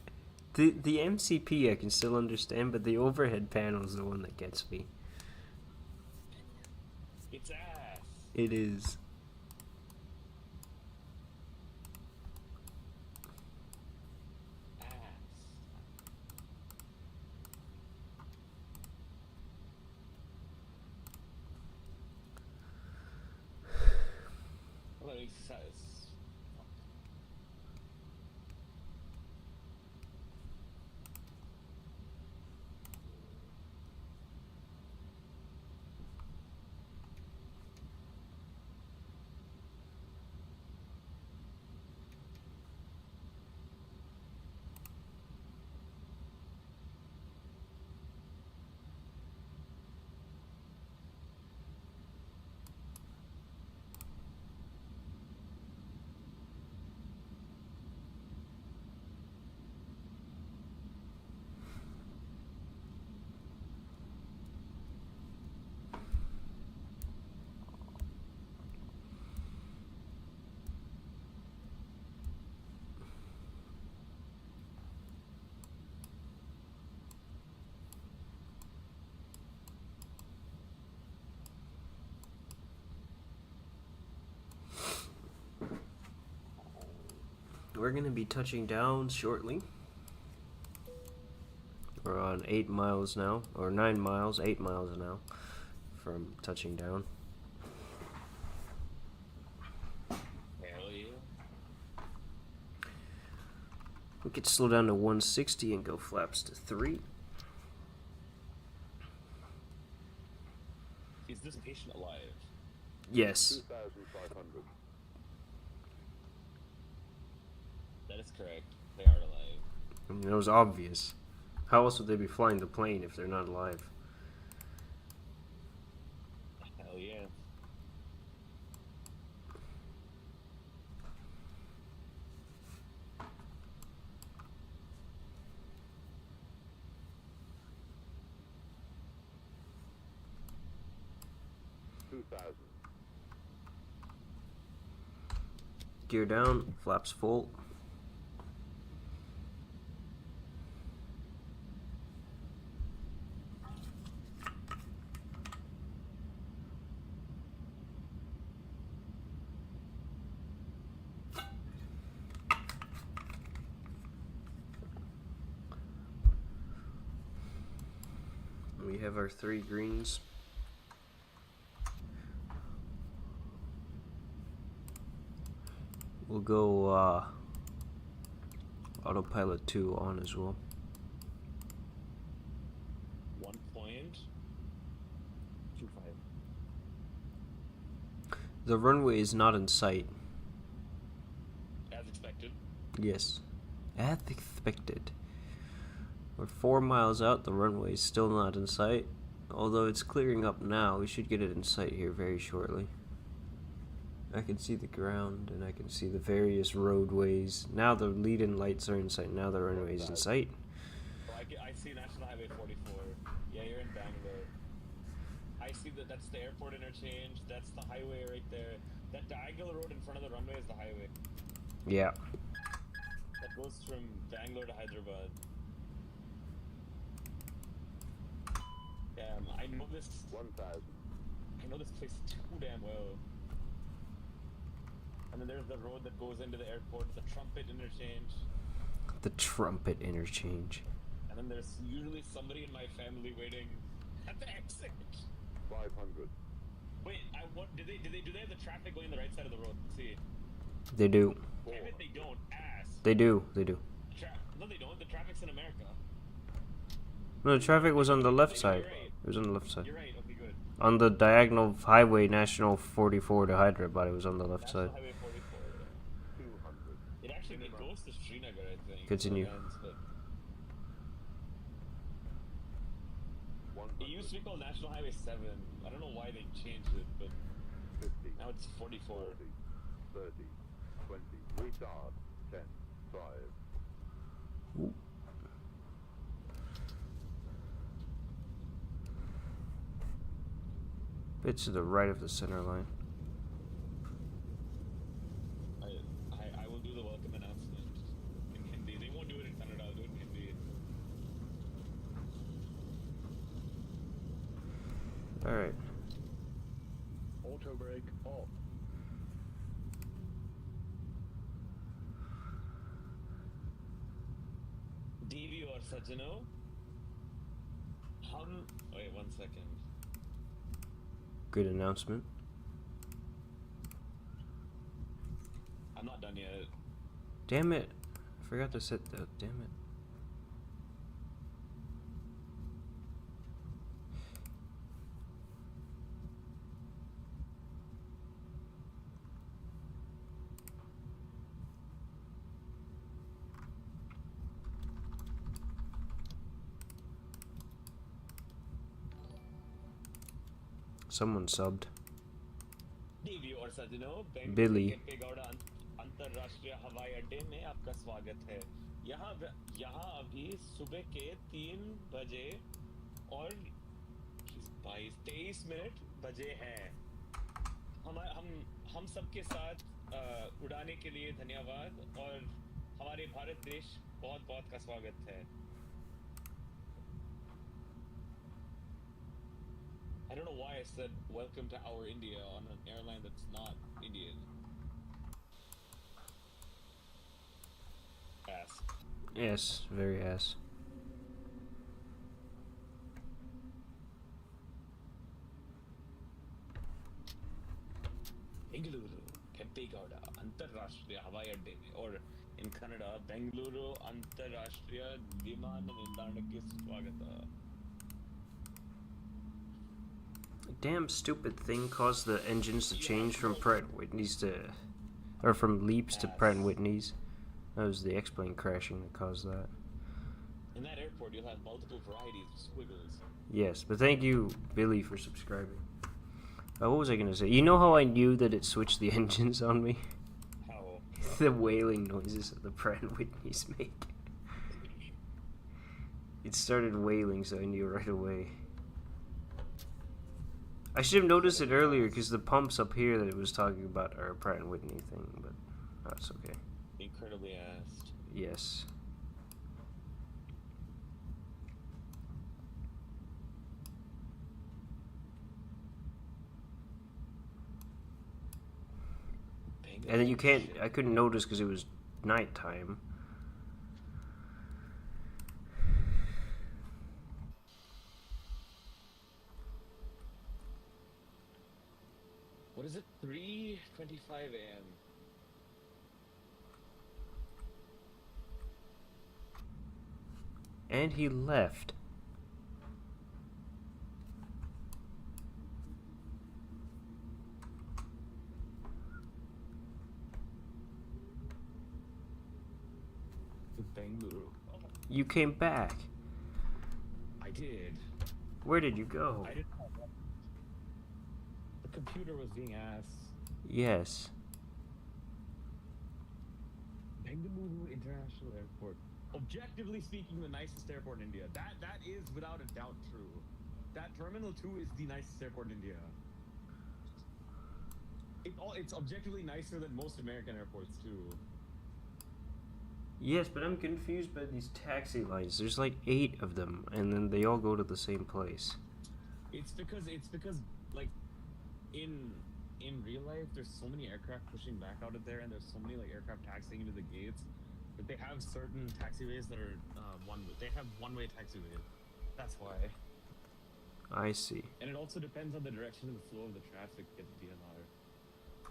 The MCP I can still understand, but the overhead panel is the one that gets me. It's ass. It is. Well, he says. We're gonna be touching down shortly. We're on 8 miles now, or 9 miles, 8 miles now from touching down. Hell yeah. We could slow down to 160 and go flaps to 3. Is this patient alive? Yes. 2,500. That is correct. They are alive. I mean, it was obvious. How else would they be flying the plane if they're not alive? Hell yeah. Gear down, flaps full. We have our 3 greens. We'll go autopilot 2 on as well. 1.25. The runway is not in sight. As expected. Yes, as expected. We're 4 miles out, the runway is still not in sight. Although it's clearing up now, we should get it in sight here very shortly. I can see the ground and I can see the various roadways. Now the lead-in lights are in sight, now the runway is in sight. Oh, I see National Highway 44. Yeah, you're in Bangalore. I see that's the airport interchange. That's the highway right there. That diagonal road in front of the runway is the highway. Yeah. That goes from Bangalore to Hyderabad. Damn, I know this. 1,000. I know this place too damn well. And then there's the road that goes into the airport, the Trumpet interchange. The Trumpet interchange. And then there's usually somebody in my family waiting at the exit. 500. Wait, do they have the traffic going the right side of the road? Let's see. They do. Damn it, they don't. Ass. They do. No, they don't. The traffic's in America. No, the traffic was on the left You're side. right. It was on the left side. You're right. Okay, good. On the diagonal highway, National 44 to Hyderabad, it was on the left National side. Highway 44. 200. It actually goes to Srinagar, I think. Continue. It used to be called National Highway 7. I don't know why they changed it, but 50. now it's 44. 40. 30. 20. Retard. 10. 5. Ooh. It's to the right of the center line. I will do the welcome announcement in Hindi. They won't do it in Kannada. I'll do it in Hindi. Alright. Auto brake off. देवी और सज्जनों, हम wait 1 second. Good announcement. I'm not done yet. Damn it. I forgot to set that. Damn it. Someone subbed. देवी और सज्जनों, Billy. Kempegowda अंतरराष्ट्रीय हवाई अड्डे में आपका स्वागत है। यहाँ अभी सुबह के 3 बजे और 23 मिनट बजे हैं। हम सबके साथ उड़ाने के लिए धन्यवाद और हमारे भारत देश बहुत का स्वागत है। I don't know why I said welcome to our India on an airline that's not Indian. Ass. Yes, very ass. Bengaluru, Kempegowda, अंतरराष्ट्रीय हवाई अड्डे में और in Kannada, Bengaluru अंतरराष्ट्रीय विमान निल्दाणಕ್ಕೆ स्वागत। Damn stupid thing caused the engines to change from Pratt & Whitney's to, or from Leaps to Pratt & Whitney's. That was the X-plane crashing that caused that. In that airport, you'll have multiple varieties of squiggles. Yes, but thank you, Billy, for subscribing. What was I gonna say? You know how I knew that it switched the engines on me? How? The wailing noises that the Pratt & Whitney's make. It started wailing, so I knew right away. I should have noticed it earlier because the pumps up here that it was talking about are a Pratt & Whitney thing, but that's okay. Incredibly assed. Yes. And then you can't, I couldn't notice because it was nighttime. What is it? 3:25 a.m. And he left. To Bangalore. You came back. I did. Where did you go? I didn't. The computer was being asked. Yes. Bengaluru International Airport. Objectively speaking, the nicest airport in India. That is without a doubt true. That Terminal 2 is the nicest airport in India. It's objectively nicer than most American airports too. Yes, but I'm confused by these taxi lines. There's like 8 of them, and then they all go to the same place. It's because like in real life, there's so many aircraft pushing back out of there, and there's so many like aircraft taxiing into the gates that they have certain taxiways that are they have one-way taxiways. That's why. I see. And it also depends on the direction and the flow of the traffic at the DNR.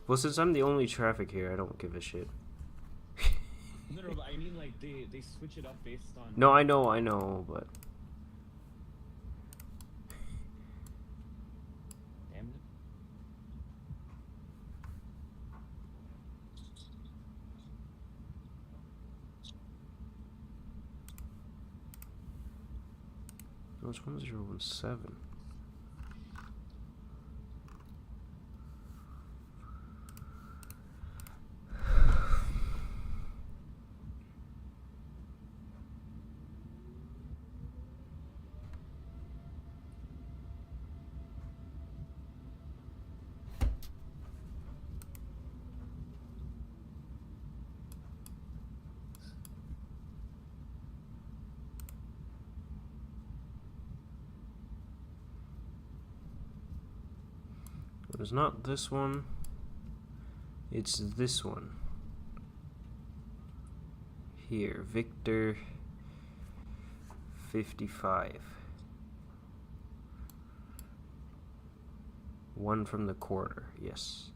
Well, since I'm the only traffic here, I don't give a shit. No, but I mean like they switch it up based on. No, I know, but Damn it. no, it's 1017. It's not this one. It's this one. Here, Victor 55. One from the quarter, yes.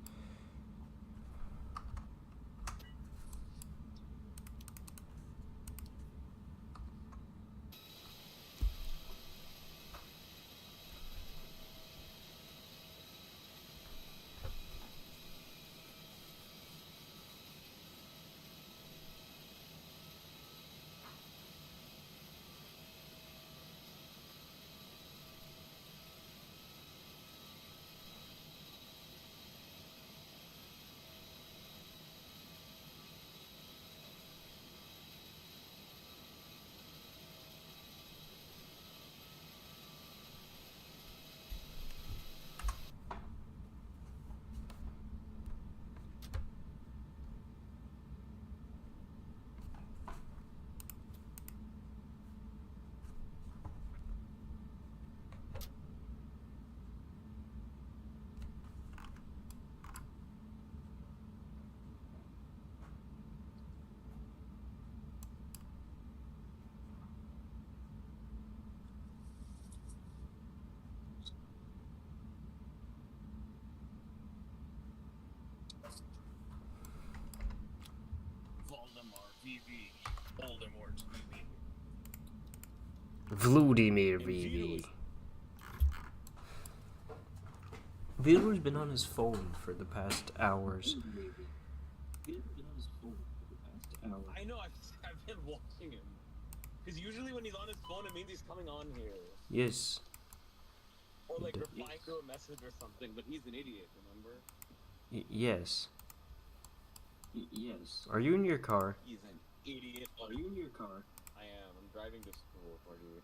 Voldemort VV. Voldemort VV. Vladimir VV. Vilru's been on his phone for the past hours. I know, I've been watching him. Because usually when he's on his phone, it means he's coming on here. Yes. Or like replying to a message or something, but he's an idiot, remember? Yes. Yes. Are you in your car? He's an idiot. Are you in your car? I am. I'm driving to school for you.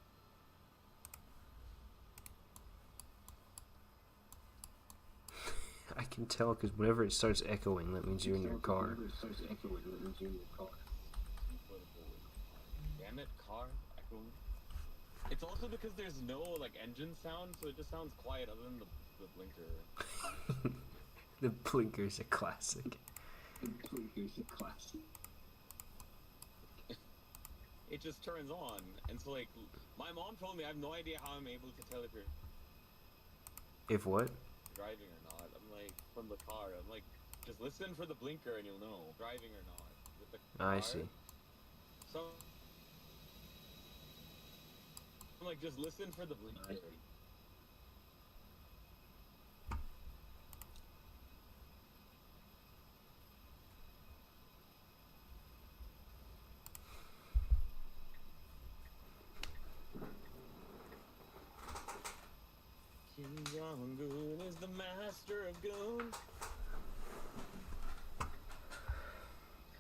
I can tell because whenever it starts echoing, that means you're in your car. Whenever it starts echoing, that means you're in your car. Damn it, car echoing. It's also because there's no like engine sound, so it just sounds quiet other than the blinker. The blinker's a classic. The blinker's a classic. It just turns on, and so like my mom told me I have no idea how I'm able to tell if you're If what? driving or not. I'm like from the car. I'm like just listen for the blinker and you'll know driving or not. With the car, I see. So I'm like just listen for the blinker. Kim Jong-un is the master of goon.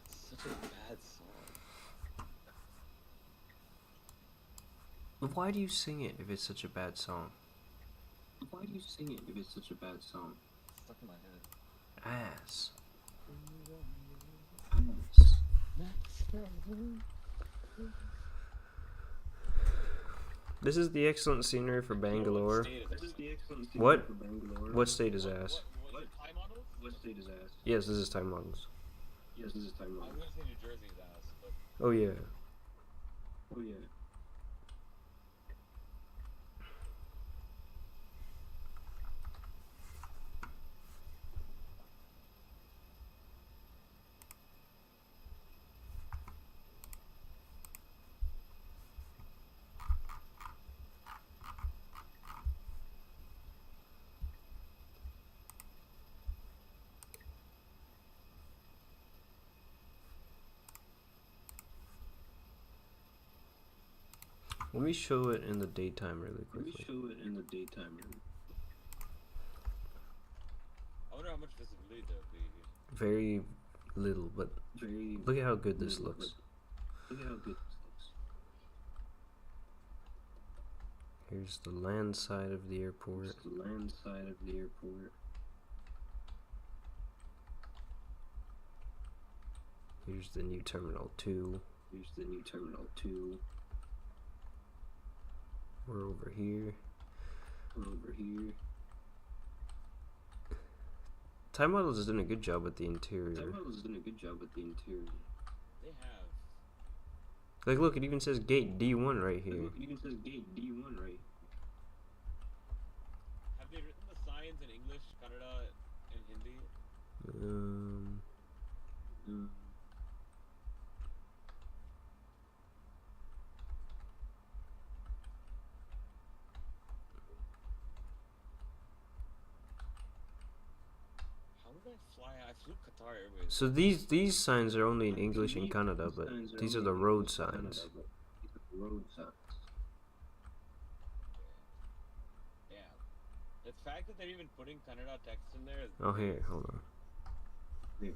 It's such a bad song. But why do you sing it if it's such a bad song? Why do you sing it if it's such a bad song? It's stuck in my head. Ass. This is the excellent scenery for Bangalore. This is the excellent scene What? for Bangalore. What state is ass? What Thai models? What state is ass? Yes, this is time models. Yes, this is time I'm model. gonna say New Jersey's ass, but Oh yeah. Oh yeah. Let me show it in the daytime really Let me quickly. show it in the daytime. I wonder how much visibility there'll be. Very little, but Very. look at how good this little, looks. but Look at how good this looks. Here's the land side of the airport. It's the land side of the airport. Here's the new Terminal 2. Here's the new Terminal 2. We're over here. We're over here. Time Models has done a good job with the interior. Time Models has done a good job with the interior. They have. Like, look, it even says gate D1 right here. Look, it even says gate D1 right. Have they written the signs in English, Kannada, and Hindi? How did I fly? I flew Qatar Airways. So these signs are only in English and Kannada, but these are the road signs. Road signs. Yeah. The fact that they're even putting Kannada text in there is... Oh, here, hold on. There.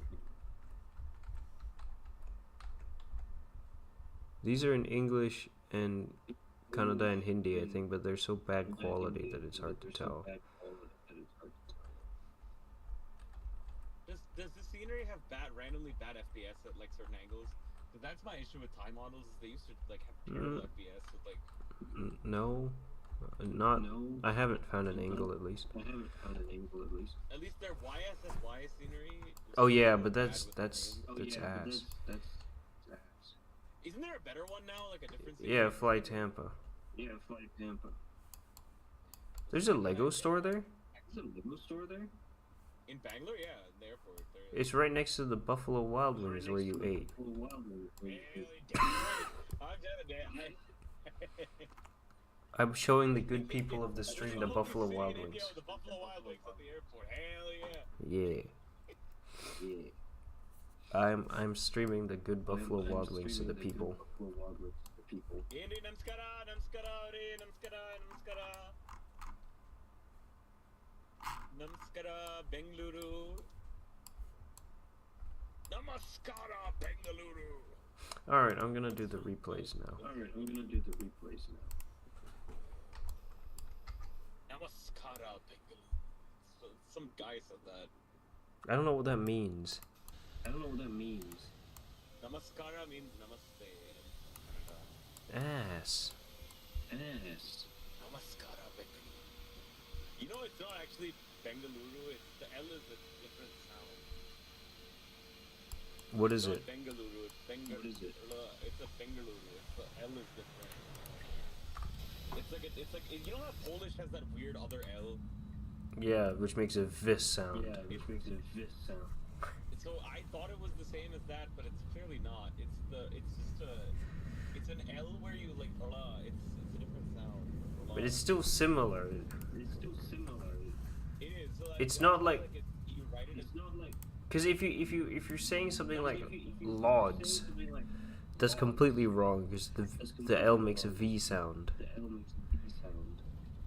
These are in English and Kannada and Hindi, I think, but they're so bad quality that it's hard to tell. Does the scenery have randomly bad FPS at like certain angles? 'Cause that's my issue with Time Models. Is they used to like have terrible FPS with like. No, not. I haven't found an angle at least. I haven't found an angle at least. At least their YSSY scenery. Oh yeah, really but bad that's with that's frames. that's ass. That's ass. Isn't there a better one now, like a different? Yeah, Fly Tampa. Yeah, Fly Tampa. There's a Lego store there. There's a Lego store there? In Bangalore, yeah, in the airport. There is. It's right next to the Buffalo Wild Wings where you ate. Really damn right. I'm telling you, I'm showing the good people of the stream the Buffalo Wild Wings. The Buffalo Wild Wings at the airport. Hell Yeah. Yeah. I'm streaming the good Buffalo Wild Wings to the people. Indi namaskara, namaskara, re namaskara, namaskara. Namaskara, Bengaluru. Namaskara, Bengaluru. Alright, I'm gonna do the replays now. Namaskara, Bengaluru. So, some guy said that. I don't know what that means. Namaskara means namaste in Kannada. Ass. Namaskara, Bengaluru. You know, it's not actually Bengaluru, the L is a different sound. What is It's it? not Bengaluru, it's Bengaluru. It's a Bengaluru, the L is different. It's like, you know how Polish has that weird other L? Yeah, which makes a vis sound. So I thought it was the same as that, but it's clearly not. It's an L where you like, it's a different sound. But it's still similar. It is. So like, It's not like, you write it as because if you're saying something like logs, that's completely wrong because the L makes a V sound.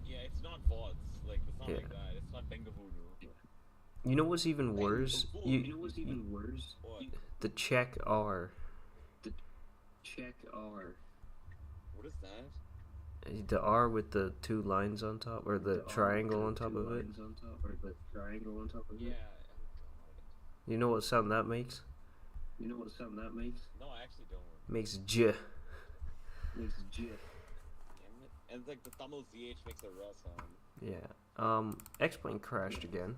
yeah, it's not VODs. Like it's not Yeah. like that. It's not Bengavuru. You know what's even worse? What? The check R. What is that? The R with the two lines on top, or the triangle on top of it. Yeah. You know what sound that makes? No, I actually don't. Makes J. Damn it. And like the Tamil ZH makes a R sound. Yeah. X-Plane crashed again.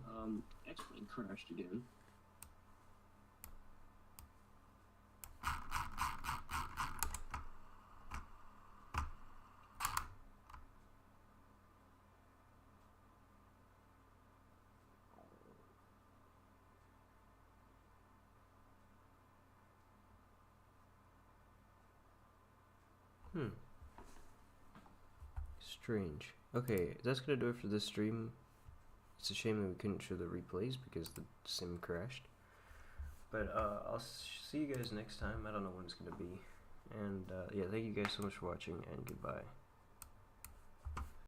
Strange. Okay, that's gonna do it for this stream. It's a shame that we couldn't show the replays because the sim crashed. But I'll see you guys next time. I don't know when it's gonna be. And yeah, thank you guys so much for watching, and goodbye.